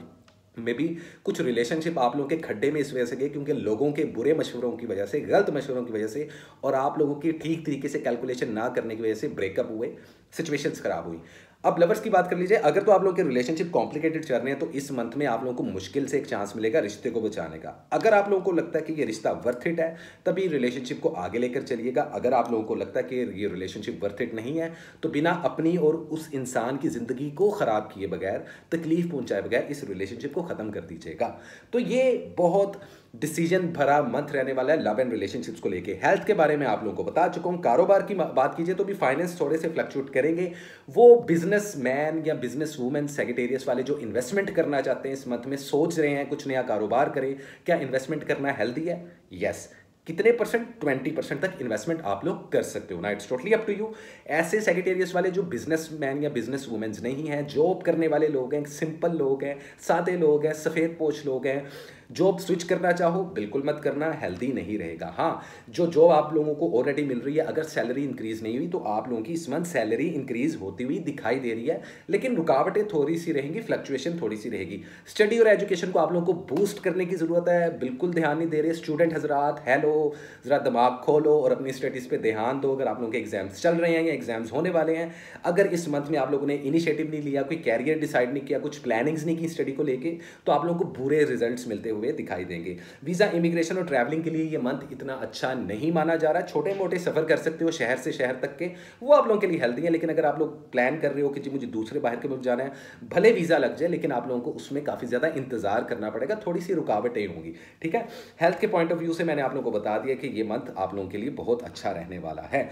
में भी कुछ रिलेशनशिप आप लोगों के खड्डे में इस वजह से गए, क्योंकि लोगों के बुरे मशवरों की वजह से, गलत मशवरों की वजह से, और आप लोगों की ठीक तरीके से कैलकुलेशन ना करने की वजह से ब्रेकअप हुए, सिचुएशंस खराब हुई। अब लवर्स की बात कर लीजिए। अगर तो आप लोगों के रिलेशनशिप कॉम्प्लिकेटेड चल रहे हैं तो इस मंथ में आप लोगों को मुश्किल से एक चांस मिलेगा रिश्ते को बचाने का। अगर आप लोगों को लगता है कि ये रिश्ता वर्थ इट है, तभी रिलेशनशिप को आगे लेकर चलिएगा। अगर आप लोगों को लगता है कि ये रिलेशनशिप वर्थ इट नहीं है, तो बिना अपनी और उस इंसान की ज़िंदगी को ख़राब किए बगैर, तकलीफ पहुंचाए बगैर इस रिलेशनशिप को ख़त्म कर दीजिएगा। तो ये बहुत डिसीजन भरा मंथ रहने वाला है लव एंड रिलेशनशिप्स को लेके। हेल्थ के बारे में आप लोगों को बता चुका हूं। कारोबार की बात कीजिए तो भी फाइनेंस थोड़े से फ्लक्चुएट करेंगे। वो बिजनेस मैन या बिजनेस वूमेन सेक्रेटेरियस वाले जो इन्वेस्टमेंट करना चाहते हैं इस मंथ में, सोच रहे हैं कुछ नया कारोबार करें, क्या इन्वेस्टमेंट करना हेल्दी है? यस। कितने परसेंट? 20% तक इन्वेस्टमेंट आप लोग कर सकते हो ना, it's totally up to you. ऐसे सेक्रेटेरियस वाले जो बिजनेसमैन या बिजनेस वुमेन्स नहीं हैं, जॉब करने वाले लोग हैं, सिंपल लोग हैं, सादे लोग हैं, सफ़ेद पोश लोग हैं, जॉब स्विच करना चाहो बिल्कुल मत करना, हेल्दी नहीं रहेगा। हाँ, जो जॉब आप लोगों को ऑलरेडी मिल रही है, अगर सैलरी इंक्रीज नहीं हुई तो आप लोगों की इस मंथ सैलरी इंक्रीज होती हुई दिखाई दे रही है, लेकिन रुकावटें थोड़ी सी रहेंगी, फ्लक्चुएशन थोड़ी सी रहेगी। स्टडी और एजुकेशन को आप लोगों को बूस्ट करने की ज़रूरत है, बिल्कुल ध्यान नहीं दे रहे स्टूडेंट हजरात। हेलो, ज़रा दिमाग खोलो और अपनी स्टडीज़ पे ध्यान दो। अगर आप लोगों के एग्जाम्स चल रहे हैं या एग्जाम्स होने वाले हैं, अगर इस मंथ में आप लोगों ने इनिशिएटिव नहीं लिया, कोई कैरियर डिसाइड नहीं किया, कुछ प्लानिंग्स नहीं की स्टडी को लेके, तो आप लोगों को बुरे रिजल्ट्स मिलते हुए दिखाई देंगे। वीज़ा, इमिग्रेशन और ट्रैवलिंग के लिए ये मंथ इतना अच्छा नहीं माना जा रहा है। छोटे मोटे सफ़र कर सकते हो शहर से शहर तक के, वो आप लोगों के लिए हेल्दी है। लेकिन अगर आप लोग प्लान कर रहे हो कि जी मुझे दूसरे बाहर के मुल्क जाना है, भले वीज़ा लग जाए, लेकिन आप लोगों को उसमें काफ़ी ज़्यादा इंतजार करना पड़ेगा, थोड़ी सी रुकावटें होंगी। ठीक है, हेल्थ के पॉइंट ऑफ व्यू से मैंने आप लोगों को बता दिया कि ये मंथ आप लोगों के लिए बहुत अच्छा रहने वाला है।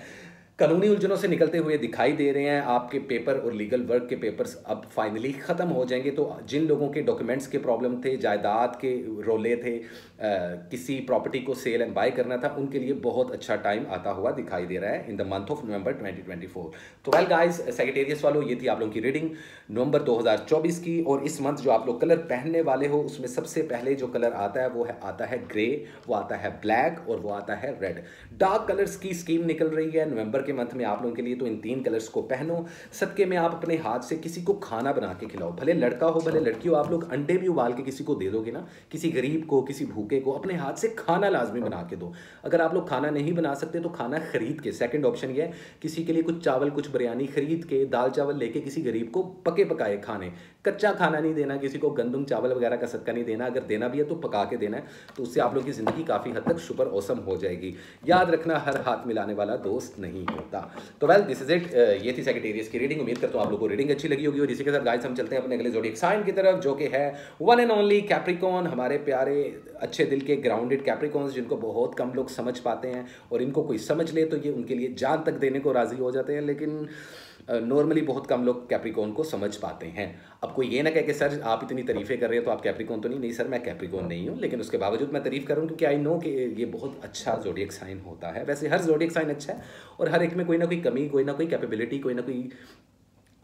कानूनी उलझनों से निकलते हुए दिखाई दे रहे हैं। आपके पेपर और लीगल वर्क के पेपर्स अब फाइनली ख़त्म हो जाएंगे। तो जिन लोगों के डॉक्यूमेंट्स के प्रॉब्लम थे, जायदाद के रोले थे, किसी प्रॉपर्टी को सेल एंड बाय करना था, उनके लिए बहुत अच्छा टाइम आता हुआ दिखाई दे रहा है इन द मंथ ऑफ नवंबर 2024। तो वेल गाइस, सेक्रेटेरिएट्स वालों, ये थी आप लोगों की रीडिंग नवंबर 2024 की। और इस मंथ जो आप लोग कलर पहनने वाले हो, उसमें सबसे पहले जो कलर आता है वो आता है ग्रे, वो आता है ब्लैक और वो आता है रेड। डार्क कलर्स की स्कीम निकल रही है नवंबर के मंथ में आप लोगों के लिए। तो इन 3 कलर्स को पहनो। सदके में आप अपने हाथ से किसी को खाना बना के खिलाओ, भले लड़का हो भले लड़की हो। आप लोग अंडे भी उबाल के किसी को दे दोगे ना, किसी गरीब को, किसी भूखे को, अपने हाथ से खाना लाजमी बना के दो। अगर आप लोग खाना नहीं बना सकते तो खाना खरीद के, सेकंड ऑप्शन ये है, किसी के लिए कुछ चावल, कुछ बिरयानी खरीद के, दाल चावल लेके किसी गरीब को पके पकाए खाने, कच्चा खाना नहीं देना, किसी को गंदम चावल वगैरह का सदका नहीं देना। अगर देना भी है तो पका के देना है। तो उससे आप लोग की ज़िंदगी काफ़ी हद तक सुपर ऑसम हो जाएगी। याद रखना, हर हाथ मिलाने वाला दोस्त नहीं होता। तो वेल, दिस इज इट। ये थी सेक्रेटेरिएट्स की रीडिंग। उम्मीद करता हूं आप लोगों को रीडिंग अच्छी लगी होगी। और इसी के साथ गाइस हम चलते हैं अपने अगले ज़ोडिएक साइन की तरफ, जो कि है वन एंड ओनली कैप्रिकॉर्न। हमारे प्यारे अच्छे दिल के ग्राउंडेड कैप्रिकॉर्न्स, जिनको बहुत कम लोग समझ पाते हैं, और इनको कोई समझ ले तो ये उनके लिए जान तक देने को राज़ी हो जाते हैं। लेकिन नॉर्मली बहुत कम लोग कैप्रिकॉर्न को समझ पाते हैं। अब कोई ये ना कहे कि सर आप इतनी तारीफ़ें कर रहे हो तो आप कैप्रिकॉर्न तो नहीं। नहीं सर, मैं कैप्रिकॉर्न नहीं हूँ, लेकिन उसके बावजूद मैं तारीफ़ कर रहा हूँ क्योंकि आई नो कि ये बहुत अच्छा ज़ोडिएक साइन होता है। वैसे हर ज़ोडिएक साइन अच्छा है, और हर एक में कोई ना कोई कमी, कोई ना कोई कैपेबिलिटी, कोई ना कोई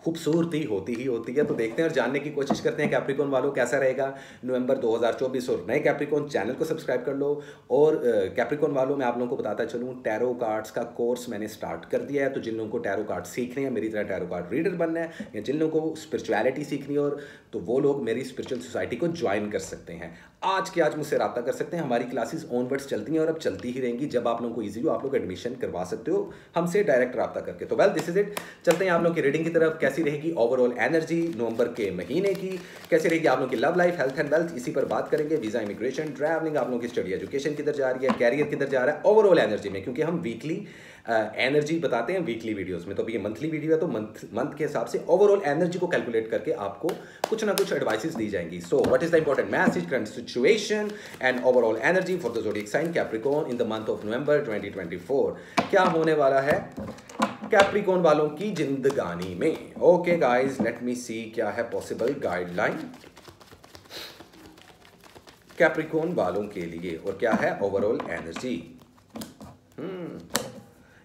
खूबसूरती होती ही होती है। तो देखते हैं और जानने की कोशिश करते हैं कैप्रिकॉर्न वालों कैसा रहेगा नवंबर 2024। और नए कैप्रिकॉर्न चैनल को सब्सक्राइब कर लो। और कैप्रिकॉर्न वालों, मैं आप लोगों को बताता चलूँ, टैरो कार्ड्स का कोर्स मैंने स्टार्ट कर दिया है। तो जिन लोगों को टैरो कार्ड सीखने हैं, मेरी तरह टैरो कार्ड रीडर बनना है, या जिन लोगों को स्पिरिचुअलिटी सीखनी है, और तो वो लोग मेरी स्पिरिचुअल सोसाइटी को ज्वाइन कर सकते हैं। आज के आज मुझसे रब्ता कर सकते हैं। हमारी क्लासेस ऑनवर्ड्स चलती हैं और अब चलती ही रहेंगी। जब आप लोगों को ईजी हो, आप लोग एडमिशन करवा सकते हो हमसे डायरेक्ट रब्ता करके। तो वेल, दिस इज इट। चलते हैं आप लोग की रीडिंग की तरफ। कैसी रहेगी ओवरऑल एनर्जी नवंबर के महीने की, कैसे रहेगी आप लोगों की love life, health and wealth, इसी पर बात करेंगे। वीजा, इमिग्रेशन, ट्रैवलिंग, आप लोगों की स्टडी एजुकेशन किधर जा रही है, कैरियर किधर जा रहा है, ओवरऑल एनर्जी में, क्योंकि हम वीकली एनर्जी बताते हैं वीकली वीडियोस में। तो अभी ये मंथली वीडियो है, तो मंथ के हिसाब से ओवरऑल एनर्जी को कैलकुलेट करके आपको कुछ ना कुछ एडवाइसेस दी जाएंगी। So what is the important message, current situation and overall energy for the zodiac sign Capricorn in the month of November 2024। क्या होने वाला है कैप्रिकॉर्न वालों की जिंदगानी में। ओके गाइस, लेट मी सी क्या है पॉसिबल गाइडलाइन कैप्रिकॉर्न वालों के लिए, और क्या है ओवरऑल एनर्जी।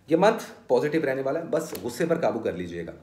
ये मंथ पॉजिटिव रहने वाला है, बस गुस्से पर काबू कर लीजिएगा।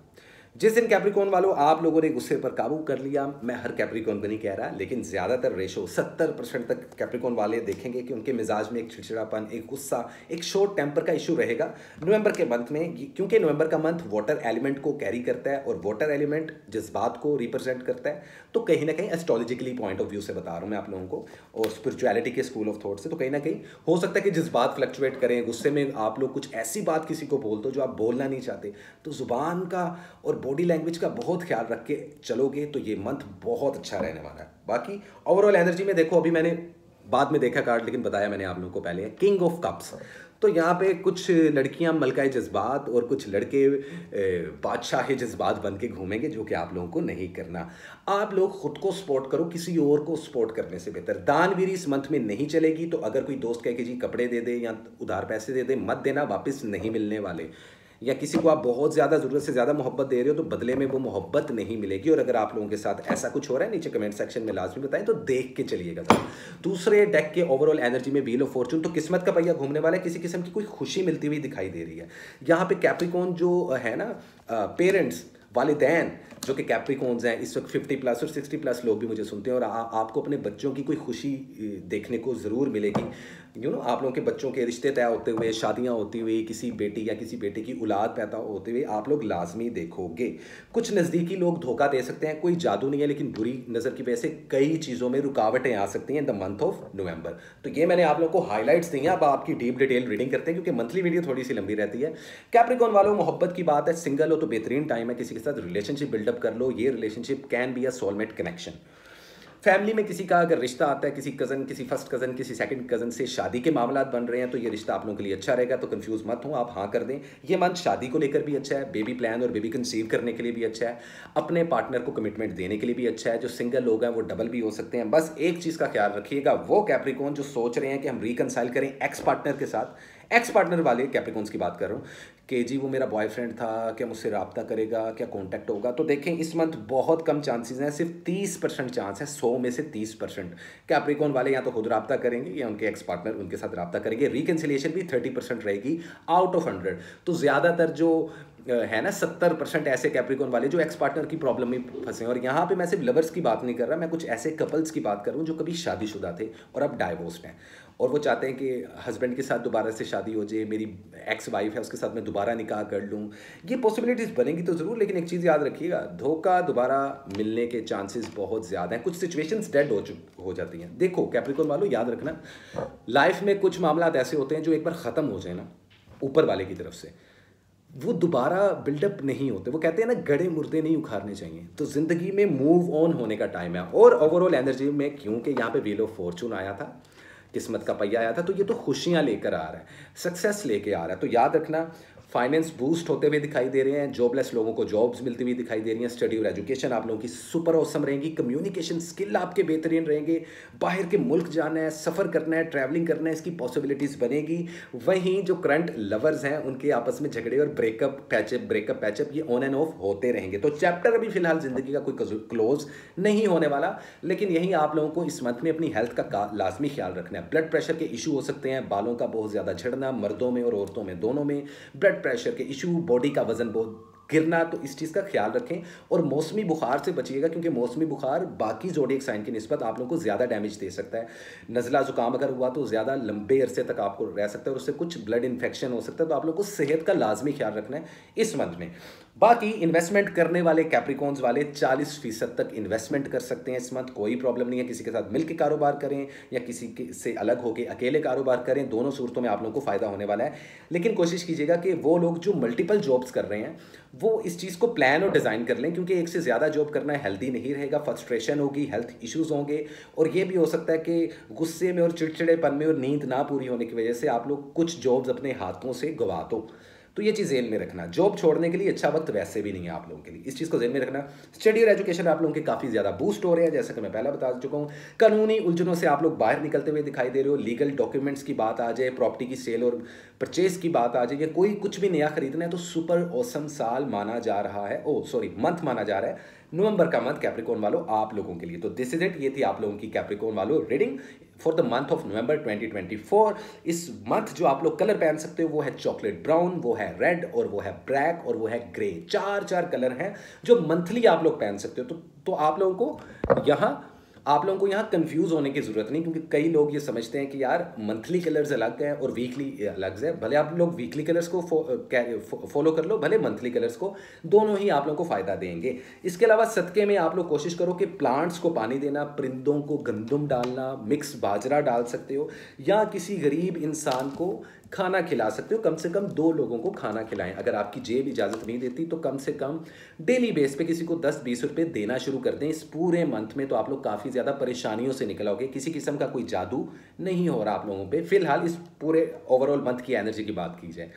जिस दिन कैप्रिकॉर्न वालों आप लोगों ने गुस्से पर काबू कर लिया, मैं हर कैप्रिकॉर्न को नहीं कह रहा, लेकिन ज़्यादातर रेशो 70% तक कैप्रिकॉर्न वाले देखेंगे कि उनके मिजाज में एक चिड़चिड़ापन, एक गुस्सा, एक शॉर्ट टेम्पर का इशू रहेगा नवंबर के मंथ में। क्योंकि नवंबर का मंथ वाटर एलिमेंट को कैरी करता है, और वाटर एलिमेंट जज्बात को रिप्रेजेंट करता है। तो कहीं ना कहीं एस्ट्रोलॉजिकली पॉइंट ऑफ व्यू से बता रहा हूँ मैं आप लोगों को, और स्पिरिचुअलिटी के स्कूल ऑफ थॉट से, तो कहीं ना कहीं हो सकता है कि जज्बात फ्लक्चुएट करें। गुस्से में आप लोग कुछ ऐसी बात किसी को बोल दो जो आप बोलना नहीं चाहते। तो जुबान का और बॉडी लैंग्वेज का बहुत ख्याल रख के चलोगे तो ये मंथ बहुत अच्छा रहने वाला है। बाकी ओवरऑल एनर्जी में देखो, अभी मैंने बाद में देखा कार्ड, लेकिन बताया मैंने आप लोगों को पहले, किंग ऑफ कप्स। तो यहाँ पे कुछ लड़कियां मलकाए जज्बात और कुछ लड़के बादशाह जज्बात बन के घूमेंगे, जो कि आप लोगों को नहीं करना। आप लोग खुद को सपोर्ट करो, किसी और को सपोर्ट करने से बेहतर। दानवीरी इस मंथ में नहीं चलेगी। तो अगर कोई दोस्त कहे कि जी कपड़े दे दे या उधार पैसे दे दे, मत देना, वापस नहीं मिलने वाले। या किसी को आप बहुत ज़्यादा ज़रूरत से ज़्यादा मोहब्बत दे रहे हो तो बदले में वो मोहब्बत नहीं मिलेगी। और अगर आप लोगों के साथ ऐसा कुछ हो रहा है, नीचे कमेंट सेक्शन में लाजमी बताएं, तो देख के चलिएगा। दूसरे डेक के ओवरऑल एनर्जी में व्हील ऑफ फॉर्चून, तो किस्मत का पहिया घूमने वाला है, किसी किस्म की कोई खुशी मिलती हुई दिखाई दे रही है। यहाँ पे कैप्रिकॉर्न जो है ना, पेरेंट्स, वालिदैन जो कि कैप्रिकॉर्न्स हैं, इस वक्त 50+ और 60+ लोग भी मुझे सुनते हैं, और आपको अपने बच्चों की कोई खुशी देखने को ज़रूर मिलेगी। आप लोगों के बच्चों के रिश्ते तय होते हुए, शादियां होती हुई, किसी बेटी या किसी बेटे की औलाद पैदा होते हुए आप लोग लाजमी देखोगे। कुछ नज़दीकी लोग धोखा दे सकते हैं, कोई जादू नहीं है, लेकिन बुरी नज़र की वजह से कई चीज़ों में रुकावटें आ सकती हैं इन द मंथ ऑफ नवंबर। तो ये मैंने आप लोगों को हाईलाइट्स दी हैं। अब आपकी डीप डिटेल रीडिंग करते हैं, क्योंकि मंथली वीडियो थोड़ी सी लंबी रहती है। कैप्रिकॉर्न वालों, मोहब्बत की बात है, सिंगल हो तो बेहतरीन टाइम है, किसी के साथ रिलेशनशिप बिल्डअप कर लो। ये relationship can be a soulmate connection. Family में किसी का अगर रिश्ता आता है, किसी कज़न, किसी फर्स्ट कज़न, किसी सेकंड कज़न से शादी के मामलात बन रहे हैं, तो ये रिश्ता आप लोगों के लिए अच्छा रहेगा। तो कंफ्यूज मत हो, आप हाँ कर दें। ये मंथ शादी को लेकर भी अच्छा है, बेबी प्लान और बेबी कंसीव करने के लिए भी अच्छा है, अपने पार्टनर को कमिटमेंट देने के लिए भी अच्छा है। जो सिंगल लोग हैं वो डबल भी हो सकते हैं। बस एक चीज़ का ख्याल रखिएगा, वो कैप्रिकॉर्न जो सोच रहे हैं कि हम रिकनसाइल करें एक्स पार्टनर के साथ, एक्स पार्टनर वाले कैप्रिकॉर्न्स की बात कर रहा हूँ, जी वो मेरा बॉयफ्रेंड था, क्या मुझसे रब्ता करेगा, क्या कांटेक्ट होगा। तो देखें इस मंथ बहुत कम चांसेस हैं, सिर्फ 30% चांस है, 100 में से 30%। कैप्रिकॉर्न वाले या तो खुद रब्ता करेंगे या उनके एक्स पार्टनर उनके साथ रब्ता करेंगे। रिकन्सिलिएशन भी 30% रहेगी आउट ऑफ 100। तो ज़्यादातर जो है ना 70% ऐसे कैप्रिकॉर्न वाले जो एक्स पार्टनर की प्रॉब्लम में फंसे हैं। और यहाँ पे मैं सिर्फ लवर्स की बात नहीं कर रहा, मैं कुछ ऐसे कपल्स की बात कर रहा हूँ जो कभी शादीशुदा थे और अब डाइवोर्स्ड हैं, और वो चाहते हैं कि हस्बैंड के साथ दोबारा से शादी हो जाए, मेरी एक्स वाइफ है उसके साथ मैं दोबारा निकाह कर लूँ। ये पॉसिबिलिटीज़ बनेगी तो ज़रूर, लेकिन एक चीज़ याद रखिएगा, धोखा दोबारा मिलने के चांसेस बहुत ज़्यादा हैं। कुछ सिचुएशंस डेड हो जाती हैं। देखो कैप्रिकॉर्न वालों, याद रखना लाइफ में कुछ मामला ऐसे होते हैं जो एक बार ख़त्म हो जाए ना ऊपर वाले की तरफ से, वो दोबारा बिल्डअप नहीं होते। वो कहते हैं ना गड़े मुर्दे नहीं उखाड़ने चाहिए। तो ज़िंदगी में मूव ऑन होने का टाइम है। और ओवरऑल एनर्जी में क्योंकि यहाँ पे व्हील ऑफ फॉर्चून आया था, किस्मत का पहिया आया था, तो ये तो खुशियाँ लेकर आ रहा है, सक्सेस लेके आ रहा है। तो याद रखना फाइनेंस बूस्ट होते हुए दिखाई दे रहे हैं, जॉबलेस लोगों को जॉब्स मिलती हुई दिखाई दे रही हैं, स्टडी और एजुकेशन आप लोगों की सुपर ऑसम रहेंगी, कम्युनिकेशन स्किल आपके बेहतरीन रहेंगे, बाहर के मुल्क जाना है, सफ़र करना है, ट्रैवलिंग करना है, इसकी पॉसिबिलिटीज़ बनेगी। वहीं जो करंट लवर्स हैं उनके आपस में झगड़े और ब्रेकअप पैचअप ये ऑन एंड ऑफ होते रहेंगे। तो चैप्टर अभी फिलहाल ज़िंदगी का कोई क्लोज नहीं होने वाला, लेकिन यही आप लोगों को इस मंथ में अपनी हेल्थ का लाजमी ख्याल रखना है। ब्लड प्रेशर के इशू हो सकते हैं, बालों का बहुत ज़्यादा झड़ना, मर्दों में और औरतों में दोनों में, ब्लड प्रेशर के इशू, बॉडी का वजन बहुत गिरना, तो इस चीज़ का ख्याल रखें। और मौसमी बुखार से बचिएगा, क्योंकि मौसमी बुखार बाकी ज़ोडिएक साइन की निस्बत आप लोगों को ज़्यादा डैमेज दे सकता है। नज़ला ज़ुकाम अगर हुआ तो ज़्यादा लंबे अरसे तक आपको रह सकता है और उससे कुछ ब्लड इन्फेक्शन हो सकता है। तो आप लोगों को सेहत का लाजमी ख्याल रखना है इस मंथ में। बाकी इन्वेस्टमेंट करने वाले कैप्रिकॉर्न्स वाले 40% तक इन्वेस्टमेंट कर सकते हैं इस मंथ, कोई प्रॉब्लम नहीं है। किसी के साथ मिलकर कारोबार करें या किसी के से अलग होकर अकेले कारोबार करें, दोनों सूरतों में आप लोगों को फ़ायदा होने वाला है। लेकिन कोशिश कीजिएगा कि वो लोग जो मल्टीपल जॉब्स कर रहे हैं वो इस चीज़ को प्लान और डिज़ाइन कर लें, क्योंकि एक से ज़्यादा जॉब करना हेल्दी नहीं रहेगा, फ्रस्ट्रेशन होगी, हेल्थ इश्यूज़ होंगे। और ये भी हो सकता है कि गुस्से में और चिड़चिड़ेपन में और नींद ना पूरी होने की वजह से आप लोग कुछ जॉब्स अपने हाथों से गवा दो। तो ये चीज़ ज़हन में रखना, जॉब छोड़ने के लिए अच्छा वक्त वैसे भी नहीं है आप लोगों के लिए, इस चीज़ को ज़हन में रखना। स्टडी और एजुकेशन आप लोगों के काफ़ी ज़्यादा बूस्ट हो रहे हैं, जैसा कि मैं पहले बता चुका हूँ। कानूनी उलझनों से आप लोग बाहर निकलते हुए दिखाई दे रहे हो। लीगल डॉक्यूमेंट्स की बात आ जाए, प्रॉपर्टी की सेल और परचेज की बात आ जाए, या कोई कुछ भी नया खरीदना है, तो सुपर ऑसम साल माना जा रहा है, मंथ माना जा रहा है, नवंबर का मंथ कैप्रिकॉर्न वालों आप लोगों के लिए। तो दिस इज इट, ये थी आप लोगों की कैप्रिकॉर्न वालों reading for the month of November 2024। इस मंथ जो आप लोग कलर पहन सकते हो वो है चॉकलेट ब्राउन, वो है रेड, और वो है ब्लैक, और वो है ग्रे। चार कलर हैं जो मंथली आप लोग पहन सकते हो। तो आप लोगों को यहाँ कंफ्यूज होने की ज़रूरत नहीं, क्योंकि कई लोग ये समझते हैं कि यार मंथली कलर्स अलग है और वीकली अलग है। भले आप लोग वीकली कलर्स को फॉलो कर लो, भले मंथली कलर्स को, दोनों ही आप लोगों को फ़ायदा देंगे। इसके अलावा सदक़े में आप लोग कोशिश करो कि प्लांट्स को पानी देना, परिंदों को गंदम डालना, मिक्स बाजरा डाल सकते हो, या किसी गरीब इंसान को खाना खिला सकते हो। कम से कम 2 लोगों को खाना खिलाएं। अगर आपकी जेब इजाज़त नहीं देती तो कम से कम डेली बेस पे किसी को 10-20 रुपये देना शुरू कर दें इस पूरे मंथ में, तो आप लोग काफ़ी ज़्यादा परेशानियों से निकल आओगे। किसी किस्म का कोई जादू नहीं हो रहा आप लोगों पे फिलहाल, इस पूरे ओवरऑल मंथ की एनर्जी की बात की जाए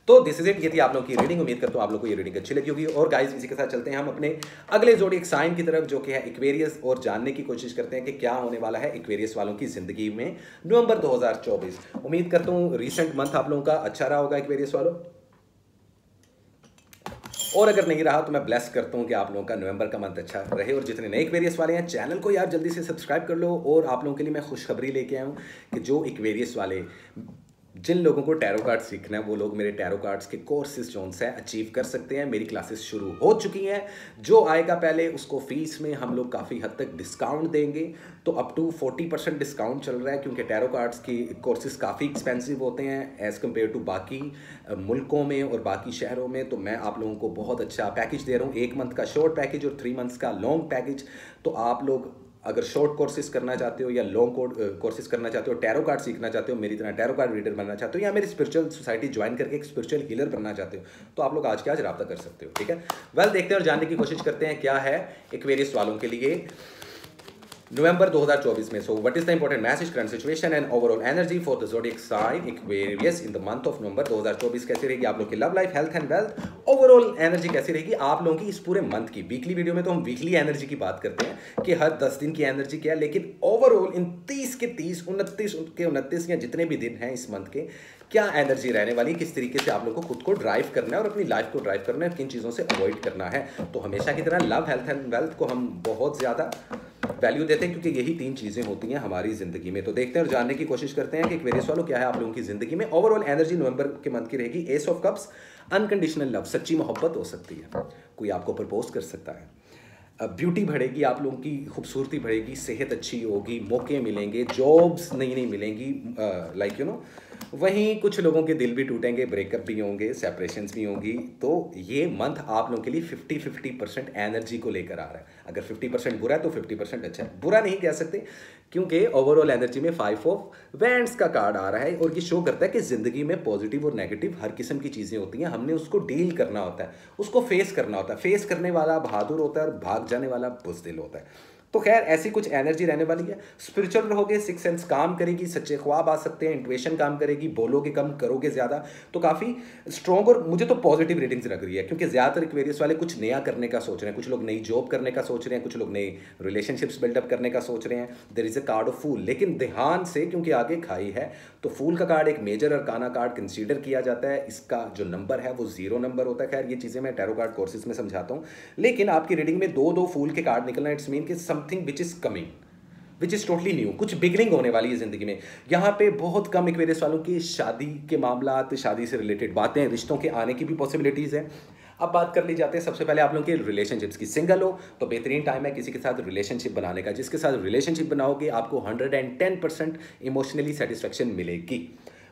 तो। दिस इज इट, ये थी आप लोगों की रीडिंग। उम्मीद करता हूँ आप लोगों को ये रीडिंग अच्छी लगी होगी। और गाइस इसी के साथ चलते हैं हम अपने अगले ज़ोडिएक साइन की तरफ, जो कि है एक्वेरियस, और जानने की कोशिश करते हैं कि क्या होने वाला है एक्वेरियस वालों की ज़िंदगी में नवंबर 2024। उम्मीद करता हूँ रिसेंट मंथ आप लोगों का अच्छा रहा होगा एक्वेरियस वालों, और अगर नहीं रहा तो मैं ब्लेस करता हूँ कि आप लोगों का नवंबर का मंथ अच्छा रहे। और जितने नए एक्वेरियस वाले हैं चैनल को यार जल्दी से सब्सक्राइब कर लो। और आप लोगों के लिए मैं खुशखबरी लेके आया हूँ कि जो एक्वेरियस वाले, जिन लोगों को टैरो कार्ड सीखना है, वो लोग मेरे टैरो कार्ड्स के कोर्सेज जो है अचीव कर सकते हैं। मेरी क्लासेस शुरू हो चुकी हैं। जो आएगा पहले उसको फीस में हम लोग काफ़ी हद तक डिस्काउंट देंगे, तो अप टू 40% डिस्काउंट चल रहा है, क्योंकि टैरो कार्ड्स की कोर्सेज काफ़ी एक्सपेंसिव होते हैं एज़ कम्पेयर टू बाकी मुल्कों में और बाकी शहरों में। तो मैं आप लोगों को बहुत अच्छा पैकेज दे रहा हूँ, 1 मंथ का शॉर्ट पैकेज और 3 मंथ्स का लॉन्ग पैकेज। तो आप लोग अगर शॉर्ट कोर्सेज करना चाहते हो या लॉन्ग कोर्सेज करना चाहते हो, टैरो कार्ड सीखना चाहते हो, मेरी तरह टैरो कार्ड रीडर बनना चाहते हो, या मेरी स्पिरिचुअल सोसाइटी ज्वाइन करके एक स्पिरिचुअल हीलर बनना चाहते हो, तो आप लोग आज के आज रब्ता कर सकते हो। ठीक है, वेल देखते हैं और जानने की कोशिश करते हैं क्या है एक्वेरियस वालों के लिए नवंबर 2024 में। So what is the important message, current situation and overall energy for the zodiac sign Aquarius in the month of November 2024 कैसी रहेगी आप लोग की love life, health and wealth, overall energy कैसी रहेगी आप लोगों की इस पूरे मंथ की। वीकली वीडियो में तो हम वीकली एनर्जी की बात करते हैं कि हर 10 दिन की एनर्जी क्या है, लेकिन ओवरऑल इन 30 के 30, 29 के 29 या जितने भी दिन हैं इस मंथ के, क्या एनर्जी रहने वाली, किस तरीके से आप लोगों को खुद को ड्राइव करना है और अपनी लाइफ को ड्राइव करना है, किन चीज़ों से अवॉइड करना है। तो हमेशा की तरह लव, हेल्थ एंड वेल्थ को हम बहुत ज़्यादा वैल्यू देते हैं क्योंकि यही 3 चीज़ें होती हैं हमारी ज़िंदगी में। तो देखते हैं और जानने की कोशिश करते हैं कि एक्वेरियस वालों क्या है आप लोगों की ज़िंदगी में। ओवरऑल एनर्जी नवंबर के मंथ की रहेगी S of cups, unconditional love, सच्ची मोहब्बत हो सकती है, कोई आपको प्रपोज कर सकता है, ब्यूटी बढ़ेगी, आप लोगों की खूबसूरती बढ़ेगी, सेहत अच्छी होगी, मौके मिलेंगे, जॉब्स नई नई मिलेंगी, लाइक यू नो। वहीं कुछ लोगों के दिल भी टूटेंगे, ब्रेकअप भी होंगे, सेपरेशंस भी होंगी। तो ये मंथ आप लोगों के लिए 50-50% एनर्जी को लेकर आ रहा है। अगर 50% बुरा है तो 50% अच्छा है। बुरा नहीं कह सकते क्योंकि ओवरऑल एनर्जी में 5 ऑफ वैंड्स का कार्ड आ रहा है और ये शो करता है कि ज़िंदगी में पॉजिटिव और नेगेटिव हर किस्म की चीज़ें होती हैं, हमने उसको डील करना होता है, उसको फेस करना होता है। फेस करने वाला बहादुर होता है और भाग जाने वाला बुज़दिल होता है। तो खैर ऐसी कुछ एनर्जी रहने वाली है। स्पिरिचुअल रहोगे, सिक्स सेंस काम करेगी, सच्चे ख्वाब आ सकते हैं, इंट्यूशन काम करेगी, बोलोगे कम करोगे ज़्यादा, तो काफ़ी स्ट्रॉन्ग और मुझे तो पॉजिटिव रेटिंग्स लग रही है क्योंकि ज़्यादातर एक्वेरियस वाले कुछ नया करने का सोच रहे हैं, कुछ लोग नई जॉब करने का सोच रहे हैं, कुछ लोग नए रिलेशनशिप्स बिल्डअप करने का सोच रहे हैं। There is a card of fool, लेकिन ध्यान से क्योंकि आगे खाई है तो फूल का कार्ड एक मेजर अरकाना कार्ड कंसीडर किया जाता है। इसका जो नंबर है वो 0 नंबर होता है। खैर ये चीज़ें मैं टैरो कार्ड कोर्सेज में समझाता हूँ, लेकिन आपकी रीडिंग में 2-2 फूल के कार्ड निकलना इट्स मीन कि something which is coming, which is totally new, कुछ बिगनिंग होने वाली है ज़िंदगी में। यहाँ पे बहुत कम एक्वेरियस वालों की शादी के मामलात, शादी से रिलेटेड बातें, रिश्तों के आने की भी पॉसिबिलिटीज़ हैं। अब बात कर ली जाती है सबसे पहले आप लोगों के रिलेशनशिप्स की। सिंगल हो तो बेहतरीन टाइम है किसी के साथ रिलेशनशिप बनाने का। जिसके साथ रिलेशनशिप बनाओगे आपको 110% इमोशनली सेटिस्फेक्शन मिलेगी।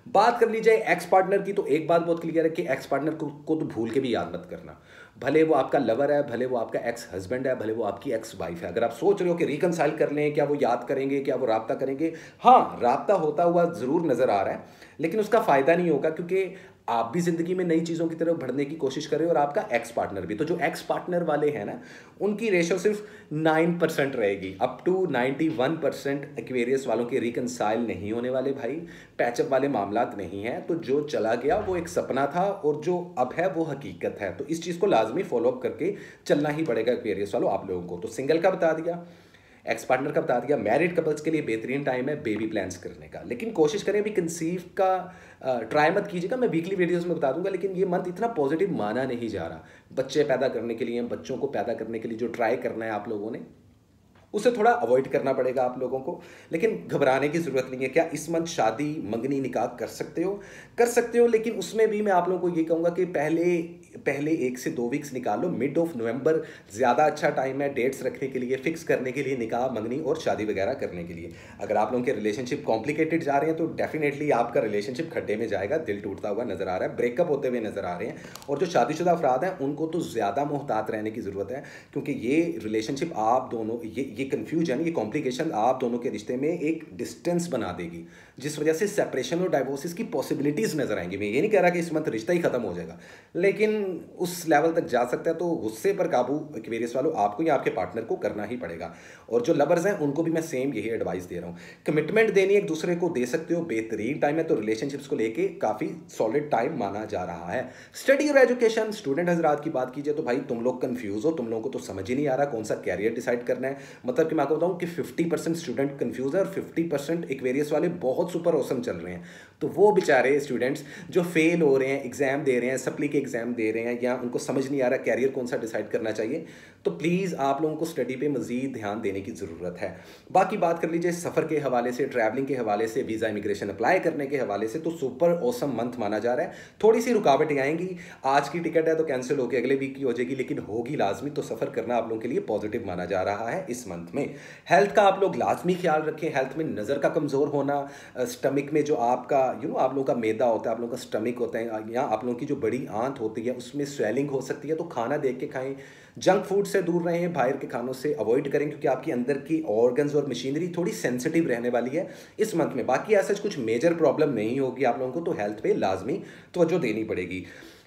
बात कर ली जाए एक्स पार्टनर की, तो एक बात बहुत क्लियर है कि एक्स पार्टनर को तो भूल के भी याद मत करना। भले वो आपका लवर है, भले वो आपका एक्स हस्बैंड है, भले वो आपकी एक्स वाइफ है। अगर आप सोच रहे हो कि रिकनसाइल कर लें, क्या वो याद करेंगे, क्या वो राब्ता करेंगे, हाँ राब्ता होता हुआ ज़रूर नज़र आ रहा है, लेकिन उसका फ़ायदा नहीं होगा क्योंकि आप भी ज़िंदगी में नई चीज़ों की तरफ बढ़ने की कोशिश कर रहे हो और आपका एक्स पार्टनर भी। तो जो एक्स पार्टनर वाले हैं ना, उनकी रेशो सिर्फ 9% रहेगी। अप टू 91% एक्वेरियस वालों के रिकनसाइल नहीं होने वाले भाई, पैचअप वाले मामलात नहीं हैं। तो जो चला गया वो एक सपना था और जो अब है वो हकीकत है। तो इस चीज़ को लाजमी फॉलोअप करके चलना ही पड़ेगा एक्वेरियस वालों आप लोगों को। तो सिंगल का बता दिया, एक्स पार्टनर का बता दिया, मैरिड कपल्स के लिए बेहतरीन टाइम है बेबी प्लान्स करने का। लेकिन कोशिश करें अभी कंसीव का ट्राई मत कीजिएगा, मैं वीकली वीडियोस में बता दूंगा। लेकिन ये मंथ इतना पॉजिटिव माना नहीं जा रहा। बच्चे पैदा करने के लिए, बच्चों को पैदा करने के लिए जो ट्राई करना है आप लोगों ने, उसे थोड़ा अवॉइड करना पड़ेगा आप लोगों को। लेकिन घबराने की ज़रूरत नहीं है। क्या इस मंथ शादी, मंगनी, निकाह कर सकते हो? कर सकते हो, लेकिन उसमें भी मैं आप लोगों को ये कहूँगा कि पहले 1 से 2 वीक्स निकालो। मिड ऑफ नवंबर ज़्यादा अच्छा टाइम है डेट्स रखने के लिए, फिक्स करने के लिए, निकाह, मंगनी और शादी वगैरह करने के लिए। अगर आप लोगों के रिलेशनशिप कॉम्प्लिकेटेड जा रहे हैं तो डेफिनेटली आपका रिलेशनशिप खड्डे में जाएगा, दिल टूटता हुआ नजर आ रहा है, ब्रेकअप होते हुए नजर आ रहे हैं। और जो शादीशुदा अफराद हैं उनको तो ज़्यादा मोहतात रहने की ज़रूरत है क्योंकि ये रिलेशनशिप आप दोनों, ये कन्फ्यूजन, ये कॉम्प्लिकेशन आप दोनों के रिश्ते में एक डिस्टेंस बना देगी, जिस वजह से सेपरेशन और डाइवोर्सिस की पॉसिबिलिटीज़ नजर आएंगी। मैं ये नहीं कह रहा कि इस मंथ रिश्ता ही खत्म हो जाएगा, लेकिन उस लेवल तक जा सकता है। तो गुस्से पर काबू एक्वेरियस वालों आपको या आपके पार्टनर को करना ही पड़ेगा। और जो लवर्स हैं उनको भी मैं सेम यही एडवाइस दे रहा हूँ। कमिटमेंट देनी एक दूसरे को दे सकते हो, बेहतरीन टाइम है। तो रिलेशनशिप्स को लेके काफ़ी सॉलिड टाइम माना जा रहा है। स्टडी और एजुकेशन, स्टूडेंट हजरात की बात कीजिए तो भाई तुम लोग कंफ्यूज हो, तुम लोगों को तो समझ ही नहीं आ रहा कौन सा कैरियर डिसाइड करना है। मतलब कि मैं आपको बताऊँ कि 50% स्टूडेंट कंफ्यूज है और 50% एक्वेरियस वाले बहुत सुपर ऑसम चल रहे हैं। तो वो बेचारे स्टूडेंट्स जो फेल हो रहे हैं, एग्जाम दे रहे हैं, सप्ली के एग्जाम दे रहे हैं, या उनको समझ नहीं आ रहा कैरियर कौन सा डिसाइड करना चाहिए, तो प्लीज़ आप लोगों को स्टडी पे मजीद ध्यान देने की ज़रूरत है। बाकी बात कर लीजिए सफ़र के हवाले से, ट्रैवलिंग के हवाले से, वीज़ा इमिग्रेशन अप्लाई करने के हवाले से, तो सुपर ऑसम मंथ माना जा रहा है। थोड़ी सी रुकावटें आएंगी, आज की टिकट है तो कैंसिल होकर अगले वीक की हो जाएगी, लेकिन होगी लाजमी। तो सफ़र करना आप लोगों के लिए पॉजिटिव माना जा रहा है इस मंथ में। हेल्थ का आप लोग लाजमी ख्याल रखें। हेल्थ में नज़र का कमज़ोर होना, स्टमक में जो आपका आप लोगों का मैदा होता है, आप लोगों का स्टमक होता है, या आप लोगों की जो बड़ी आंत होती है उसमें स्वेलिंग हो सकती है। तो खाना देख के खाएं, जंक फूड से दूर रहें, बाहर के खानों से अवॉइड करें क्योंकि आपकी अंदर की ऑर्गन्स और मशीनरी थोड़ी सेंसिटिव रहने वाली है इस मंथ में। बाकी ऐसा कुछ मेजर प्रॉब्लम नहीं होगी आप लोगों को, तो हेल्थ पे लाजमी तवज्जो देनी पड़ेगी।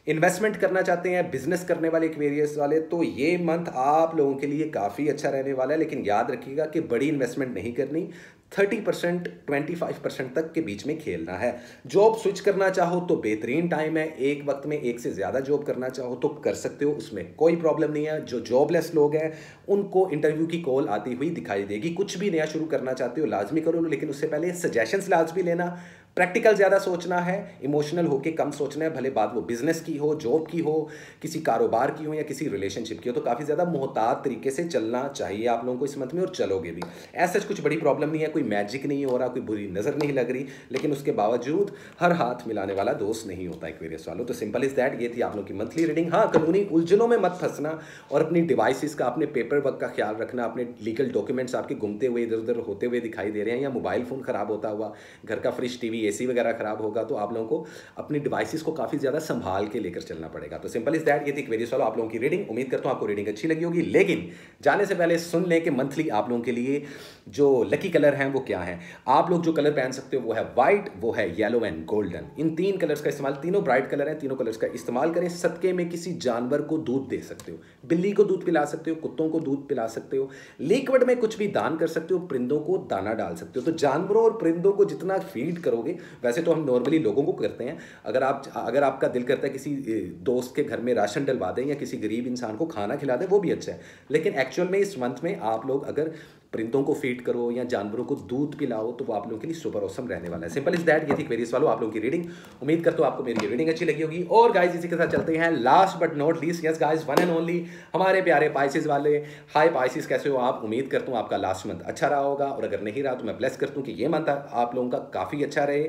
इन्वेस्टमेंट करना चाहते हैं, बिजनेस करने वाले एक्वेरियस वाले, तो ये मंथ आप लोगों के लिए काफ़ी अच्छा रहने वाला है। लेकिन याद रखिएगा कि बड़ी इन्वेस्टमेंट नहीं करनी, 30% 25% तक के बीच में खेलना है। जॉब स्विच करना चाहो तो बेहतरीन टाइम है, एक वक्त में एक से ज़्यादा जॉब करना चाहो तो कर सकते हो, उसमें कोई प्रॉब्लम नहीं है। जो जॉबलेस लोग हैं उनको इंटरव्यू की कॉल आती हुई दिखाई देगी। कुछ भी नया शुरू करना चाहते हो लाजमी करो, लेकिन उससे पहले सजेशंस लाजमी लेना। प्रैक्टिकल ज़्यादा सोचना है, इमोशनल होके कम सोचना है, भले बात वो बिजनेस की हो, जॉब की हो, किसी कारोबार की हो या किसी रिलेशनशिप की हो। तो काफ़ी ज़्यादा मोहतात तरीके से चलना चाहिए आप लोगों को इस मंथ में, और चलोगे भी। ऐसा कुछ बड़ी प्रॉब्लम नहीं है, कोई मैजिक नहीं हो रहा, कोई बुरी नज़र नहीं लग रही, लेकिन उसके बावजूद हर हाथ मिलाने वाला दोस्त नहीं होता एक्वेरियस वालों। तो सिंपल इज दैट, ये थी आप लोगों की मंथली रीडिंग। हाँ, कानूनी उलझनों में मत फंसना और अपनी डिवाइसेस का, अपने पेपर वर्क का ख्याल रखना। अपने लीगल डॉक्यूमेंट्स आपके घूमते हुए इधर उधर होते हुए दिखाई दे रहे हैं, या मोबाइल फ़ोन ख़राब होता हुआ, घर का फ्रिज, टीवी, एसी वगैरह ख़राब होगा, तो आप लोगों को अपनी डिवाइसेस को काफ़ी ज़्यादा संभाल के लेकर चलना पड़ेगा। तो सिंपल इज दैट, ये थी एक्वेरियस वालों आप लोगों की रीडिंग। उम्मीद करता हूँ आपको रीडिंग अच्छी लगी होगी। लेकिन जाने से पहले सुन लें कि मंथली आप लोगों के लिए जो लकी कलर हैं वो क्या हैं। आप लोग जो कलर पहन सकते हो वो है वाइट, वो है yellow and golden. In 3 colours का इस्तेमाल, तीनों ब्राइट कलर हैं, तीनों कलर्स का इस्तेमाल करें। सदके में किसी जानवर को दूध दे सकते हो, बिल्ली को दूध पिला सकते हो, कुत्तों को दूध पिला सकते हो, लिक्विड में कुछ भी दान कर सकते हो, परिंदों को दाना डाल सकते हो। तो जानवरों और परिंदों को जितना फीड करोगे, वैसे तो हम नॉर्मली लोगों को करते हैं, अगर आपका दिल करता है किसी दोस्त के घर में राशन डलवा दें या किसी गरीब इंसान को खाना खिला दें, वो भी अच्छा है। लेकिन एक्चुअल में इस मंथ में आप लोग अगर परिंदों को फीड करो या जानवरों को दूध पिलाओ तो वो आप लोगों के लिए सुपर ऑसम रहने वाला है। सिंपल इज दैट, ये थी क्वेरीज वालों आप लोगों की रीडिंग। उम्मीद करता हूं आपको मेरी ये रीडिंग अच्छी लगी होगी। और गाइस इसी के साथ चलते हैं last but not least, yes guys, one and only हमारे प्यारे पाइसेस वाले। हाय पाइसेस, कैसे हो आप? उम्मीद करता हूं आपका लास्ट मंथ अच्छा रहा होगा, और अगर नहीं रहा तो मैं ब्लेस करता हूं कि ये मंथ आप लोगों का काफ़ी अच्छा रहे।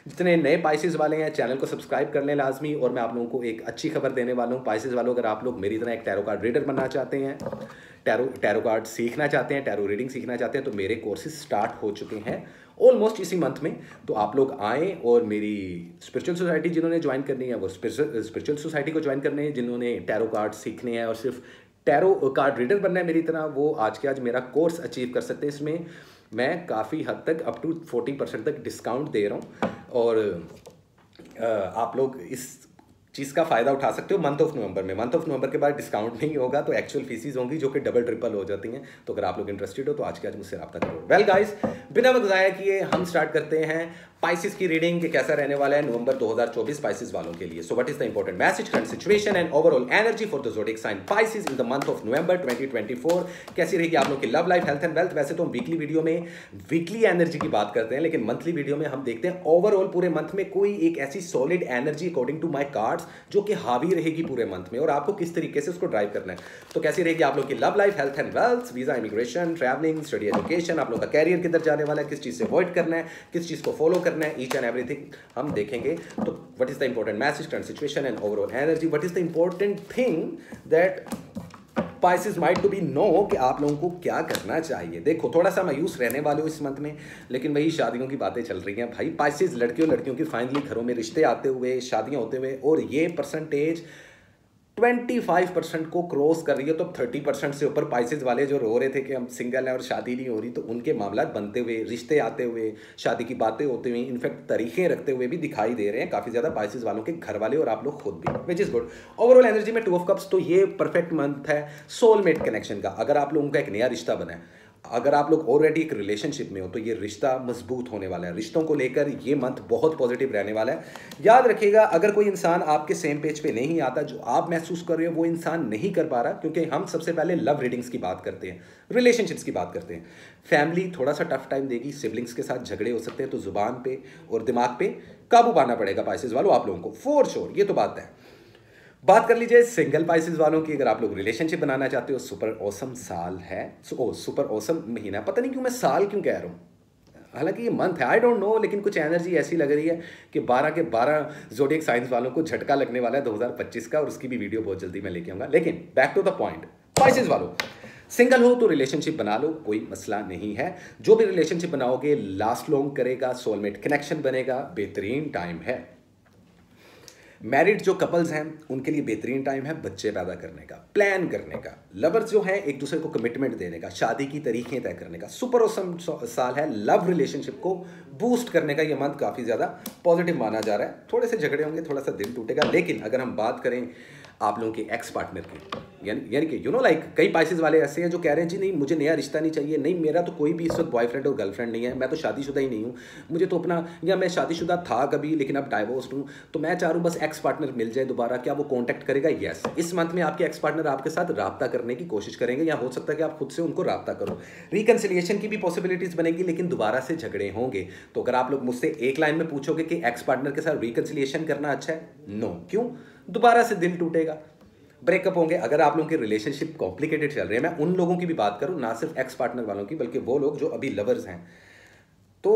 जितने नए पाइसेस वाले हैं चैनल को सब्सक्राइब कर लें लाजमी। और मैं आप लोगों को एक अच्छी खबर देने वाला हूँ पाइसेस वालों, अगर आप लोग मेरी तरह एक टैरो कार्ड रीडर बनना चाहते हैं, टैरो कार्ड सीखना चाहते हैं, टैरो रीडिंग सीखना चाहते हैं, तो मेरे कोर्सेज स्टार्ट हो चुके हैं ऑलमोस्ट इसी मंथ में। तो आप लोग आएँ और मेरी स्पिरिचुअल सोसाइटी जिन्होंने ज्वाइन करनी है वो स्पिरिचुअल सोसाइटी को ज्वाइन करने हैं। जिन्होंने टैरो कार्ड सीखने हैं और सिर्फ टैरो कार्ड रीडर बनना है मेरी तरह, वो आज के आज मेरा कोर्स अचीव कर सकते हैं। इसमें मैं काफ़ी हद तक अप टू 40% तक डिस्काउंट दे रहा हूँ, और आप लोग इस चीज़ का फ़ायदा उठा सकते हो मंथ ऑफ नवंबर में। मंथ ऑफ नवंबर के बाद डिस्काउंट नहीं होगा, तो एक्चुअल फीसिस होंगी जो कि डबल ट्रिपल हो जाती हैं। तो अगर आप लोग इंटरेस्टेड हो तो आज के आज मुझसे रब्ता करो। वेल गाइस, बिना वक्त ज़ाया किए हम स्टार्ट करते हैं पाइसेस की रीडिंग, कि कैसा रहने वाला है नवंबर 2024 पाइसेस वालों के लिए। So what is the important message, current situation and overall energy for the zodiac sign Pisces in the month of November 2024। कैसी रहेगी आप लोग की love life, health and wealth. वैसे तो हम वीकली वीडियो में वीकली एनर्जी की बात करते हैं, लेकिन मंथली वीडियो में हम देखते हैं ओवरऑल पूरे मंथ में कोई एक ऐसी solid energy according to my cards जो कि हावी रहेगी पूरे मंथ में, और आपको किस तरीके से उसको ड्राइव करना है। तो कैसी रहेगी आप लोग की love life, health and wealth, visa, immigration, travelling, study, education, आप लोग का कैरियर किधर जाने वाला है, किस चीज़ से अवॉइड करना है, किस चीज़ को फॉलो करना है, ईच एंड एवरीथिंग हम देखेंगे। तो what is the important message, current situation and overall energy. What is the important thing that Pisces might to be know, कि आप लोगों को क्या करना चाहिए। देखो, थोड़ा सा मायूस रहने वाले हो इस मंथ में, लेकिन वही शादियों की बातें चल रही हैं भाई। पाइसेस लड़कियों की फाइनली घरों में रिश्ते आते हुए, शादियां होते हुए, और ये परसेंटेज 25% को क्रॉस कर रही है। तो 30% से ऊपर पाइसेस वाले जो रो रहे थे कि हम सिंगल हैं और शादी नहीं हो रही, तो उनके मामला बनते हुए, रिश्ते आते हुए, शादी की बातें होते हुए, इनफैक्ट तारीखें रखते हुए भी दिखाई दे रहे हैं काफ़ी ज़्यादा पाइसेस वालों के घर वाले और आप लोग खुद भी, which is good. Overall energy में 2 ऑफ कप्स, तो ये परफेक्ट मंथ है सोलमेट कनेक्शन का। अगर आप लोगों का एक नया रिश्ता बना है, अगर आप लोग ऑलरेडी एक रिलेशनशिप में हो, तो ये रिश्ता मजबूत होने वाला है। रिश्तों को लेकर ये मंथ बहुत पॉजिटिव रहने वाला है। याद रखिएगा, अगर कोई इंसान आपके सेम पेज पे नहीं आता, जो आप महसूस कर रहे हो वो इंसान नहीं कर पा रहा, क्योंकि हम सबसे पहले लव रीडिंग्स की बात करते हैं, रिलेशनशिप्स की बात करते हैं। फैमिली थोड़ा सा टफ टाइम देगी, सिबलिंग्स के साथ झगड़े हो सकते हैं, तो जुबान पे और दिमाग पे काबू पाना पड़ेगा पाइसेस वालों आप लोगों को, फॉर श्योर, ये तो बात है। बात कर लीजिए सिंगल पाइसेस वालों की। अगर आप लोग रिलेशनशिप बनाना चाहते हो, सुपर ऑसम साल है, सुपर ऑसम महीना। पता नहीं क्यों मैं साल क्यों कह रहा हूँ, हालांकि ये मंथ है, आई डोंट नो, लेकिन कुछ एनर्जी ऐसी लग रही है कि 12 के 12 ज़ोडिएक साइंस वालों को झटका लगने वाला है 2025 का, और उसकी भी वीडियो बहुत जल्दी मैं लेके आऊँगा। लेकिन back to the point, Pisces वालों, सिंगल हो तो रिलेशनशिप बना लो, कोई मसला नहीं है। जो भी रिलेशनशिप बनाओगे लास्ट लॉन्ग करेगा, सोलमेट कनेक्शन बनेगा, बेहतरीन टाइम है। मैरिड जो कपल्स हैं उनके लिए बेहतरीन टाइम है बच्चे पैदा करने का, प्लान करने का। लवर्स जो है एक दूसरे को कमिटमेंट देने का, शादी की तारीखें तय करने का। सुपर ऑसम साल है लव रिलेशनशिप को बूस्ट करने का ये मंथ काफ़ी ज़्यादा पॉजिटिव माना जा रहा है। थोड़े से झगड़े होंगे, थोड़ा सा दिल टूटेगा, लेकिन अगर हम बात करें आप लोगों के एक्स पार्टनर की, यानी कि लाइक कई पाइसेस वाले ऐसे हैं जो कह रहे हैं जी नहीं मुझे नया रिश्ता नहीं चाहिए, नहीं मेरा तो कोई भी इस वक्त बॉयफ्रेंड और गर्लफ्रेंड नहीं है, मैं तो शादीशुदा ही नहीं हूँ, मुझे तो अपना, या मैं शादीशुदा था कभी लेकिन अब डाइवोर्स्ड हूँ, तो मैं चाह रहा हूँ बस एक्स पार्टनर मिल जाए दोबारा। क्या वो कॉन्टैक्ट करेगा? यस। इस मंथ में आपके एक्स पार्टनर आपके साथ राब्ता करने की कोशिश करेंगे, या हो सकता है कि आप खुद से उनको राब्ता करो। रिकन्सिलिएशन की भी पॉसिबिलिटीज बनेगी, लेकिन दोबारा से झगड़े होंगे। तो अगर आप लोग मुझसे एक लाइन में पूछोगे कि एक्स पार्टनर के साथ रिकन्सिलिएशन करना अच्छा है, नो। क्यों? दोबारा से दिल टूटेगा, ब्रेकअप होंगे। अगर आप लोगों के रिलेशनशिप कॉम्प्लिकेटेड चल रहे हैं, मैं उन लोगों की भी बात करूं, ना सिर्फ एक्स पार्टनर वालों की, बल्कि वो लोग जो अभी लवर्स हैं, तो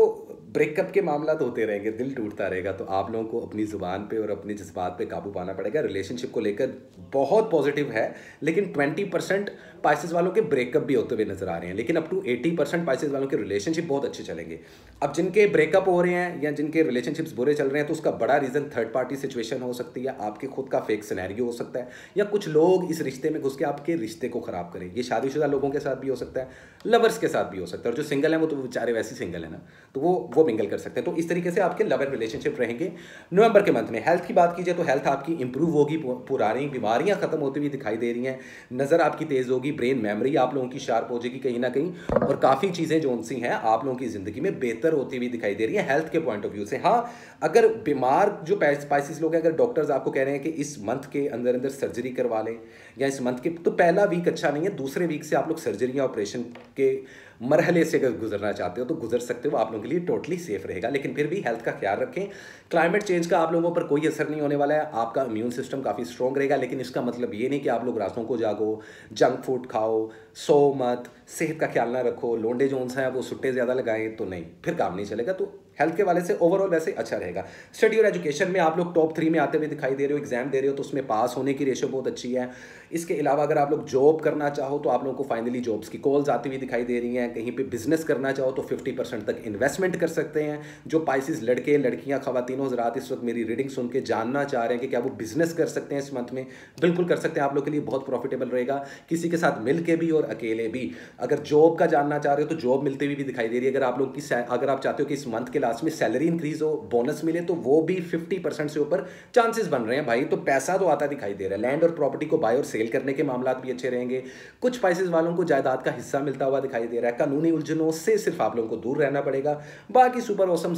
ब्रेकअप के मामला तो होते रहेंगे, दिल टूटता रहेगा। तो आप लोगों को अपनी ज़ुबान पे और अपने जज्बात पे काबू पाना पड़ेगा। रिलेशनशिप को लेकर बहुत पॉजिटिव है, लेकिन 20% पाइसेस वालों के ब्रेकअप भी होते हुए नजर आ रहे हैं, लेकिन अप टू 80% पाइसेस वालों के रिलेशनशिप बहुत अच्छे चलेंगे। अब जिनके ब्रेकअप हो रहे हैं या जिनके रिलेशनशिप्स बुरे चल रहे हैं, तो उसका बड़ा रीज़न थर्ड पार्टी सिचुएशन हो सकती है, आपके खुद का फेक सिनेरियो हो सकता है, या कुछ लोग इस रिश्ते में घुस के आपके रिश्ते को खराब करें। ये शादीशुदा लोगों के साथ भी हो सकता है, लवर्स के साथ भी हो सकता है, और जो सिंगल है वो तो बेचारे वैसे सिंगल है ना, तो वो मिंगल कर सकते हैं। तो इस तरीके से आपके लव एंड रिलेशनशिप रहेंगे नवंबर के मंथ में। हेल्थ की बात कीजिए तो हेल्थ आपकी इंप्रूव होगी, पुरानी बीमारियां खत्म होती हुई दिखाई दे रही हैं, नज़र आपकी तेज़ होगी, ब्रेन मेमोरी आप लोगों की शार्प हो जाएगी कहीं ना कहीं, और काफ़ी चीज़ें जो उनसी हैं आप लोगों की ज़िंदगी में बेहतर होती हुई दिखाई दे रही है हेल्थ के पॉइंट ऑफ व्यू से। हाँ, अगर बीमार जो स्पाइसिस लोग हैं, अगर डॉक्टर्स आपको कह रहे हैं कि इस मंथ के अंदर अंदर सर्जरी करवा लें, या इस मंथ के, तो पहला वीक अच्छा नहीं है, दूसरे वीक से आप लोग सर्जरी या ऑपरेशन के मरहले से अगर गुजरना चाहते हो तो गुजर सकते हो, आप लोगों के लिए टोटली सेफ रहेगा। लेकिन फिर भी हेल्थ का ख्याल रखें। क्लाइमेट चेंज का आप लोगों पर कोई असर नहीं होने वाला है, आपका इम्यून सिस्टम काफ़ी स्ट्रॉन्ग रहेगा, लेकिन इसका मतलब ये नहीं कि आप लोग रातों को जागो, जंक फूड खाओ, सो मत, सेहत का ख्याल ना रखो, लोंडे जोन्स हैं वो सुट्टे ज़्यादा लगाएं, तो नहीं, फिर काम नहीं चलेगा। तो हेल्थ के वाले से ओवरऑल वैसे अच्छा रहेगा। स्टडी और एजुकेशन में आप लोग टॉप 3 में आते हुए दिखाई दे रहे हो, एग्जाम दे रहे हो तो उसमें पास होने की रेशो बहुत अच्छी है। इसके अलावा अगर आप लोग जॉब करना चाहो तो आप लोगों को फाइनली जॉब्स की कॉल्स आती हुई दिखाई दे रही हैं। कहीं पे बिजनेस करना चाहो तो 50% तक इन्वेस्टमेंट कर सकते हैं। जो पाइसिस लड़के लड़कियां खवातीनों हज़रात इस वक्त मेरी रीडिंग सुन के जानना चाह रहे हैं कि क्या वो बिजनेस कर सकते हैं इस मंथ में, बिल्कुल कर सकते हैं, आप लोग के लिए बहुत प्रॉफिटेबल रहेगा, किसी के साथ मिल के भी और अकेले भी। अगर जॉब का जानना चाह रहे हो तो जॉब मिलती हुई भी दिखाई दे रही है। अगर आप लोग की अगर आप चाहते हो कि इस मंथ के लास्ट में सैलरी इंक्रीज हो, बोनस मिले, तो वो भी 50% से ऊपर चांसेस बन रहे हैं भाई। तो पैसा तो आता दिखाई दे रहा है। लैंड और प्रॉपर्टी को बाय और सेल करने के मामला भी अच्छे रहेंगे। कुछ पाइसेस वालों को जायदाद का हिस्सा मिलता हुआ दिखाई दे रहा है। कानूनी उलझनों से सिर्फ आप लोगों को दूर रहना पड़ेगा। बाकी सुपर ऑसम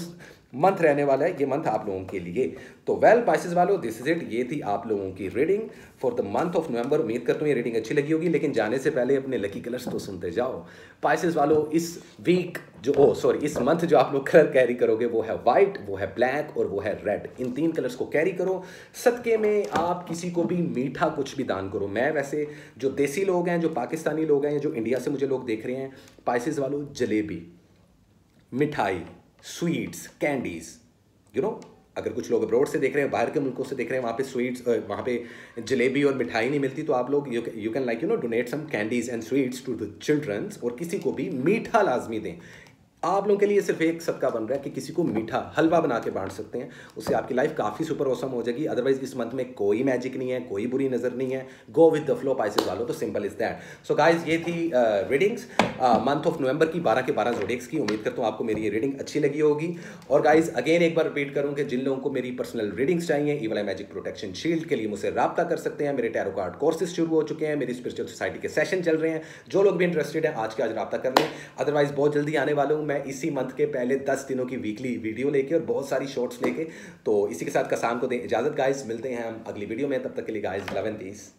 मंथ रहने वाला है ये मंथ आप लोगों के लिए। तो वेल पाइसेस वालों, दिस इज इट। ये थी आप लोगों की reading for the month of नवंबर। उम्मीद करता हूँ ये रीडिंग अच्छी लगी होगी, लेकिन जाने से पहले अपने लकी कलर्स तो सुनते जाओ। पाइसेस वालों, इस वीक इस मंथ जो आप लोग कलर कैरी करोगे वो है व्हाइट, वो है ब्लैक और वो है रेड। इन 3 कलर्स को कैरी करो। सदके में आप किसी को भी मीठा कुछ भी दान करो। मैं वैसे जो देसी लोग हैं, जो पाकिस्तानी लोग हैं, जो इंडिया से मुझे लोग देख रहे हैं, पाइसेस वालों जलेबी, मिठाई, स्वीट्स, कैंडीज, अगर कुछ लोग अब्रॉड से देख रहे हैं, बाहर के मुल्कों से देख रहे हैं, वहाँ पे स्वीट्स, वहाँ पे जलेबी और मिठाई नहीं मिलती, तो आप लोग you can like donate some candies and sweets to the childrens, और किसी को भी मीठा लाजमी दें। आप लोगों के लिए सिर्फ एक सदका बन रहा है कि किसी को मीठा हलवा बना के बांट सकते हैं, उससे आपकी लाइफ काफ़ी सुपर ऑसम हो जाएगी। अदरवाइज इस मंथ में कोई मैजिक नहीं है, कोई बुरी नज़र नहीं है। Go with the flow Pisces वालों, तो simple is that. So guys, ये थी रीडिंग्स मंथ ऑफ नवंबर की 12 के 12 जोडिक्स की। उम्मीद करता हूँ आपको मेरी ये रीडिंग अच्छी लगी होगी। और गाइज अगेन एक बार रिपीट करूँ कि जिन लोगों को मेरी पर्सनल रीडिंग्स चाहिए, इवल आई मैजिक प्रोटेक्शन शील्ड के लिए मुझसे रब्ता कर सकते हैं। मेरे टैरो कार्ड कोर्सेज शुरू हो चुके हैं, मेरी स्पिरिचुअल सोसाइटी के सेशन चल रहे हैं। जो लोग भी इंटरेस्टेड हैं आज के आज रब्ता कर लें। अदरवाइज बहुत जल्दी आने वाला हूँ मैं इसी मंथ के पहले 10 दिनों की वीकली वीडियो लेके और बहुत सारी शॉर्ट्स लेके। तो इसी के साथ कसाम को दें इजाजत गाइस, मिलते हैं हम अगली वीडियो में। तब तक के लिए गाइस, लव एंड पीस।